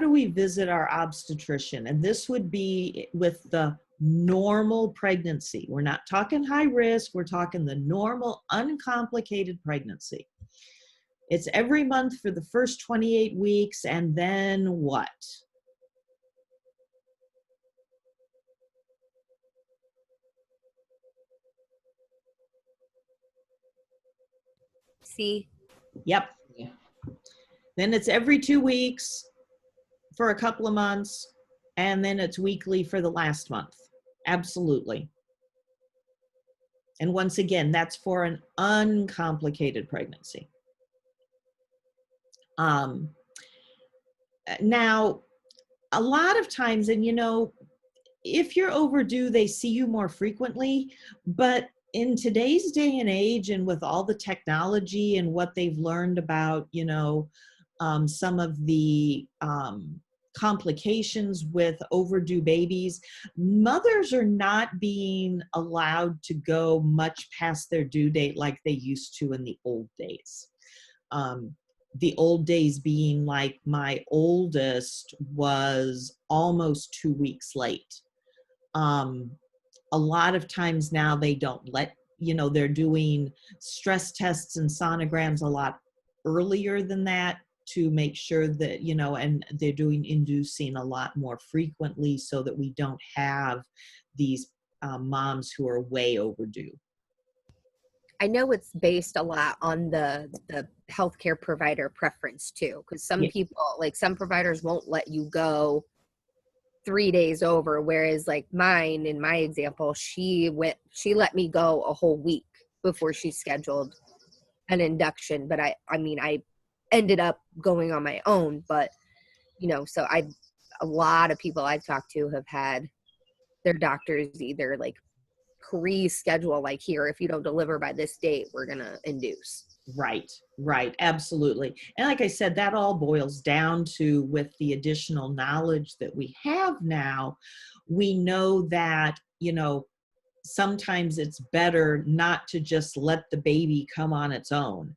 we visit our obstetrician? And this would be with the normal pregnancy. We're not talking high risk, we're talking the normal, uncomplicated pregnancy. It's every month for the first 28 weeks, and then what? See? Yep. Yeah. Then it's every 2 weeks for a couple of months, and then it's weekly for the last month. Absolutely. And once again, that's for an uncomplicated pregnancy. Now, a lot of times, and you know, if you're overdue, they see you more frequently, but in today's day and age, and with all the technology and what they've learned about, you know, some of the complications with overdue babies, mothers are not being allowed to go much past their due date like they used to in the old days. The old days being like my oldest was almost 2 weeks late. A lot of times now they don't let, you know, they're doing stress tests and sonograms a lot earlier than that to make sure that, you know, and they're doing inducing a lot more frequently so that we don't have these moms who are way overdue. I know it's based a lot on the healthcare provider preference too, because some people, like some providers won't let you go 3 days over, whereas like mine, in my example, she let me go a whole week before she scheduled an induction. But I mean, I ended up going on my own, but you know, so a lot of people I've talked to have had their doctors either like pre-schedule, like, here, if you don't deliver by this date, we're gonna induce. Right, absolutely. And like I said, that all boils down to, with the additional knowledge that we have now, we know that, you know, sometimes it's better not to just let the baby come on its own.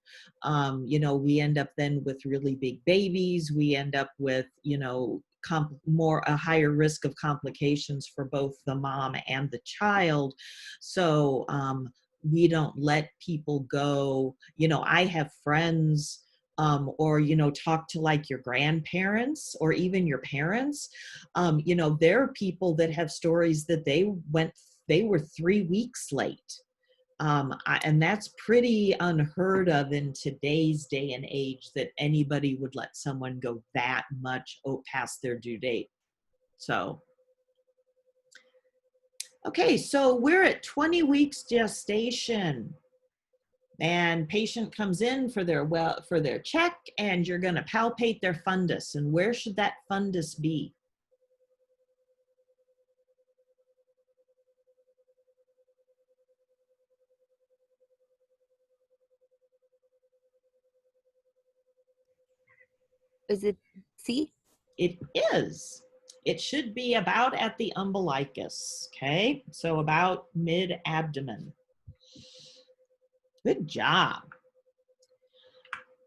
You know, we end up then with really big babies. We end up with, you know, a higher risk of complications for both the mom and the child. So we don't let people go. I have friends, or talk to like your grandparents or even your parents. There are people that have stories that they were 3 weeks late. And that's pretty unheard of in today's day and age, that anybody would let someone go that much past their due date. So, okay, so we're at 20 weeks gestation, and patient comes in for their check, and you're going to palpate their fundus. And where should that fundus be? Is it C? It is. It should be about at the umbilicus, okay? So about mid-abdomen. Good job.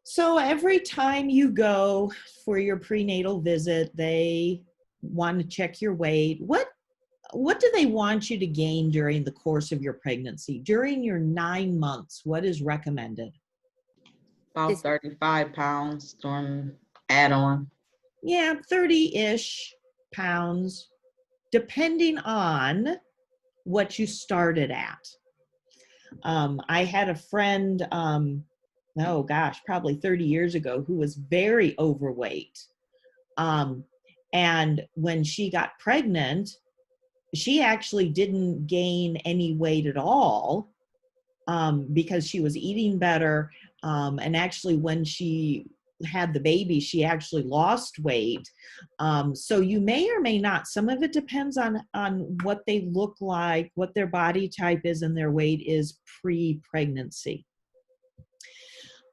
So every time you go for your prenatal visit, they want to check your weight. What do they want you to gain during the course of your pregnancy? During your 9 months, what is recommended? About 35 pounds during add-on. Yeah, 30-ish pounds, depending on what you started at. I had a friend, oh gosh, probably 30 years ago, who was very overweight. And when she got pregnant, she actually didn't gain any weight at all, because she was eating better. And actually, when she had the baby, she actually lost weight. So you may or may not, some of it depends on what they look like, what their body type is, and their weight is pre-pregnancy.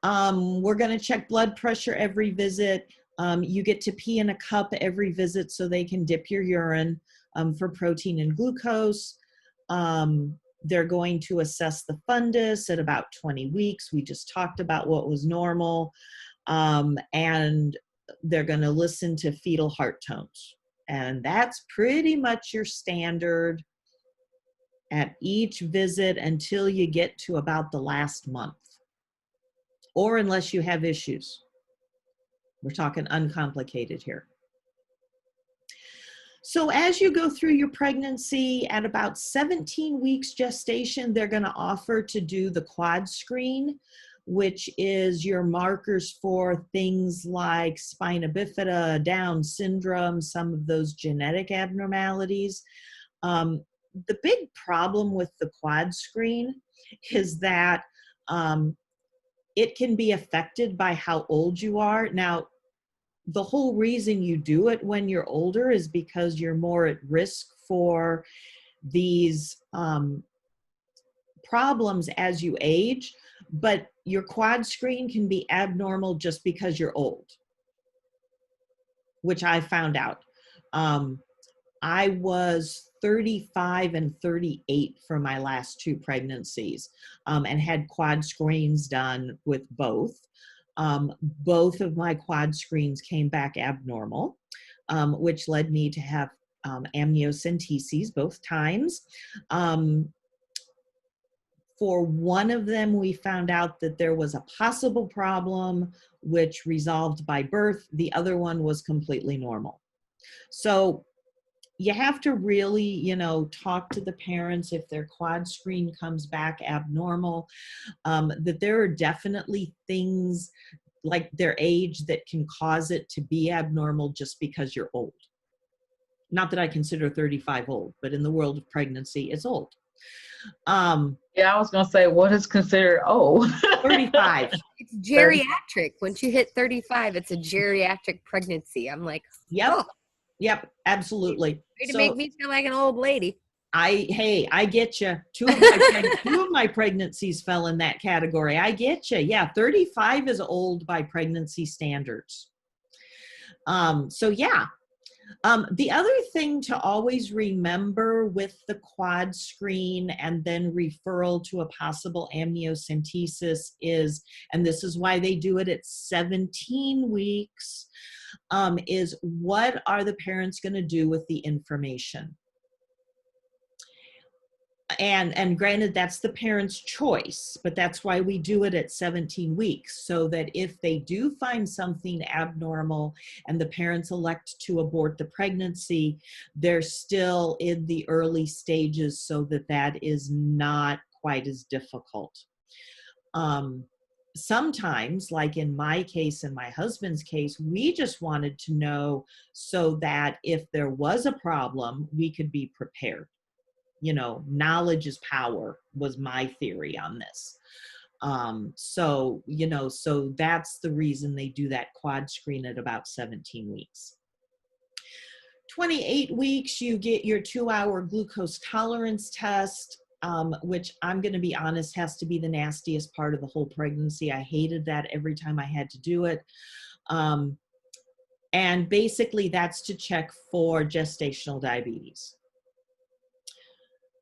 We're going to check blood pressure every visit. You get to pee in a cup every visit so they can dip your urine for protein and glucose. They're going to assess the fundus at about 20 weeks. We just talked about what was normal. And they're going to listen to fetal heart tones. And that's pretty much your standard at each visit until you get to about the last month, or unless you have issues. We're talking uncomplicated here. So as you go through your pregnancy, at about 17 weeks gestation, they're going to offer to do the quad screen, which is your markers for things like spina bifida, Down syndrome, some of those genetic abnormalities. The big problem with the quad screen is that it can be affected by how old you are. Now, the whole reason you do it when you're older is because you're more at risk for these problems as you age, but your quad screen can be abnormal just because you're old, which I found out. I was 35 and 38 for my last 2 pregnancies, and had quad screens done with both. Both of my quad screens came back abnormal, which led me to have amniocenteses both times. For one of them, we found out that there was a possible problem, which resolved by birth. The other one was completely normal. So you have to really, talk to the parents if their quad screen comes back abnormal, that there are definitely things like their age that can cause it to be abnormal just because you're old. Not that I consider 35 old, but in the world of pregnancy, it's old. Yeah, I was going to say, what is considered old? 35. It's geriatric. Once you hit 35, it's a geriatric pregnancy. I'm like, Yep. oh, Yep, absolutely. way to make me feel like an old lady. I get you. Two of my pregnancies fell in that category. I get you. Yeah, 35 is old by pregnancy standards. So yeah. The other thing to always remember with the quad screen and then referral to a possible amniocentesis is, and this is why they do it at 17 weeks, is what are the parents going to do with the information? And granted, that's the parent's choice, but that's why we do it at 17 weeks, so that if they do find something abnormal and the parents elect to abort the pregnancy, they're still in the early stages so that that is not quite as difficult. Sometimes, like in my case and my husband's case, we just wanted to know so that if there was a problem, we could be prepared. You know, knowledge is power was my theory on this. So, you know, so that's the reason they do that quad screen at about 17 weeks. 28 weeks, you get your 2-hour glucose tolerance test, which I'm going to be honest, has to be the nastiest part of the whole pregnancy. I hated that every time I had to do it. And basically that's to check for gestational diabetes.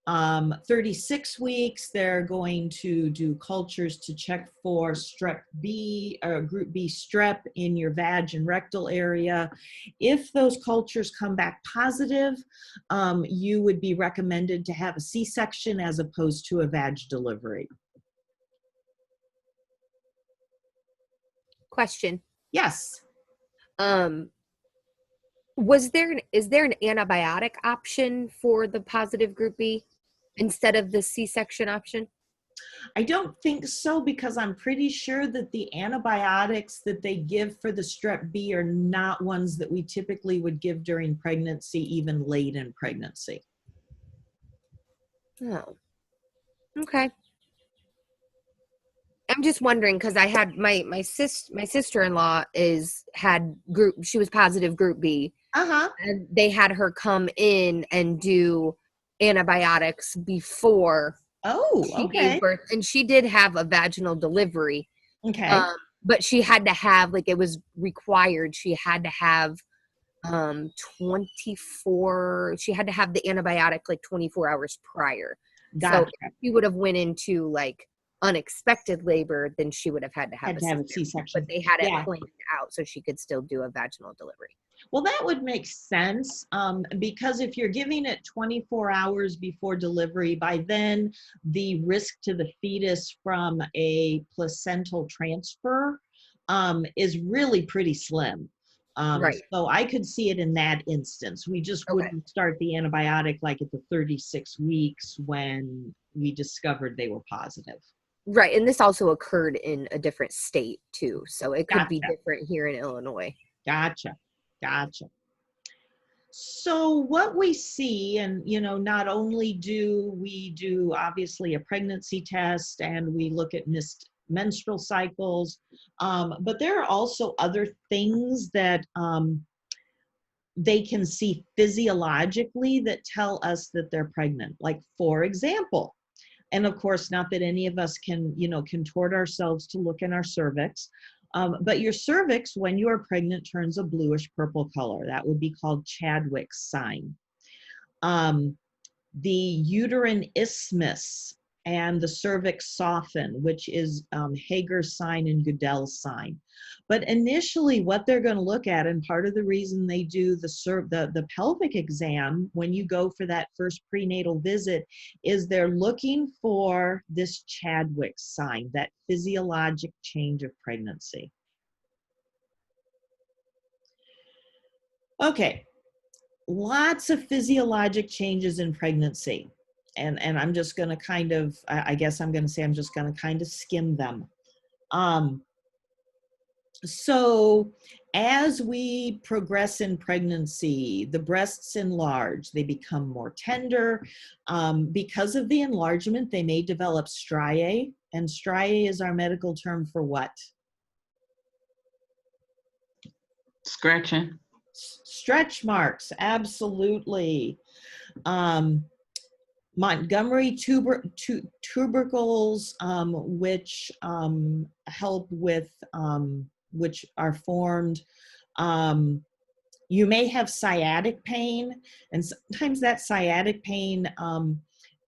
36 weeks, they're going to do cultures to check for strep B or group B strep in your vag and rectal area. If those cultures come back positive, you would be recommended to have a C-section as opposed to a vag delivery. Question. Yes. Is there an antibiotic option for the positive group B instead of the C-section option? I don't think so, because I'm pretty sure that the antibiotics that they give for the strep B are not ones that we typically would give during pregnancy, even late in pregnancy. Oh, okay. I'm just wondering because I had my sister-in-law she was positive group B. And they had her come in and do antibiotics before she gave birth, and she did have a vaginal delivery. Okay. But she had to have, like, it was required. She had to have 24. She had to have the antibiotic like 24 hours prior. Gotcha. So if she would have went into like unexpected labor, then she would have had to have a C-section. But they had it planned out so she could still do a vaginal delivery. Well, that would make sense, because if you're giving it 24 hours before delivery, by then the risk to the fetus from a placental transfer is really pretty slim. Right. So I could see it in that instance. We just wouldn't start the antibiotic like at the 36 weeks when we discovered they were positive. Right. And this also occurred in a different state too. So it could be Gotcha. different here in Illinois. Gotcha. Gotcha. So what we see, and you know, not only do we do obviously a pregnancy test and we look at missed menstrual cycles, but there are also other things that they can see physiologically that tell us that they're pregnant. Like, for example, and of course, not that any of us can, you know, contort ourselves to look in our cervix, but your cervix, when you are pregnant, turns a bluish purple color. That would be called Chadwick's sign. The uterine isthmus and the cervix soften, which is Hager's sign and Goodell's sign. But initially, what they're going to look at, and part of the reason they do the pelvic exam when you go for that first prenatal visit, is they're looking for this Chadwick's sign, that physiologic change of pregnancy. Okay, lots of physiologic changes in pregnancy. And I'm just going to kind of, I guess I'm going to say I'm just going to kind of skim them. So as we progress in pregnancy, the breasts enlarge, they become more tender. Because of the enlargement, they may develop striae, and striae is our medical term for what? Scratching. Stretch marks, absolutely. Montgomery tubercles, which help with, which are formed. You may have sciatic pain, and sometimes that sciatic pain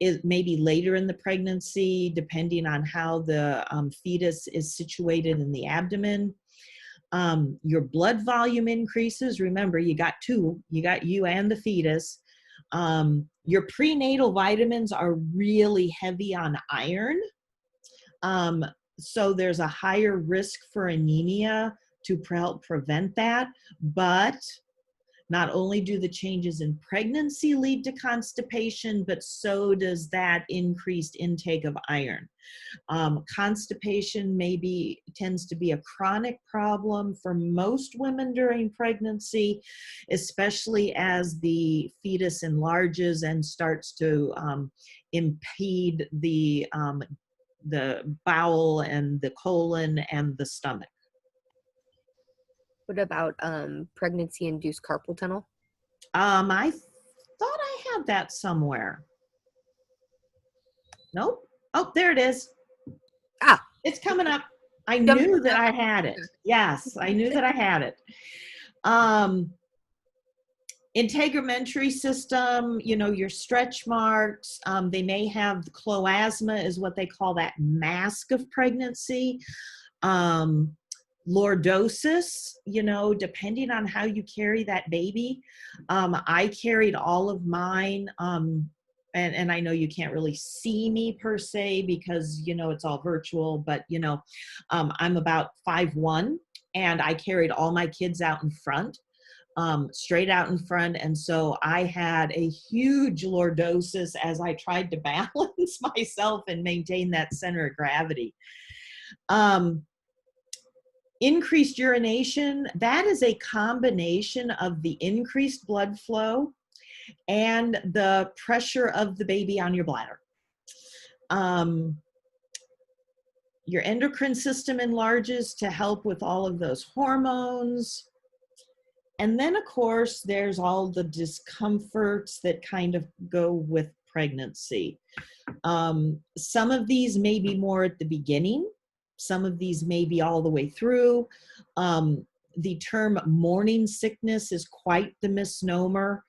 is maybe later in the pregnancy, depending on how the fetus is situated in the abdomen. Your blood volume increases. Remember, you got two. You got you and the fetus. Your prenatal vitamins are really heavy on iron. So there's a higher risk for anemia to help prevent that. But not only do the changes in pregnancy lead to constipation, but so does that increased intake of iron. Constipation tends to be a chronic problem for most women during pregnancy, especially as the fetus enlarges and starts to impede the bowel and the colon and the stomach. What about pregnancy-induced carpal tunnel? I thought I had that somewhere. Nope. Oh, there it is. Ah, it's coming up. I knew that I had it. Yes, I knew that I had it. Integumentary system, your stretch marks, they may have the cloasma is what they call that mask of pregnancy. Lordosis, depending on how you carry that baby. I carried all of mine, and I know you can't really see me per se because, it's all virtual, but, I'm about 5'1", and I carried all my kids out in front. Straight out in front. And so I had a huge lordosis as I tried to balance myself and maintain that center of gravity. Increased urination, that is a combination of the increased blood flow and the pressure of the baby on your bladder. Your endocrine system enlarges to help with all of those hormones. And then, of course, there's all the discomforts that kind of go with pregnancy. Some of these may be more at the beginning. Some of these may be all the way through. The term morning sickness is quite the misnomer.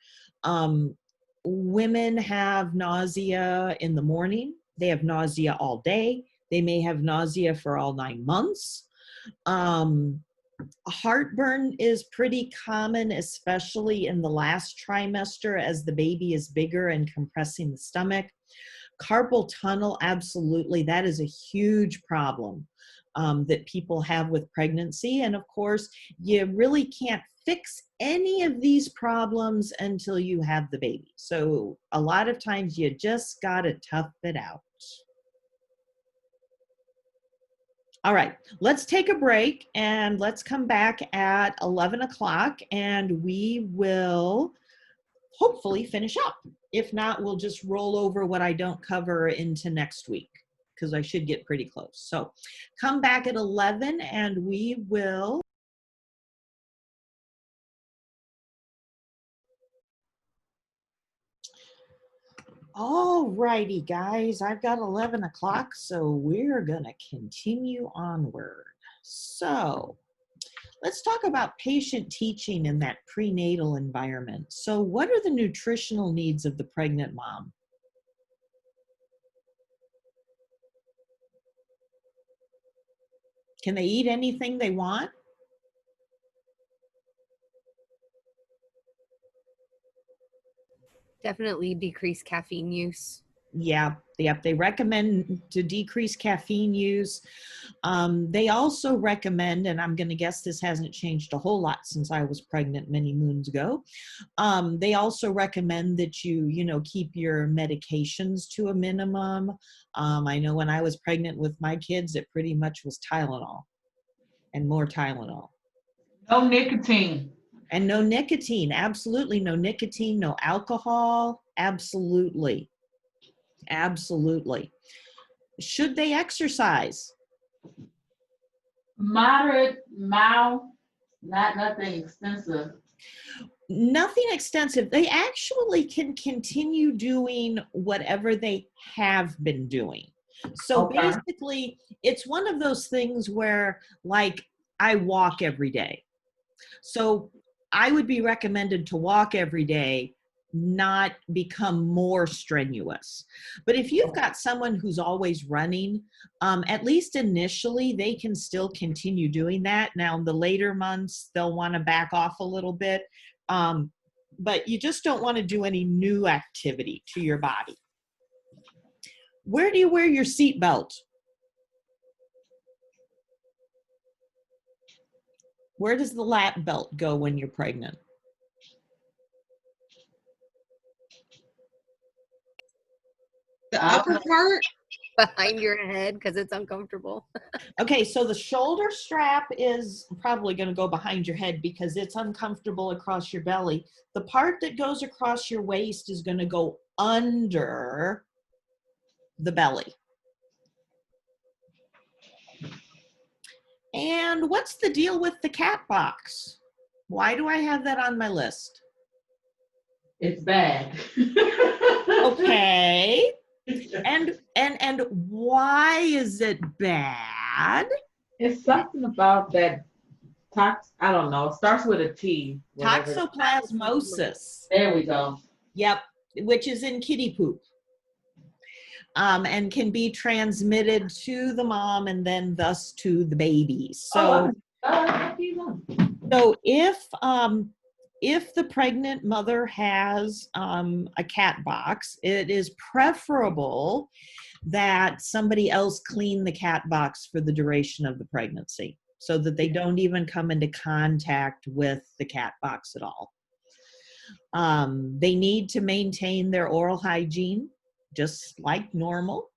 Women have nausea in the morning. They have nausea all day. They may have nausea for all 9 months. Heartburn is pretty common, especially in the last trimester as the baby is bigger and compressing the stomach. Carpal tunnel, absolutely, that is a huge problem that people have with pregnancy. And of course, you really can't fix any of these problems until you have the baby. So a lot of times you just gotta tough it out. All right, let's take a break and let's come back at 11 o'clock and we will hopefully finish up. If not, we'll just roll over what I don't cover into next week because I should get pretty close. So come back at 11 and we will. All righty, guys, I've got 11 o'clock, so we're gonna continue onward. So let's talk about patient teaching in that prenatal environment. So what are the nutritional needs of the pregnant mom? Can they eat anything they want? Definitely decrease caffeine use. Yeah, they recommend to decrease caffeine use. They also recommend, and I'm going to guess this hasn't changed a whole lot since I was pregnant many moons ago. They also recommend that you keep your medications to a minimum. I know when I was pregnant with my kids, it pretty much was Tylenol and more Tylenol. No nicotine. And no nicotine, absolutely no nicotine, no alcohol, absolutely. Absolutely. Should they exercise? Moderate, mild, nothing extensive. Nothing extensive. They actually can continue doing whatever they have been doing. So basically, it's one of those things where, like, I walk every day. So I would be recommended to walk every day, not become more strenuous. But if you've got someone who's always running, at least initially, they can still continue doing that. Now, in the later months, they'll want to back off a little bit. But you just don't want to do any new activity to your body. Where do you wear your seatbelt? Where does the lap belt go when you're pregnant? The upper part? Behind your head because it's uncomfortable. Okay, so the shoulder strap is probably going to go behind your head because it's uncomfortable across your belly. The part that goes across your waist is going to go under the belly. And what's the deal with the cat box? Why do I have that on my list? It's bad. Okay. And why is it bad? It's something about that I don't know. It starts with a T. whatever. Toxoplasmosis. There we go. Yep, which is in kitty poop. And can be transmitted to the mom and then thus to the baby. So, so if the pregnant mother has a cat box, it is preferable that somebody else clean the cat box for the duration of the pregnancy so that they don't even come into contact with the cat box at all. They need to maintain their oral hygiene just like normal.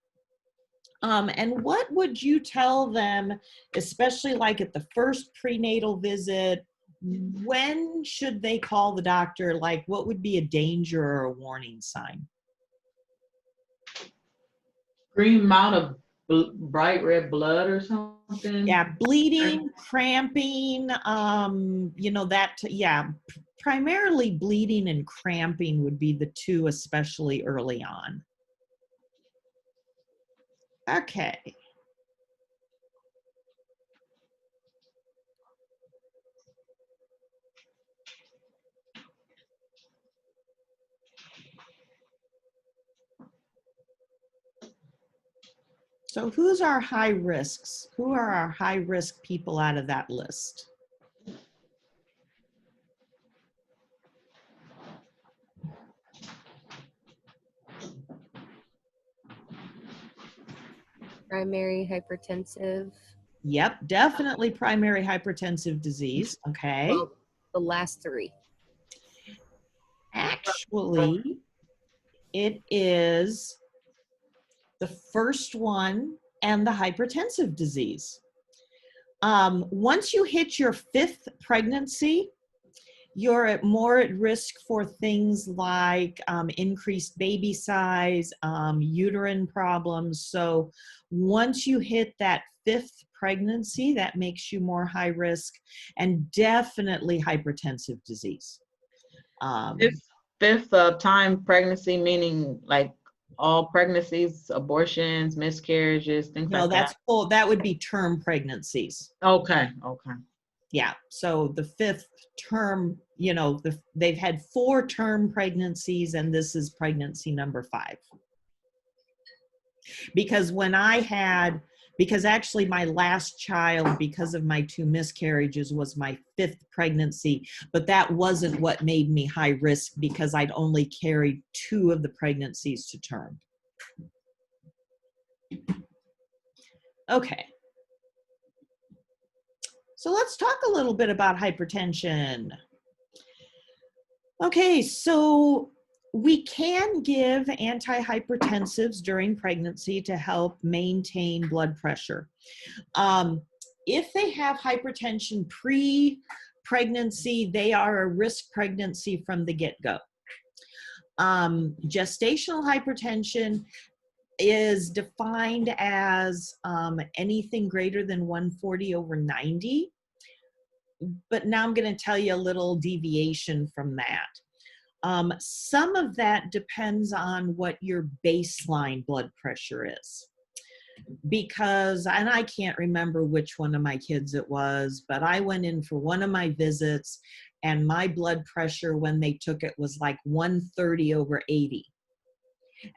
And what would you tell them, especially like at the first prenatal visit? When should they call the doctor? Like, what would be a danger or a warning sign? Green amount of bright red blood or something. Yeah, bleeding, cramping, primarily bleeding and cramping would be the two, especially early on. Okay. So who's our high risks? Who are our high risk people out of that list? Primary hypertensive. Yep, definitely primary hypertensive disease. Okay. Well, the last three. Actually, it is the first one and the hypertensive disease. Once you hit your 5th pregnancy, you're more at risk for things like increased baby size, uterine problems. So once you hit that 5th pregnancy, that makes you more high risk, and definitely hypertensive disease. Fifth time pregnancy, meaning like all pregnancies, abortions, miscarriages, things No, like that. that's full. That would be term pregnancies. Okay. Yeah. So the 5th term, they've had 4 term pregnancies, and this is pregnancy number 5. Because because actually my last child, because of my 2 miscarriages, was my 5th pregnancy, but that wasn't what made me high risk because I'd only carried 2 of the pregnancies to term. Okay. So let's talk a little bit about hypertension. Okay, so we can give antihypertensives during pregnancy to help maintain blood pressure. If they have hypertension pre-pregnancy, they are a risk pregnancy from the get-go. Gestational hypertension is defined as anything greater than 140/90. But now I'm going to tell you a little deviation from that. Some of that depends on what your baseline blood pressure is. Because, and I can't remember which one of my kids it was, but I went in for one of my visits and my blood pressure when they took it was like 130/80.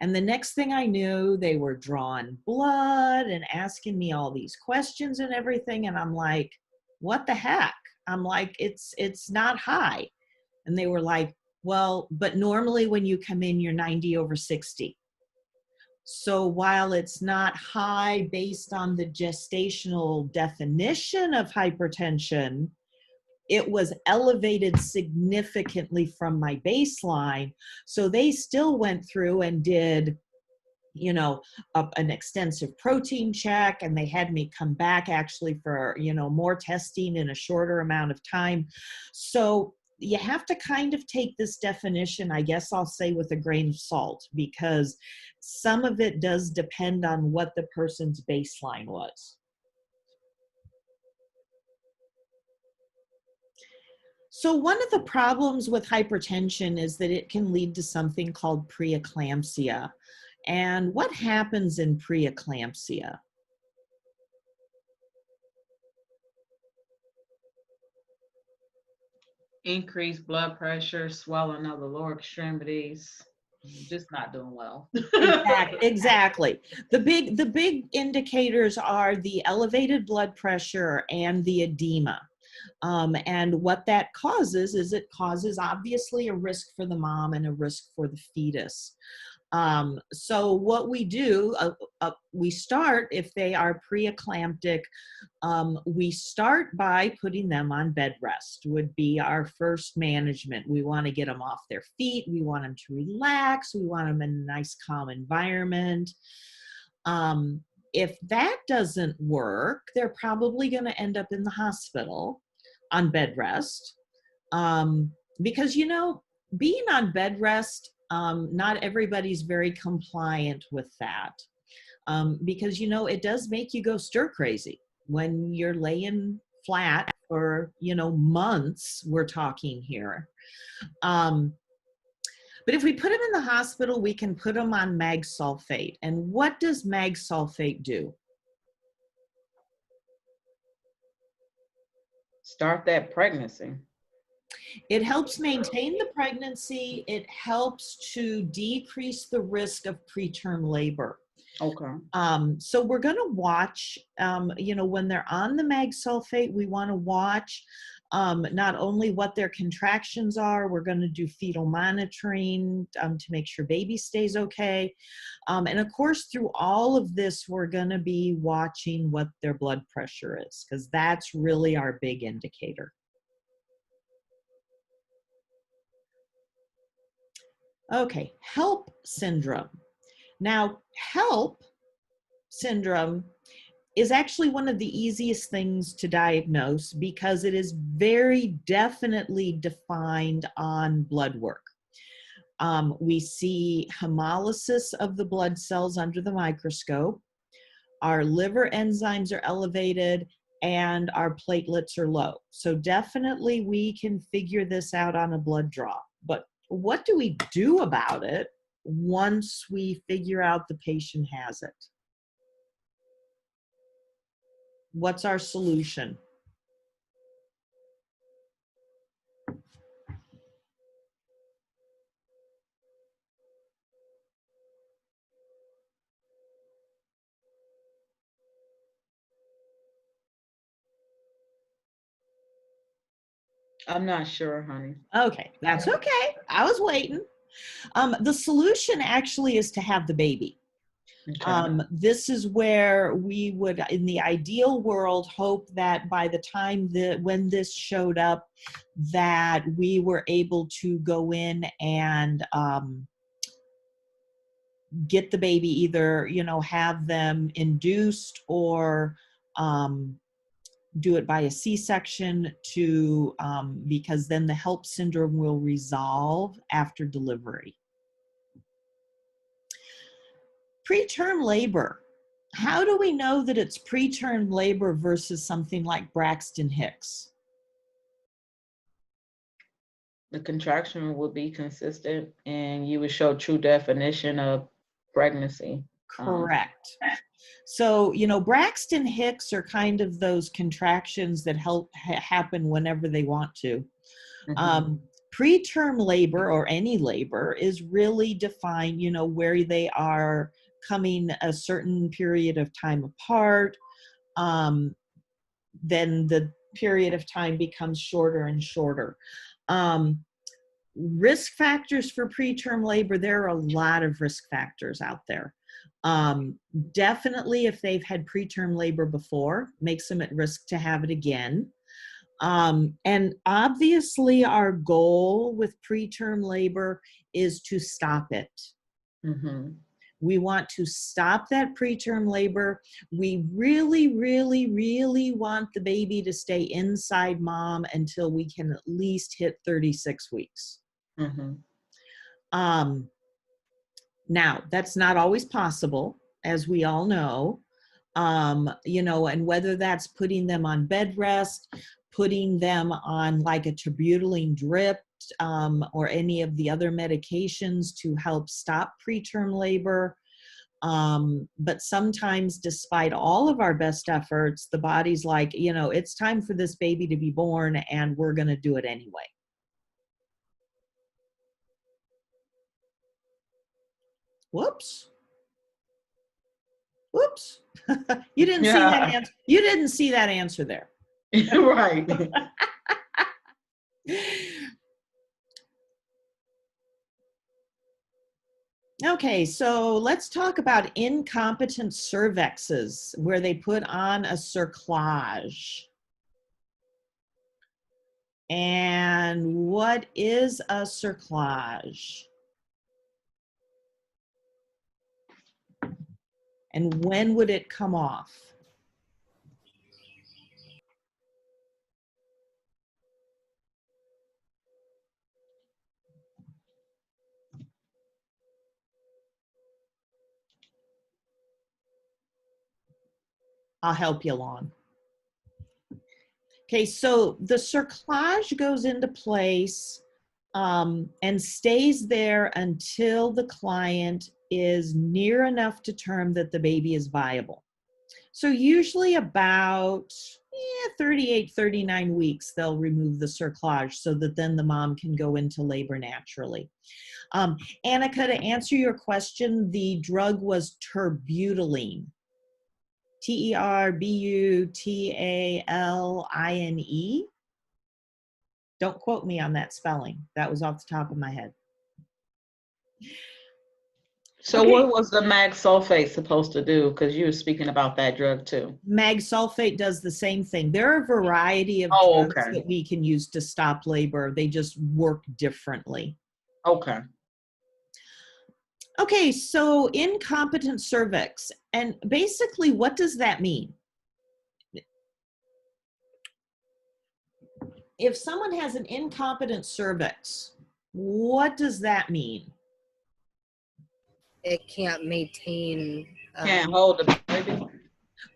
And the next thing I knew, they were drawing blood and asking me all these questions and everything. And I'm like, what the heck? I'm like, it's not high. And they were like, well, but normally when you come in, you're 90/60. So while it's not high based on the gestational definition of hypertension, it was elevated significantly from my baseline. So they still went through and did, an extensive protein check, and they had me come back actually for, more testing in a shorter amount of time. So you have to kind of take this definition, I guess I'll say, with a grain of salt, because some of it does depend on what the person's baseline was. So one of the problems with hypertension is that it can lead to something called preeclampsia. And what happens in preeclampsia? Increased blood pressure, swelling of the lower extremities, just not doing well. Exactly. The big indicators are the elevated blood pressure and the edema. And what that causes is it causes obviously a risk for the mom and a risk for the fetus. So what we do, we start, if they are preeclamptic, we start by putting them on bed rest, would be our first management. We want to get them off their feet. We want them to relax. We want them in a nice, calm environment. If that doesn't work, they're probably going to end up in the hospital on bed rest. Because, being on bed rest, not everybody's very compliant with that. Because, it does make you go stir crazy when you're laying flat for, months, we're talking here. But if we put them in the hospital, we can put them on mag sulfate. And what does mag sulfate do? Start that pregnancy. It helps maintain the pregnancy. It helps to decrease the risk of preterm labor. Okay. So we're going to watch, when they're on the mag sulfate, we want to watch not only what their contractions are, we're going to do fetal monitoring to make sure baby stays okay. And of course, through all of this, we're going to be watching what their blood pressure is, because that's really our big indicator. Okay, HELP syndrome. Now, HELP syndrome is actually one of the easiest things to diagnose because it is very definitely defined on blood work. We see hemolysis of the blood cells under the microscope. Our liver enzymes are elevated and our platelets are low. So definitely we can figure this out on a blood draw. But what do we do about it once we figure out the patient has it? What's our solution? I'm not sure, honey. Okay, that's okay. I was waiting. The solution actually is to have the baby. Okay. This is where we would, in the ideal world, hope that by the time when this showed up, that we were able to go in and get the baby, either, have them induced or do it by a C-section because then the HELP syndrome will resolve after delivery. Preterm labor. How do we know that it's preterm labor versus something like Braxton Hicks? The contraction would be consistent and you would show true definition of pregnancy. Correct. So, Braxton Hicks are kind of those contractions that happen whenever they want to. Um, preterm labor or any labor is really defined, you know, where they are coming a certain period of time apart. Then the period of time becomes shorter and shorter. Risk factors for preterm labor, there are a lot of risk factors out there. Definitely if they've had preterm labor before, makes them at risk to have it again. And obviously our goal with preterm labor is to stop it. We want to stop that preterm labor. We really, really, really want the baby to stay inside mom until we can at least hit 36 weeks. Now, that's not always possible, as we all know, you know, and whether that's putting them on bed rest, putting them on like a terbutaline drip, or any of the other medications to help stop preterm labor. But sometimes, despite all of our best efforts, the body's like, you know, it's time for this baby to be born and we're going to do it anyway. Whoops. Whoops. You didn't see that answer. You didn't see that answer there. Right. Okay, so let's talk about incompetent cervixes where they put on a cerclage. And what is a cerclage? And when would it come off? I'll help you along. Okay, so the cerclage goes into place and stays there until the client is near enough to term that the baby is viable. So usually about 38, 39 weeks, they'll remove the cerclage so that then the mom can go into labor naturally. Annika, to answer your question, the drug was terbutaline. Terbutaline. Don't quote me on that spelling. That was off the top of my head. So okay. What was the mag sulfate supposed to do? Because you were speaking about that drug too. Mag sulfate does the same thing. There are a variety of drugs that we can use to stop labor. They just work differently. Okay. Okay, so incompetent cervix. And basically, what does that mean? If someone has an incompetent cervix, what does that mean? It can't maintain. Can't hold the baby.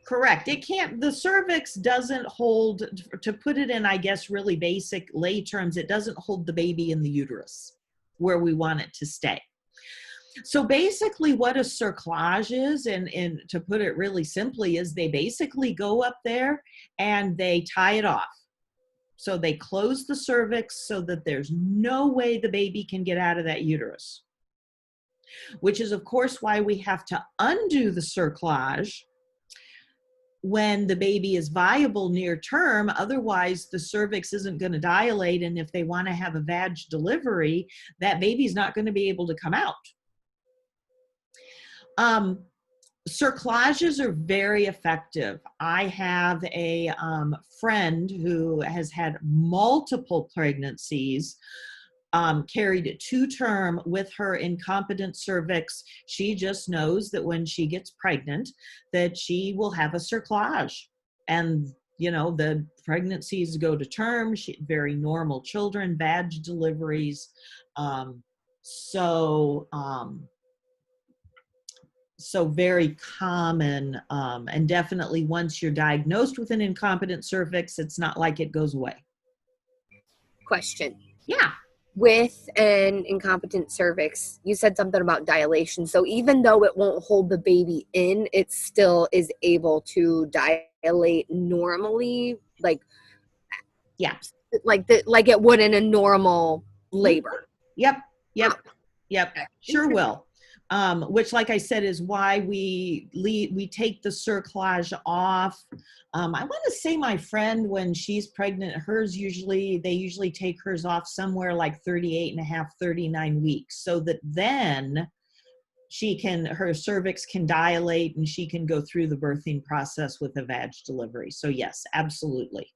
Correct. It can't, the cervix doesn't hold, to put it in, I guess, really basic lay terms, it doesn't hold the baby in the uterus where we want it to stay. So basically what a cerclage is, and to put it really simply, is they basically go up there and they tie it off. So they close the cervix so that there's no way the baby can get out of that uterus, which is of course why we have to undo the cerclage when the baby is viable near term. Otherwise the cervix isn't going to dilate, and if they want to have a vag delivery, that baby's not going to be able to come out. Cerclages are very effective. I have a friend who has had multiple pregnancies, carried it to term with her incompetent cervix. She just knows that when she gets pregnant that she will have a cerclage, and you know, the pregnancies go to term. Very normal children, vag deliveries. So very common, and definitely once you're diagnosed with an incompetent cervix, it's not like it goes away. Question. Yeah. With an incompetent cervix, you said something about dilation. So even though it won't hold the baby in, it still is able to dilate normally? Like, yeah. like it would in a normal labor. Yep. Okay. Sure will. Which, like I said, is why we take the cerclage off. I want to say my friend, when she's pregnant, they usually take hers off somewhere like 38 and a half, 39 weeks, so that then her cervix can dilate and she can go through the birthing process with a vag delivery. So yes, absolutely.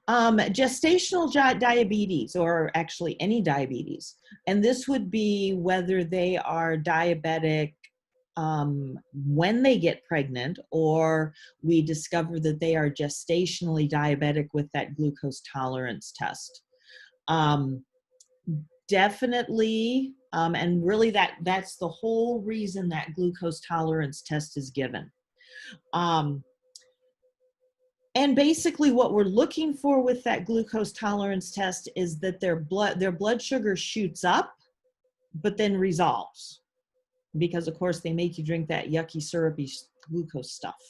Gestational diabetes, or actually any diabetes, and this would be whether they are diabetic when they get pregnant, or we discover that they are gestationally diabetic with that glucose tolerance test. Definitely, and really that's the whole reason that glucose tolerance test is given. And basically what we're looking for with that glucose tolerance test is that their blood sugar shoots up, but then resolves. Because of course they make you drink that yucky syrupy glucose stuff.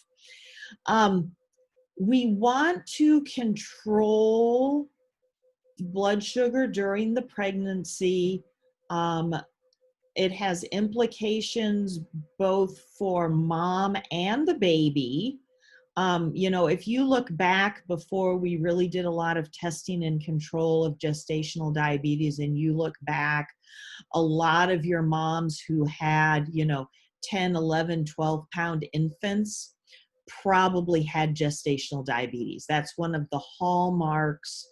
We want to control blood sugar during the pregnancy. It has implications both for mom and the baby. If you look back before we really did a lot of testing and control of gestational diabetes, and you look back, a lot of your moms who had, 10, 11, 12-pound infants probably had gestational diabetes. That's one of the hallmarks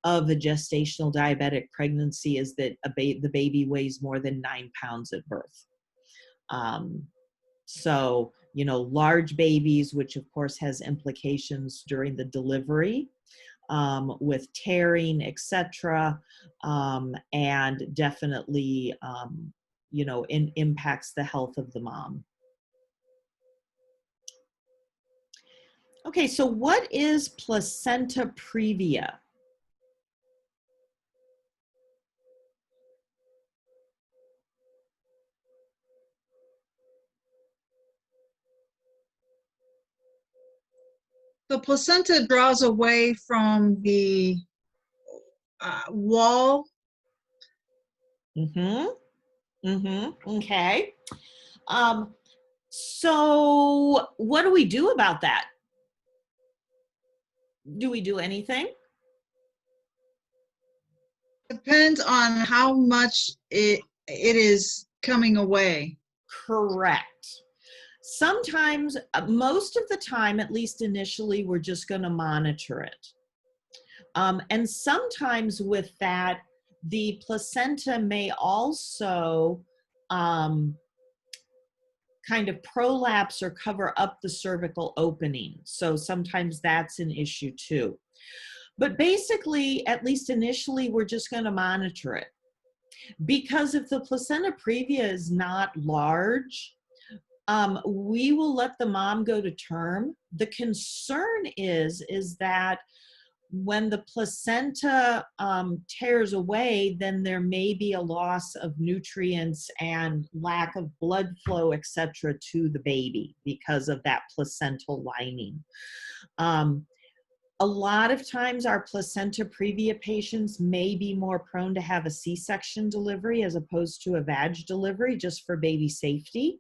of a gestational diabetic pregnancy, is that the baby weighs more than 9 pounds at birth. So, large babies, which of course has implications during the delivery, with tearing, etc., and definitely, impacts the health of the mom. Okay, so what is placenta previa? The placenta draws away from the wall. Okay. So what do we do about that? Do we do anything? Depends on how much it is coming away. Correct. Sometimes, most of the time, at least initially, we're just going to monitor it. And sometimes with that, the placenta may also kind of prolapse or cover up the cervical opening. So sometimes that's an issue too. But basically, at least initially, we're just going to monitor it. Because if the placenta previa is not large, we will let the mom go to term. The concern is that when the placenta tears away, then there may be a loss of nutrients and lack of blood flow, etc., to the baby because of that placental lining. A lot of times our placenta previa patients may be more prone to have a C-section delivery as opposed to a vag delivery, just for baby safety.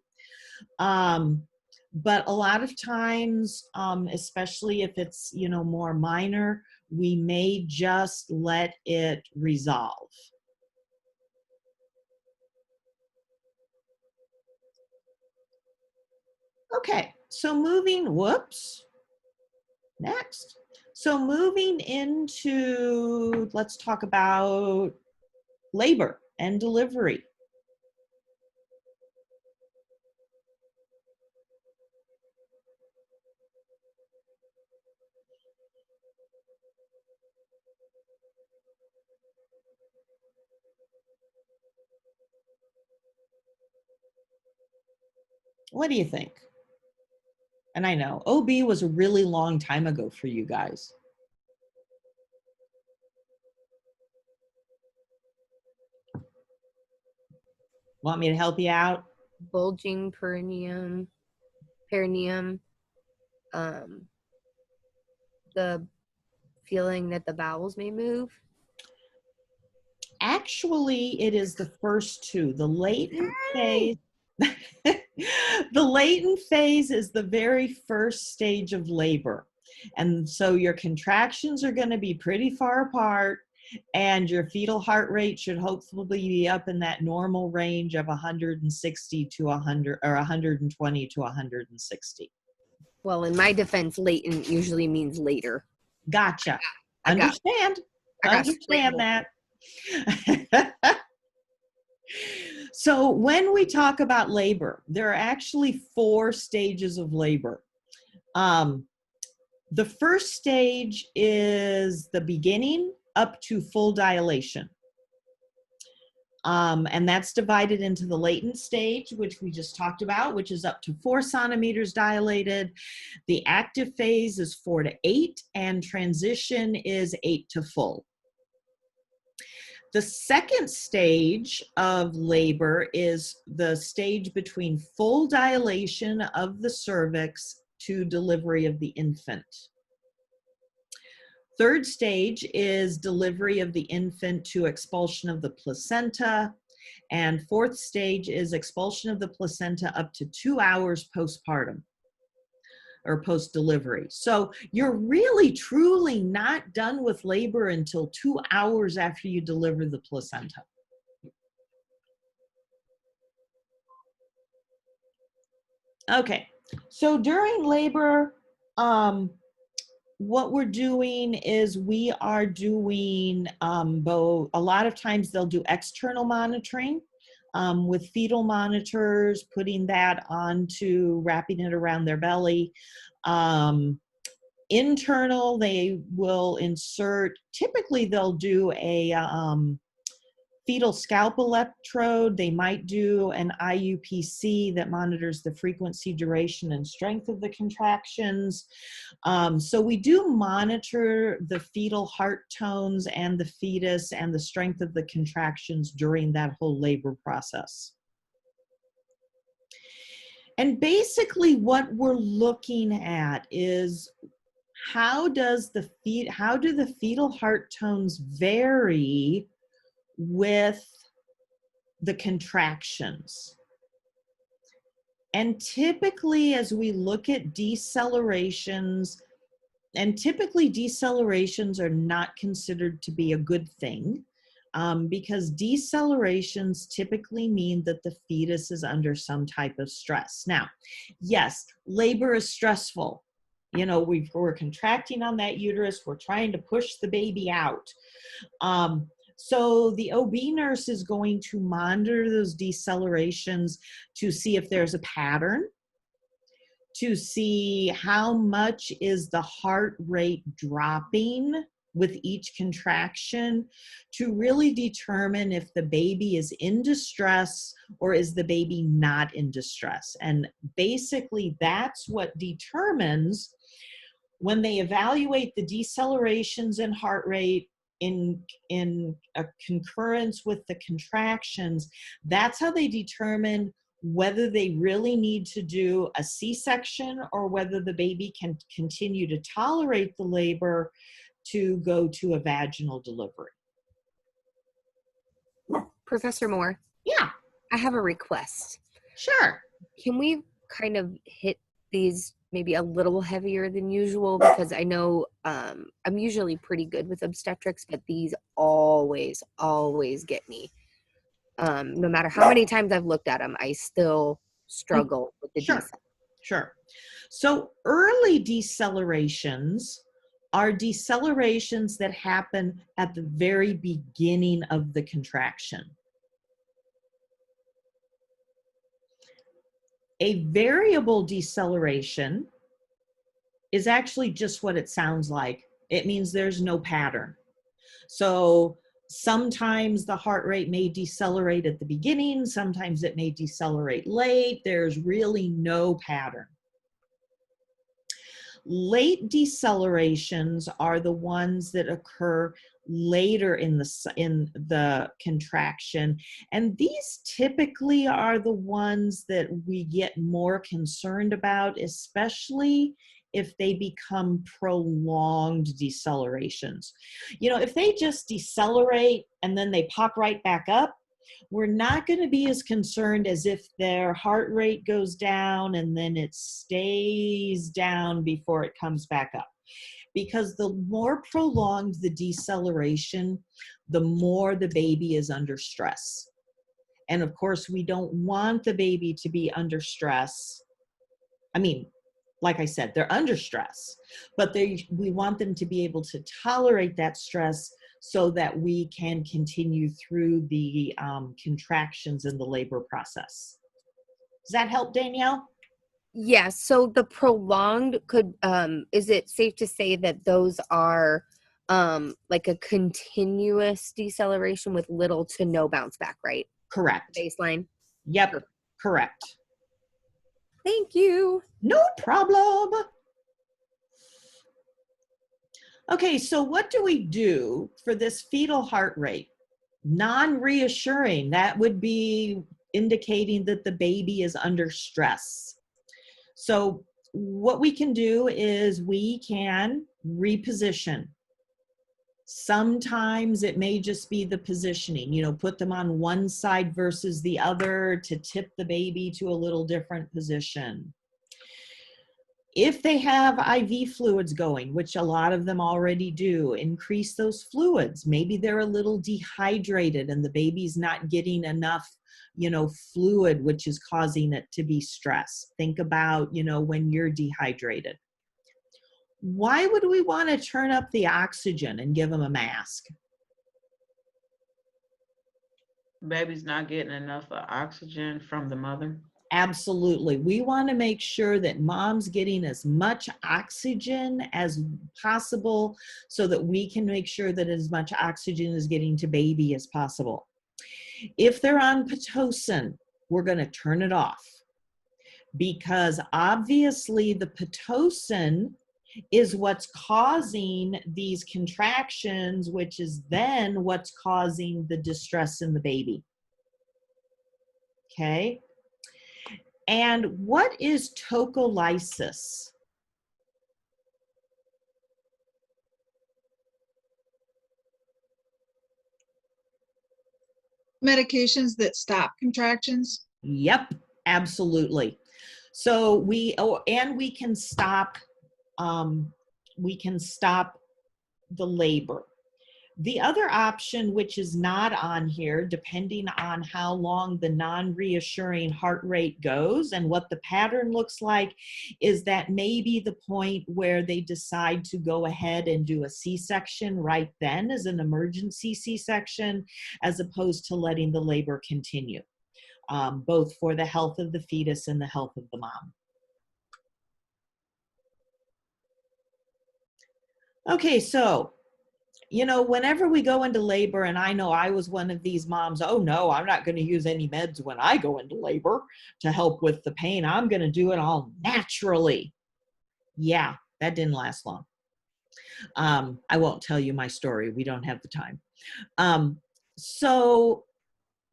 But a lot of times, especially if it's, more minor, we may just let it resolve. Okay, so next. So moving into, let's talk about labor and delivery. What do you think? And I know OB was a really long time ago for you guys. Want me to help you out? Bulging perineum, the feeling that the bowels may move? Actually, it is the first two. The latent phase. The latent phase is the very first stage of labor. And so your contractions are going to be pretty far apart, and your fetal heart rate should hopefully be up in that normal range of 160 to 100, or 120 to 160. Well, in my defense, latent usually means later. Gotcha. I got Understand that. So when we talk about labor, there are actually 4 stages of labor. The first stage is the beginning up to full dilation. And that's divided into the latent stage, which we just talked about, which is up to 4 centimeters dilated. The active phase is 4 to 8, and transition is 8 to full. The second stage of labor is the stage between full dilation of the cervix to delivery of the infant. Third stage is delivery of the infant to expulsion of the placenta. And fourth stage is expulsion of the placenta up to 2 hours postpartum or post-delivery. So you're really truly not done with labor until 2 hours after you deliver the placenta. Okay, so during labor, what we're doing is we are doing both. A lot of times they'll do external monitoring with fetal monitors, putting that onto, wrapping it around their belly. Internal, they will insert, typically they'll do a fetal scalp electrode. They might do an IUPC that monitors the frequency, duration, and strength of the contractions. So we do monitor the fetal heart tones and the fetus and the strength of the contractions during that whole labor process. And basically what we're looking at is how do the fetal heart tones vary with the contractions. And typically as we look at decelerations, and typically decelerations are not considered to be a good thing, because decelerations typically mean that the fetus is under some type of stress. Now, yes, labor is stressful. You know, we're contracting on that uterus, we're trying to push the baby out. So the OB nurse is going to monitor those decelerations to see if there's a pattern, to see how much is the heart rate dropping with each contraction, to really determine if the baby is in distress or is the baby not in distress. And basically that's what determines, when they evaluate the decelerations in heart rate in a concurrence with the contractions, that's how they determine whether they really need to do a C-section or whether the baby can continue to tolerate the labor to go to a vaginal delivery. Professor Moore, Yeah, I have a request. sure. Can we kind of hit these maybe a little heavier than usual? Because I know I'm usually pretty good with obstetrics, but these always get me. No matter how many times I've looked at them, I still struggle with the Sure. Sure. So early decelerations are decelerations that happen at the very beginning of the contraction. A variable deceleration is actually just what it sounds like. It means there's no pattern. So sometimes the heart rate may decelerate at the beginning, sometimes it may decelerate late. There's really no pattern. Late decelerations are the ones that occur later in the contraction, and these typically are the ones that we get more concerned about, especially if they become prolonged decelerations. You know, if they just decelerate and then they pop right back up, we're not going to be as concerned as if their heart rate goes down and then it stays down before it comes back up. Because the more prolonged the deceleration, the more the baby is under stress. And of course, we don't want the baby to be under stress. I mean, like I said, they're under stress, but we want them to be able to tolerate that stress so that we can continue through the contractions in the labor process. Does that help, Danielle? Yeah, so the prolonged could, is it safe to say that those are like a continuous deceleration with little to no bounce back, right? Correct. Baseline? Yep, Perfect. correct. Thank you. No problem. Okay, so what do we do for this fetal heart rate? Non-reassuring, that would be indicating that the baby is under stress. So what we can do is we can reposition. Sometimes it may just be the positioning, you know, put them on one side versus the other to tip the baby to a little different position. If they have IV fluids going, which a lot of them already do, increase those fluids. Maybe they're a little dehydrated and the baby's not getting enough, you know, fluid, which is causing it to be stressed. Think about, you know, when you're dehydrated. Why would we want to turn up the oxygen and give them a mask? Baby's not getting enough oxygen from the mother. Absolutely. We want to make sure that mom's getting as much oxygen as possible so that we can make sure that as much oxygen is getting to baby as possible. If they're on Pitocin, we're going to turn it off because obviously the Pitocin is what's causing these contractions, which is then what's causing the distress in the baby. Okay. And what is tocolysis? Medications that stop contractions. Yep, absolutely. So we can stop the labor. The other option, which is not on here, depending on how long the non-reassuring heart rate goes and what the pattern looks like, is that maybe the point where they decide to go ahead and do a C-section right then as an emergency C-section, as opposed to letting the labor continue, both for the health of the fetus and the health of the mom. Okay, so you know, whenever we go into labor, and I know I was one of these moms, oh no, I'm not going to use any meds when I go into labor to help with the pain. I'm going to do it all naturally. Yeah, that didn't last long. I won't tell you my story. We don't have the time.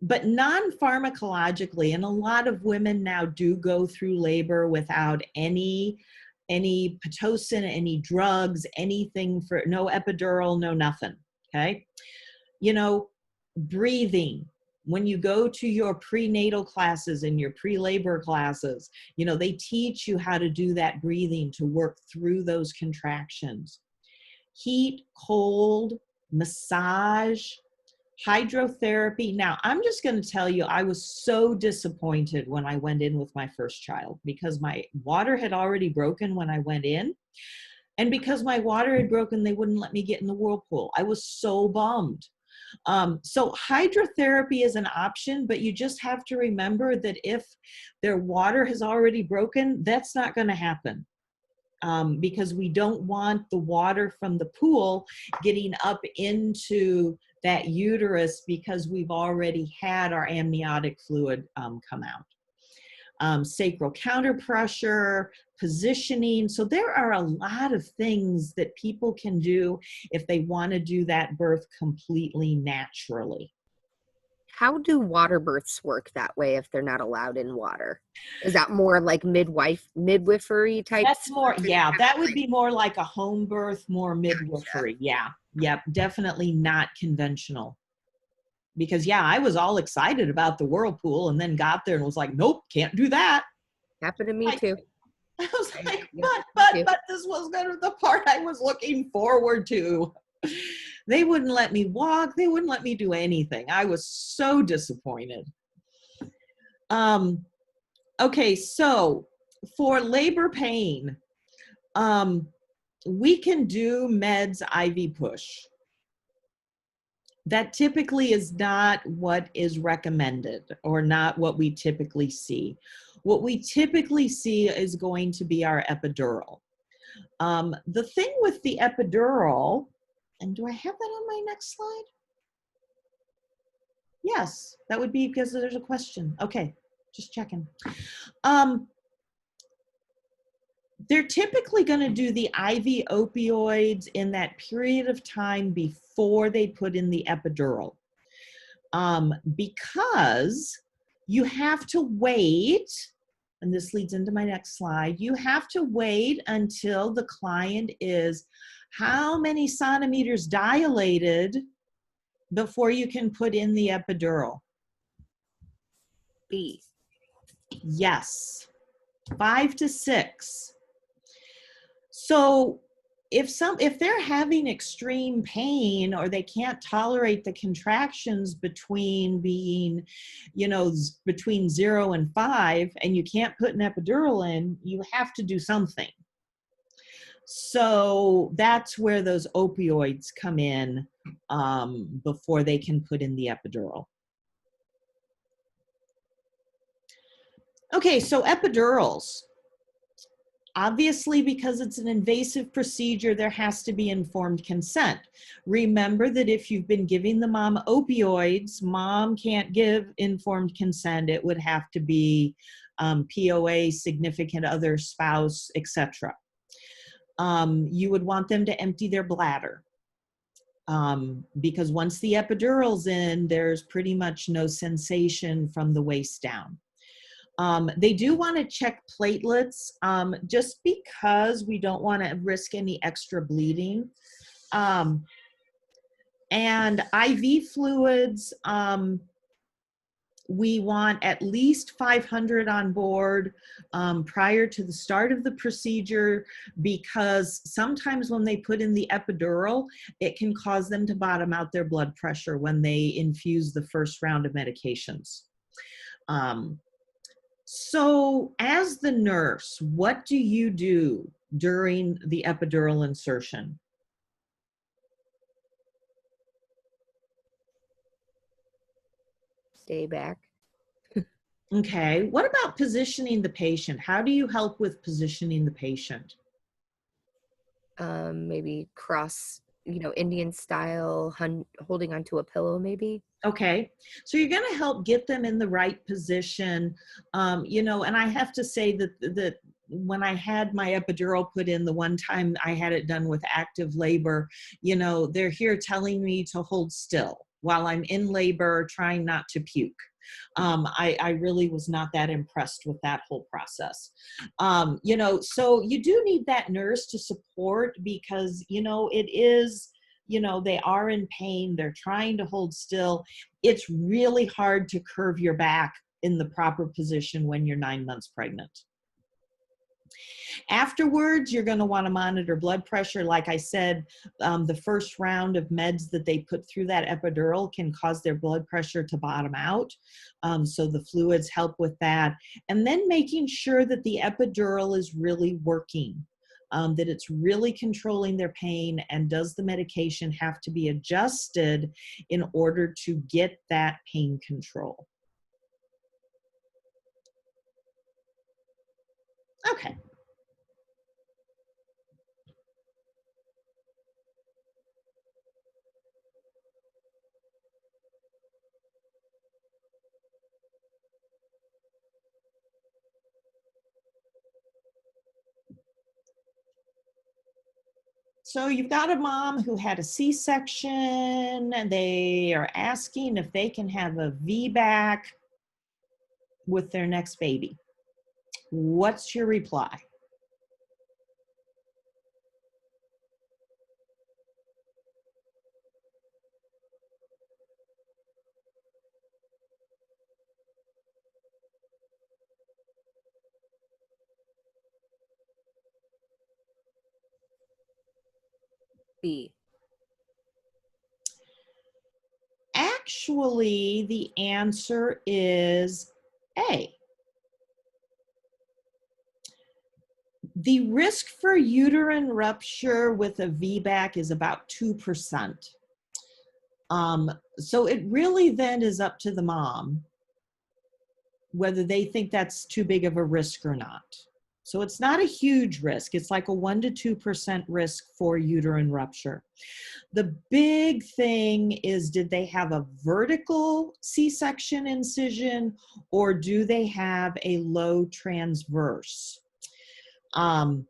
But non-pharmacologically, and a lot of women now do go through labor without any Pitocin, any drugs, anything, for no epidural, no nothing. Okay. You know, breathing. When you go to your prenatal classes and your pre-labor classes, you know, they teach you how to do that breathing to work through those contractions. Heat, cold, massage, hydrotherapy. Now, I'm just going to tell you, I was so disappointed when I went in with my first child because my water had already broken when I went in. And because my water had broken, they wouldn't let me get in the whirlpool. I was so bummed. So hydrotherapy is an option, but you just have to remember that if their water has already broken, that's not going to happen. Because we don't want the water from the pool getting up into that uterus because we've already had our amniotic fluid come out. Sacral counterpressure, positioning. So there are a lot of things that people can do if they want to do that birth completely naturally. How do water births work that way if they're not allowed in water? Is that more like midwifery type That's stuff? more, Or yeah, that would like be more like a home birth, more midwifery. Yeah. Yep. Definitely not conventional. Because yeah, I was all excited about the whirlpool and then got there and was like, nope, can't do that. happened to me Like, too. I was like, Yeah, me too. but this was gonna the part I was looking forward to. They wouldn't let me walk. They wouldn't let me do anything. I was so disappointed. Okay, so for labor pain, we can do meds IV push. That typically is not what is recommended or not what we typically see. What we typically see is going to be our epidural. The thing with the epidural, and do I have that on my next slide? Yes, that would be because there's a question. Okay, just checking. They're typically going to do the IV opioids in that period of time before they put in the epidural. Because you have to wait, and this leads into my next slide, you have to wait until the client is how many centimeters dilated before you can put in the epidural. B. Yes, 5 to 6. So if they're having extreme pain or they can't tolerate the contractions between being, between 0 and 5, and you can't put an epidural in, you have to do something. So that's where those opioids come in before they can put in the epidural. Okay, so epidurals. Obviously, because it's an invasive procedure, there has to be informed consent. Remember that if you've been giving the mom opioids, mom can't give informed consent. It would have to be POA, significant other, spouse, etc. You would want them to empty their bladder. Because once the epidural's in, there's pretty much no sensation from the waist down. They do want to check platelets just because we don't want to risk any extra bleeding. And IV fluids, we want at least 500 on board prior to the start of the procedure, because sometimes when they put in the epidural, it can cause them to bottom out their blood pressure when they infuse the first round of medications. So as the nurse, what do you do during the epidural insertion? Stay back. Okay, what about positioning the patient? How do you help with positioning the patient? Maybe cross, Indian style, holding onto a pillow, maybe. Okay, so you're going to help get them in the right position, and I have to say that when I had my epidural put in the one time I had it done with active labor, they're here telling me to hold still while I'm in labor, trying not to puke. I really was not that impressed with that whole process. So you do need that nurse to support, because, it is, they are in pain. They're trying to hold still. It's really hard to curve your back in the proper position when you're 9 months pregnant. Afterwards, you're going to want to monitor blood pressure. Like I said, the first round of meds that they put through that epidural can cause their blood pressure to bottom out. So the fluids help with that. And then making sure that the epidural is really working, that it's really controlling their pain, and does the medication have to be adjusted in order to get that pain control. Okay. So you've got a mom who had a C-section, and they are asking if they can have a VBAC with their next baby. What's your reply? B. Actually, the answer is A. The risk for uterine rupture with a VBAC is about 2%. So it really then is up to the mom whether they think that's too big of a risk or not. So it's not a huge risk. It's like a 1 to 2% risk for uterine rupture. The big thing is, did they have a vertical C-section incision, or do they have a low transverse? Or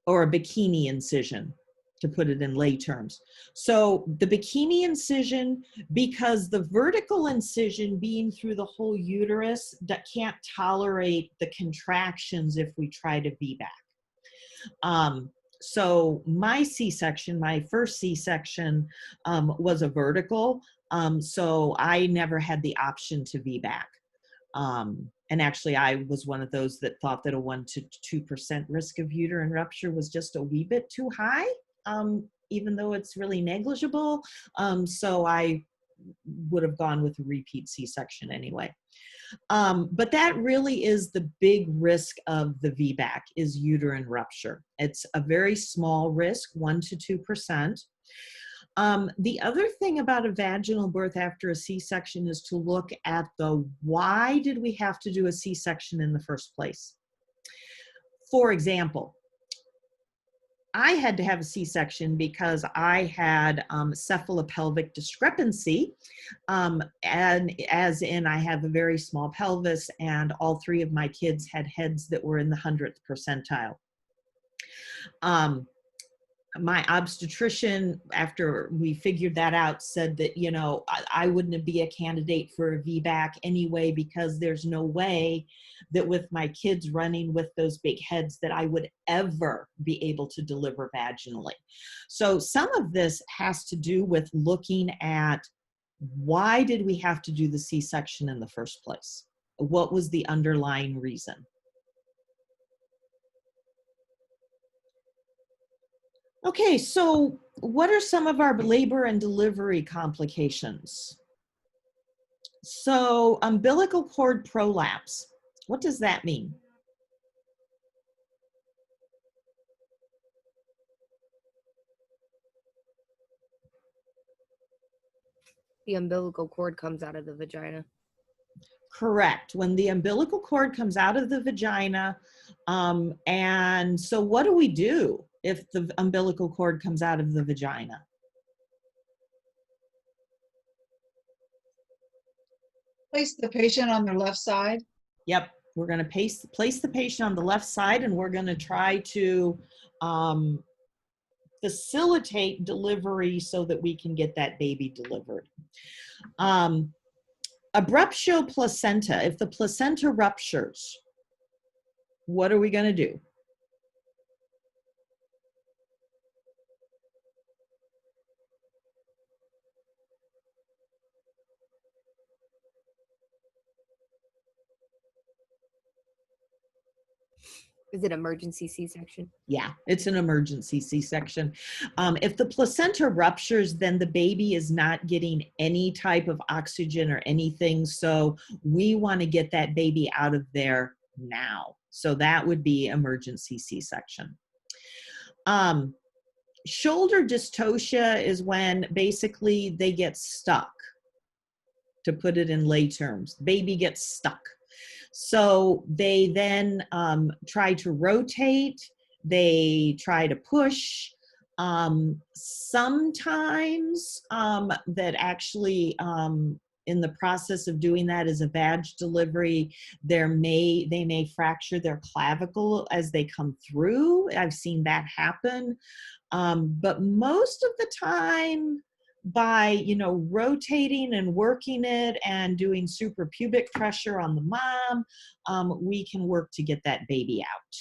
a bikini incision, to put it in lay terms. So the bikini incision, because the vertical incision being through the whole uterus, that can't tolerate the contractions if we try to VBAC. So my C-section, my first C-section was a vertical. So I never had the option to VBAC. And actually, I was one of those that thought that a 1 to 2% risk of uterine rupture was just a wee bit too high, even though it's really negligible. So I would have gone with a repeat C-section anyway. But that really is the big risk of the VBAC, is uterine rupture. It's a very small risk, 1 to 2%. The other thing about a vaginal birth after a C-section is to look at the why did we have to do a C-section in the first place? For example, I had to have a C-section because I had cephalopelvic discrepancy, and as in I have a very small pelvis, and all 3 of my kids had heads that were in the 100th percentile. My obstetrician, after we figured that out, said that, you know, I wouldn't be a candidate for a VBAC anyway, because there's no way that with my kids running with those big heads that I would ever be able to deliver vaginally. So some of this has to do with looking at, why did we have to do the C-section in the first place? What was the underlying reason? Okay, so what are some of our labor and delivery complications? So umbilical cord prolapse, what does that mean? The umbilical cord comes out of the vagina. Correct. When the umbilical cord comes out of the vagina, and so what do we do if the umbilical cord comes out of the vagina? Place the patient on their left side. Yep, we're going to place the patient on the left side, and we're going to try to facilitate delivery so that we can get that baby delivered. Abruptio placenta, if the placenta ruptures, what are we going to do? Is it emergency C-section? Yeah, it's an emergency C-section. If the placenta ruptures, then the baby is not getting any type of oxygen or anything. So we want to get that baby out of there now. So that would be emergency C-section. Shoulder dystocia is when basically they get stuck, to put it in lay terms. Baby gets stuck. So they then try to rotate, they try to push. Sometimes that actually in the process of doing that as a vag delivery, they may fracture their clavicle as they come through. I've seen that happen. But most of the time, by, you know, rotating and working it and doing suprapubic pressure on the mom, we can work to get that baby out.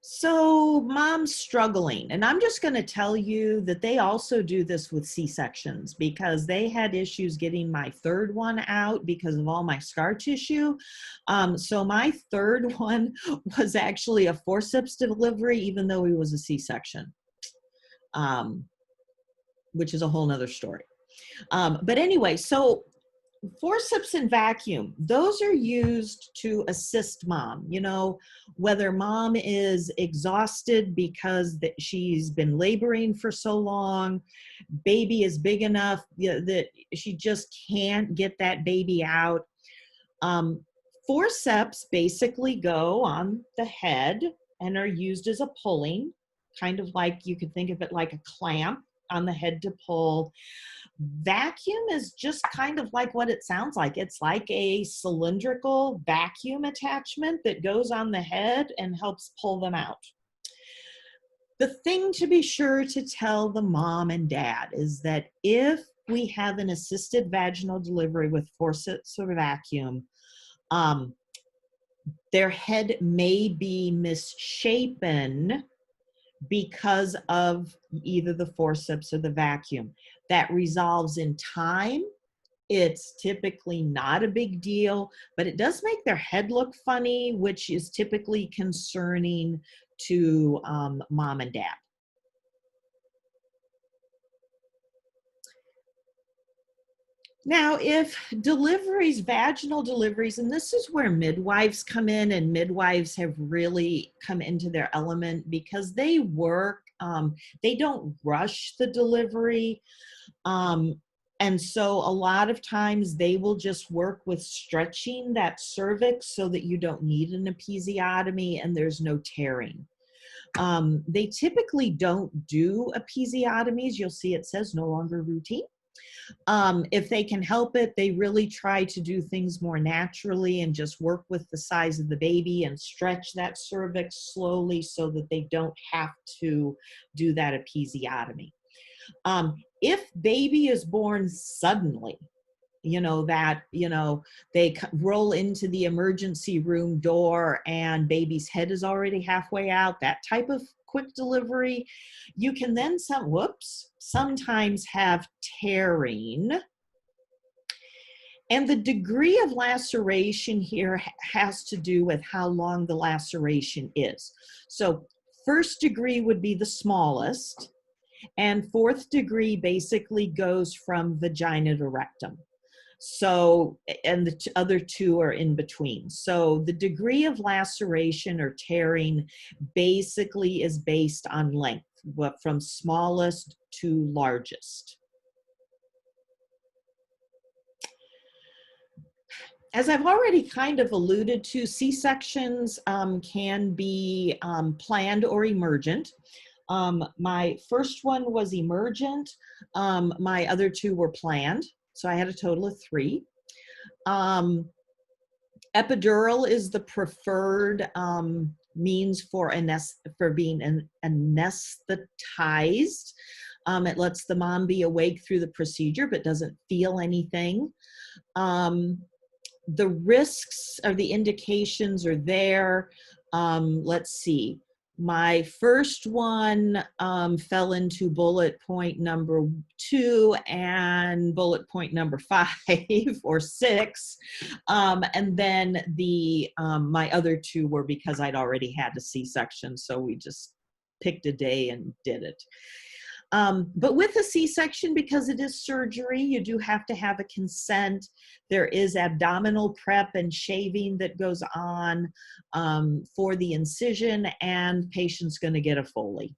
So mom's struggling, and I'm just going to tell you that they also do this with C-sections, because they had issues getting my third one out because of all my scar tissue. So my third one was actually a forceps delivery, even though he was a C-section, which is a whole nother story. But anyway, so forceps and vacuum, those are used to assist mom, you know, whether mom is exhausted because she's been laboring for so long, baby is big enough that she just can't get that baby out. Forceps basically go on the head and are used as a pulling, kind of like, you could think of it like a clamp on the head to pull. Vacuum is just kind of like what it sounds like. It's like a cylindrical vacuum attachment that goes on the head and helps pull them out. The thing to be sure to tell the mom and dad is that if we have an assisted vaginal delivery with forceps or vacuum, their head may be misshapen because of either the forceps or the vacuum. That resolves in time. It's typically not a big deal, but it does make their head look funny, which is typically concerning to mom and dad. Now, if deliveries, vaginal deliveries, and this is where midwives come in, and midwives have really come into their element because they work, they don't rush the delivery. And so a lot of times they will just work with stretching that cervix so that you don't need an episiotomy and there's no tearing. They typically don't do episiotomies. You'll see it says no longer routine. If they can help it, they really try to do things more naturally and just work with the size of the baby and stretch that cervix slowly so that they don't have to do that episiotomy. If baby is born suddenly, you know, that, you know, they roll into the emergency room door and baby's head is already halfway out, that type of quick delivery, you can then sometimes have tearing. And the degree of laceration here has to do with how long the laceration is. So first degree would be the smallest, and fourth degree basically goes from vagina to rectum. So, and the other two are in between. So the degree of laceration or tearing basically is based on length, from smallest to largest. As I've already kind of alluded to, C-sections can be planned or emergent. My first one was emergent. My other two were planned. So I had a total of 3. Epidural is the preferred means for being anesthetized. It lets the mom be awake through the procedure but doesn't feel anything. The risks or the indications are there. Let's see. My first one fell into bullet point number 2 and bullet point number 5 or 6. And then my other 2 were because I'd already had a C-section. So we just picked a day and did it. But with a C-section, because it is surgery, you do have to have a consent. There is abdominal prep and shaving that goes on for the incision, and patient's going to get a Foley.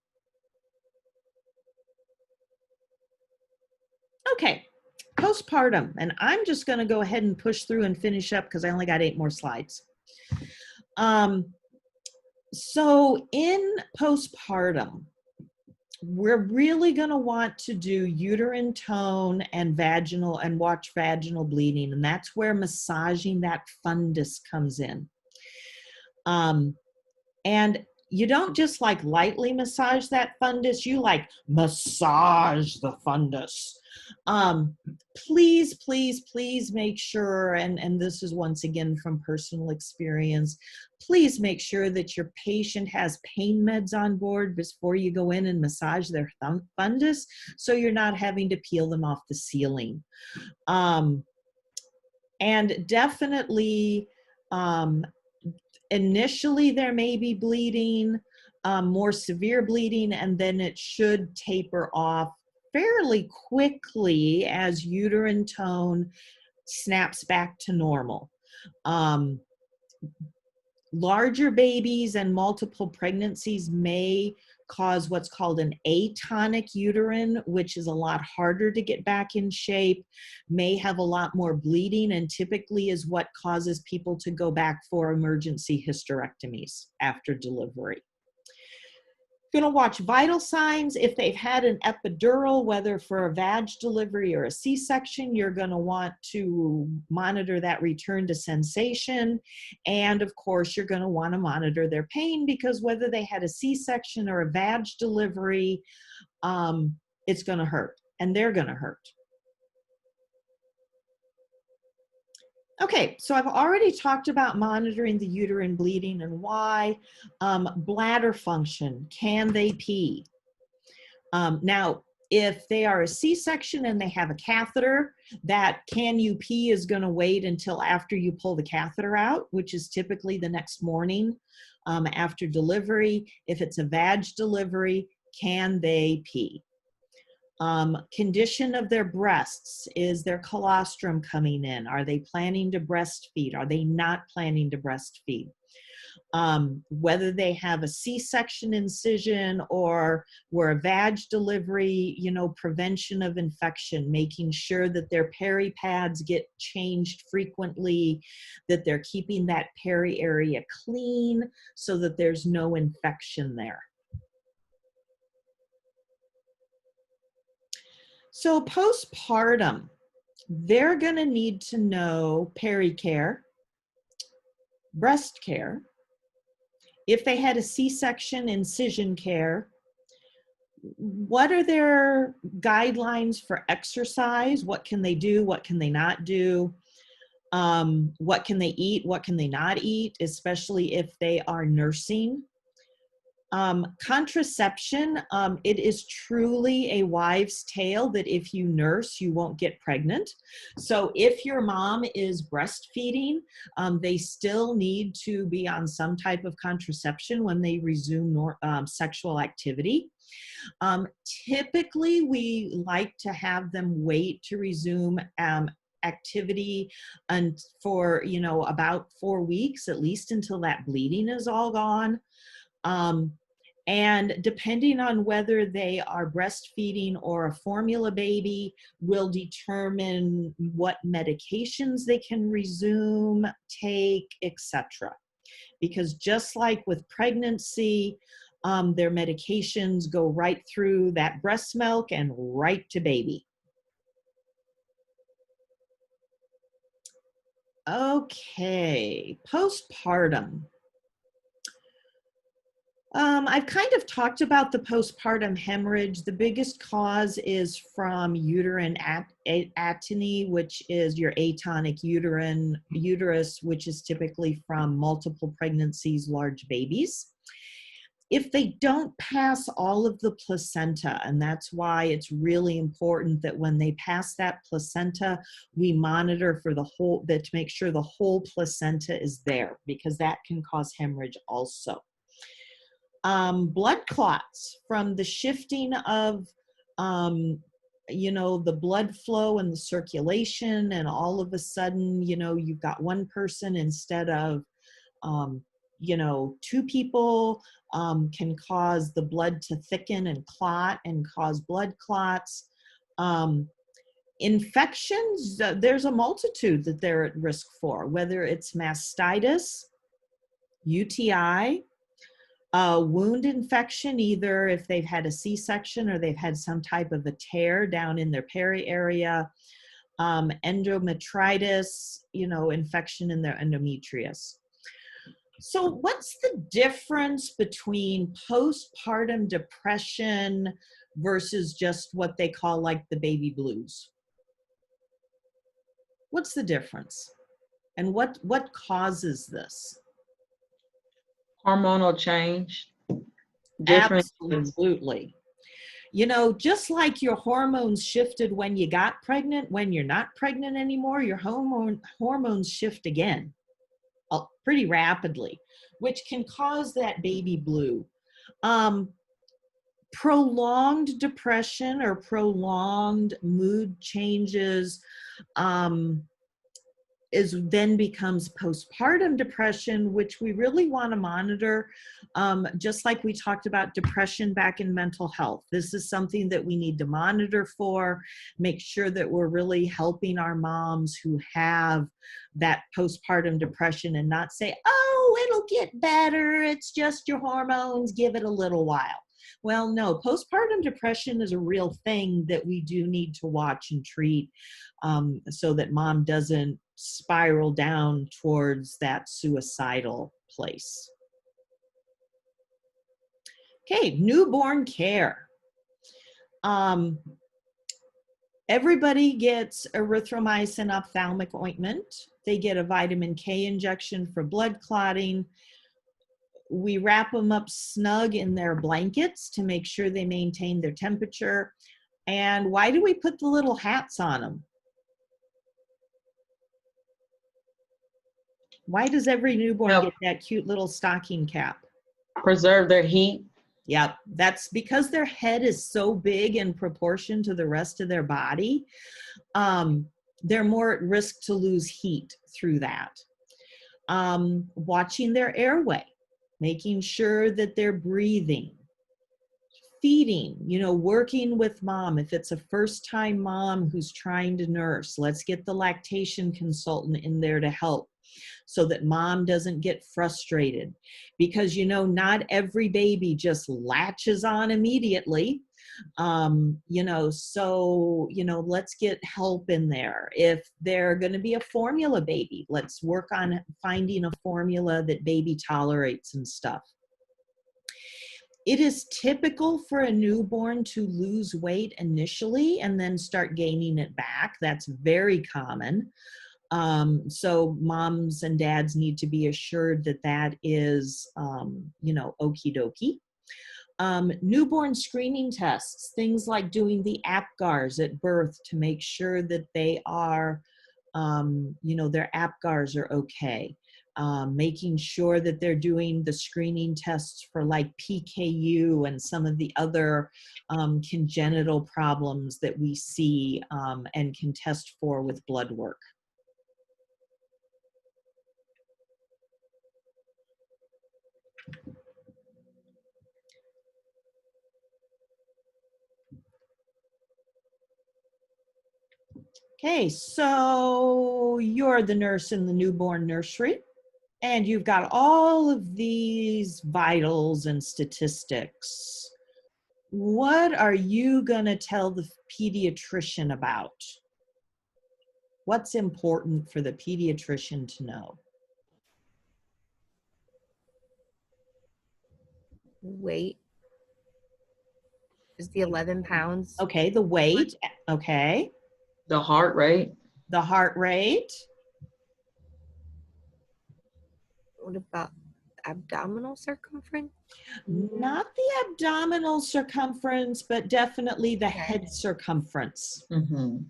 Okay, postpartum, and I'm just going to go ahead and push through and finish up because I only got 8 more slides. So in postpartum, we're really going to want to do uterine tone and vaginal and watch vaginal bleeding. And that's where massaging that fundus comes in. And you don't just like lightly massage that fundus, you like massage the fundus. Please, please, please make sure, and this is once again from personal experience, please make sure that your patient has pain meds on board before you go in and massage their fundus, so you're not having to peel them off the ceiling. And definitely, initially there may be bleeding, more severe bleeding, and then it should taper off fairly quickly as uterine tone snaps back to normal. Larger babies and multiple pregnancies may cause what's called an atonic uterine, which is a lot harder to get back in shape, may have a lot more bleeding, and typically is what causes people to go back for emergency hysterectomies after delivery. Going to watch vital signs. If they've had an epidural, whether for a vag delivery or a C-section, you're going to want to monitor that return to sensation. And of course, you're going to want to monitor their pain, because whether they had a C-section or a vag delivery, it's going to hurt, and they're going to hurt. Okay, so I've already talked about monitoring the uterine bleeding and why. Bladder function, can they pee? Now, if they are a C-section and they have a catheter, that can you pee is going to wait until after you pull the catheter out, which is typically the next morning after delivery. If it's a vag delivery, can they pee? Condition of their breasts. Is their colostrum coming in? Are they planning to breastfeed? Are they not planning to breastfeed? Whether they have a C-section incision or were a vag delivery, you know, prevention of infection, making sure that their peri pads get changed frequently, that they're keeping that peri area clean so that there's no infection there. So postpartum, they're going to need to know peri-care, breast care. If they had a C-section, incision care. What are their guidelines for exercise? What can they do? What can they not do? What can they eat? What can they not eat, especially if they are nursing? Contraception, it is truly a wives' tale that if you nurse, you won't get pregnant. So if your mom is breastfeeding, they still need to be on some type of contraception when they resume sexual activity. Typically, we like to have them wait to resume activity and for, you know, about 4 weeks, at least until that bleeding is all gone. And depending on whether they are breastfeeding or a formula baby will determine what medications they can resume, take, etc. Because just like with pregnancy, their medications go right through that breast milk and right to baby. Okay, postpartum. I've kind of talked about the postpartum hemorrhage. The biggest cause is from uterine atony, which is your atonic uterus, which is typically from multiple pregnancies, large babies. If they don't pass all of the placenta, and that's why it's really important that when they pass that placenta, we monitor for the whole, that to make sure the whole placenta is there, because that can cause hemorrhage also. Blood clots from the shifting of, you know, the blood flow and the circulation, and all of a sudden, you know, you've got one person instead of, you know, 2 people, can cause the blood to thicken and clot and cause blood clots. Infections, there's a multitude that they're at risk for, whether it's mastitis, UTI, Wound infection, either if they've had a C-section or they've had some type of a tear down in their peri area. Endometritis, infection in their endometrius. So what's the difference between postpartum depression versus just what they call like the baby blues? What's the difference? And what causes this? Hormonal change. Different. Absolutely. Just like your hormones shifted when you got pregnant, when you're not pregnant anymore, your hormones shift again pretty rapidly, which can cause that baby blue. Prolonged depression or prolonged mood changes then becomes postpartum depression, which we really want to monitor, just like we talked about depression back in mental health. This is something that we need to monitor for, make sure that we're really helping our moms who have that postpartum depression and not say, oh, it'll get better, it's just your hormones, give it a little while. Well, no, postpartum depression is a real thing that we do need to watch and treat, so that mom doesn't spiral down towards that suicidal place. Okay, newborn care. Everybody gets erythromycin ophthalmic ointment. They get a vitamin K injection for blood clotting. We wrap them up snug in their blankets to make sure they maintain their temperature. And why do we put the little hats on them? Why does every newborn get that cute little stocking cap? Preserve their heat. Yep, that's because their head is so big in proportion to the rest of their body. They're more at risk to lose heat through that. Watching their airway, making sure that they're breathing. Feeding, working with mom. If it's a first-time mom who's trying to nurse, let's get the lactation consultant in there to help so that mom doesn't get frustrated, because not every baby just latches on immediately. Let's get help in there. If they're going to be a formula baby, let's work on finding a formula that baby tolerates and stuff. It is typical for a newborn to lose weight initially and then start gaining it back. That's very common. So moms and dads need to be assured that that is, okie dokie. Newborn screening tests, things like doing the APGARs at birth to make sure that they are, their APGARs are okay. Making sure that they're doing the screening tests for like PKU and some of the other congenital problems that we see and can test for with blood work. Okay, so you're the nurse in the newborn nursery, and you've got all of these vitals and statistics. What are you going to tell the pediatrician about? What's important for the pediatrician to know? Weight. Is the 11 pounds. Okay, the weight. Okay. The heart rate. The heart rate. What about abdominal circumference? Not the abdominal circumference, but definitely the head circumference. 20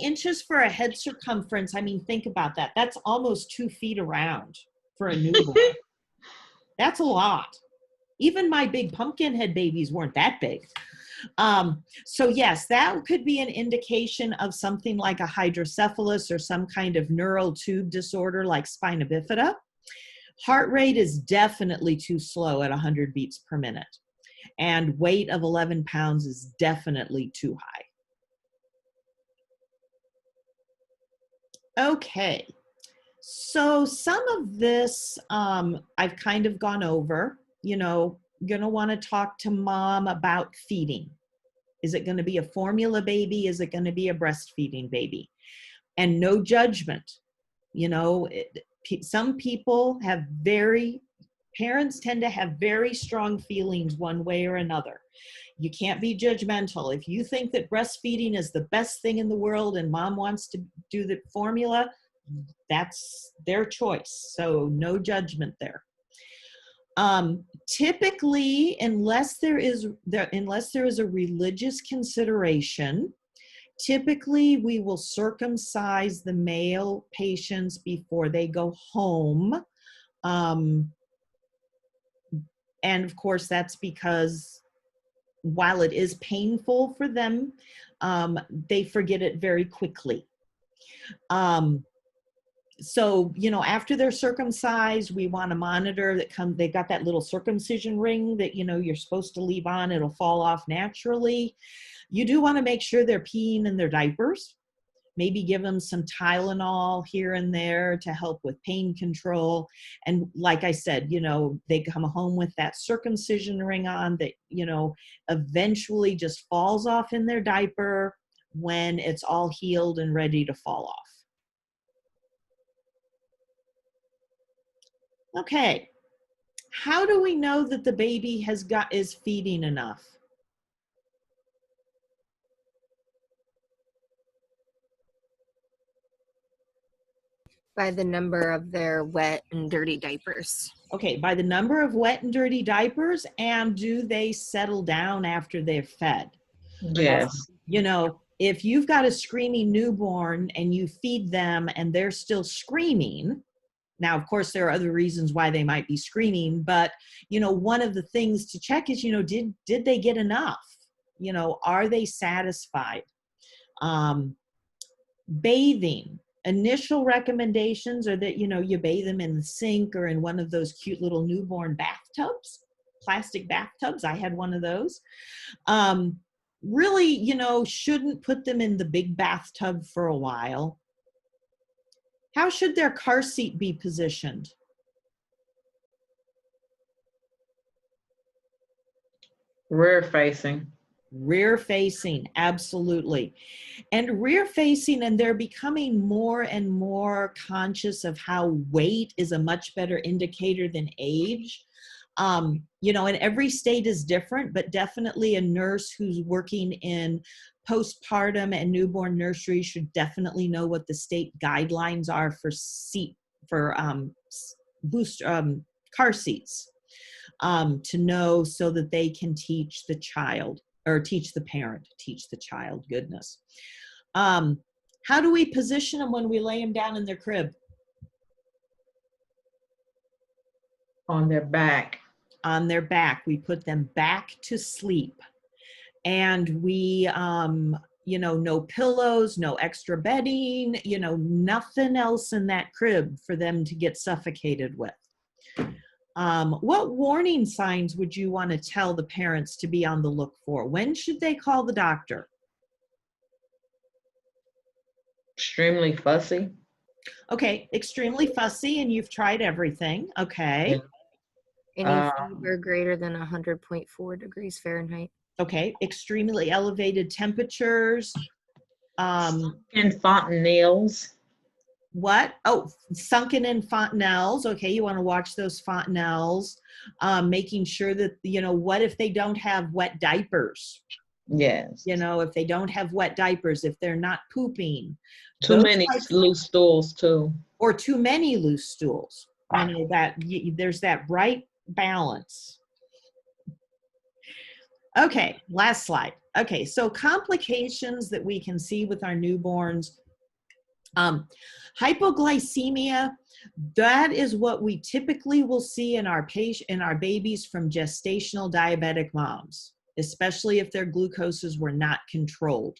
inches for a head circumference. I mean, think about that. That's almost 2 feet around for a newborn. That's a lot. Even my big pumpkin head babies weren't that big. So yes, that could be an indication of something like a hydrocephalus or some kind of neural tube disorder like spina bifida. Heart rate is definitely too slow at 100 beats per minute. And weight of 11 pounds is definitely too high. Okay, so some of this I've kind of gone over. going to want to talk to mom about feeding. Is it going to be a formula baby? Is it going to be a breastfeeding baby? And no judgment. Some people have parents tend to have very strong feelings one way or another. You can't be judgmental. If you think that breastfeeding is the best thing in the world and mom wants to do the formula, that's their choice. So no judgment there. Typically, unless there is a religious consideration, typically we will circumcise the male patients before they go home. And of course, that's because while it is painful for them, they forget it very quickly. So, after they're circumcised, we want to monitor that they got that little circumcision ring that, you're supposed to leave on. It'll fall off naturally. You do want to make sure they're peeing in their diapers. Maybe give them some Tylenol here and there to help with pain control. And like I said, they come home with that circumcision ring on that, eventually just falls off in their diaper when it's all healed and ready to fall off. Okay, how do we know that the baby is feeding enough? By the number of their wet and dirty diapers. Okay, by the number of wet and dirty diapers, and do they settle down after they're fed? Yes. If you've got a screaming newborn and you feed them and they're still screaming, now, of course, there are other reasons why they might be screaming, but, one of the things to check is, did they get enough? Are they satisfied? Bathing. Initial recommendations are that, you bathe them in the sink or in one of those cute little newborn bathtubs, plastic bathtubs. I had one of those. Really, shouldn't put them in the big bathtub for a while. How should their car seat be positioned? Rear facing. Rear facing, absolutely. And rear facing, and they're becoming more and more conscious of how weight is a much better indicator than age. And every state is different, but definitely a nurse who's working in postpartum and newborn nursery should definitely know what the state guidelines are for car seats, to know so that they can teach the child or teach the parent, teach the child, goodness. How do we position them when we lay them down in their crib? On their back. On their back. We put them back to sleep. And we, no pillows, no extra bedding, nothing else in that crib for them to get suffocated with. What warning signs would you want to tell the parents to be on the look for? When should they call the doctor? Extremely fussy. Okay, extremely fussy, and you've tried everything. Okay. Any fever greater than 100.4 degrees Fahrenheit. Okay, extremely elevated temperatures. And fontanelles. What? Oh, sunken in fontanelles. Okay, you want to watch those fontanelles. Making sure that, what if they don't have wet diapers? Yes. If they don't have wet diapers, if they're not pooping. Too many loose stools, too. Or too many loose stools. There's that right balance. Okay, last slide. Okay, so complications that we can see with our newborns. Hypoglycemia, that is what we typically will see in our babies from gestational diabetic moms, especially if their glucoses were not controlled,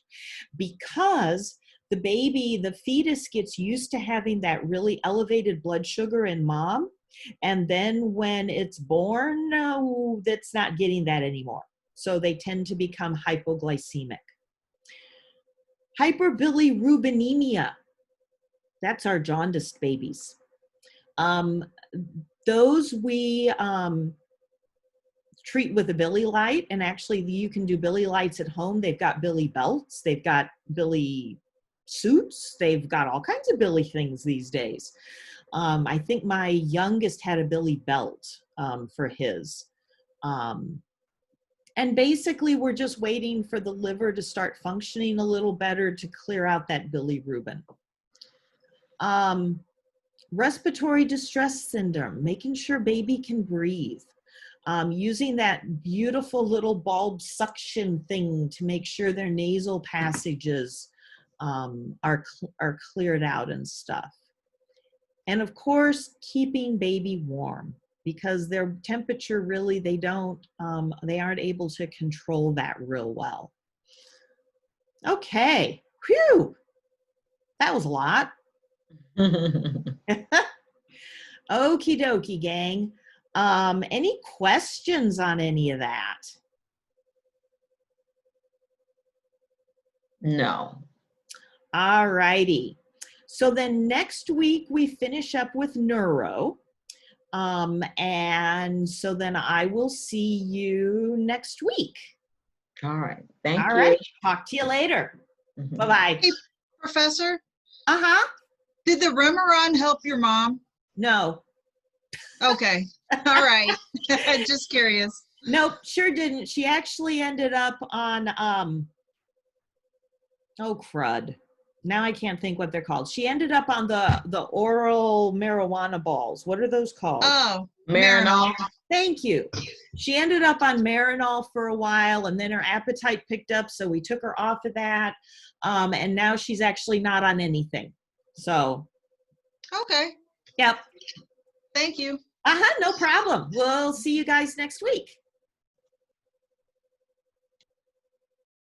because the fetus gets used to having that really elevated blood sugar in mom, and then when it's born, that's not getting that anymore. So they tend to become hypoglycemic. Hyperbilirubinemia, that's our jaundiced babies. Those we treat with a Billy light, and actually you can do Billy lights at home. They've got Billy belts, they've got Billy suits, they've got all kinds of Billy things these days. I think my youngest had a Billy belt for his. And basically we're just waiting for the liver to start functioning a little better to clear out that bilirubin. Respiratory distress syndrome, making sure baby can breathe. Using that beautiful little bulb suction thing to make sure their nasal passages are cleared out and stuff. And of course, keeping baby warm, because their temperature really, they aren't able to control that real well. Okay, whew, that was a lot. Okie dokie, gang. Any questions on any of that? No. All righty. So then next week we finish up with neuro. And so then I will see you next week. All right. Thank you. All right. Talk to you later. Mhm. Bye-bye. Hey, Professor, Uh-huh. did the Remeron help your mom? No. Okay. All right. Just curious. Nope, sure didn't. She actually ended up on, oh, crud. Now I can't think what they're called. She ended up on the oral marijuana balls. What are those called? Oh, Marinol. Thank you. She ended up on Marinol for a while, and then her appetite picked up, so we took her off of that. And now she's actually not on anything. So, Okay. yep. Thank you. Uh-huh, no problem. We'll see you guys next week.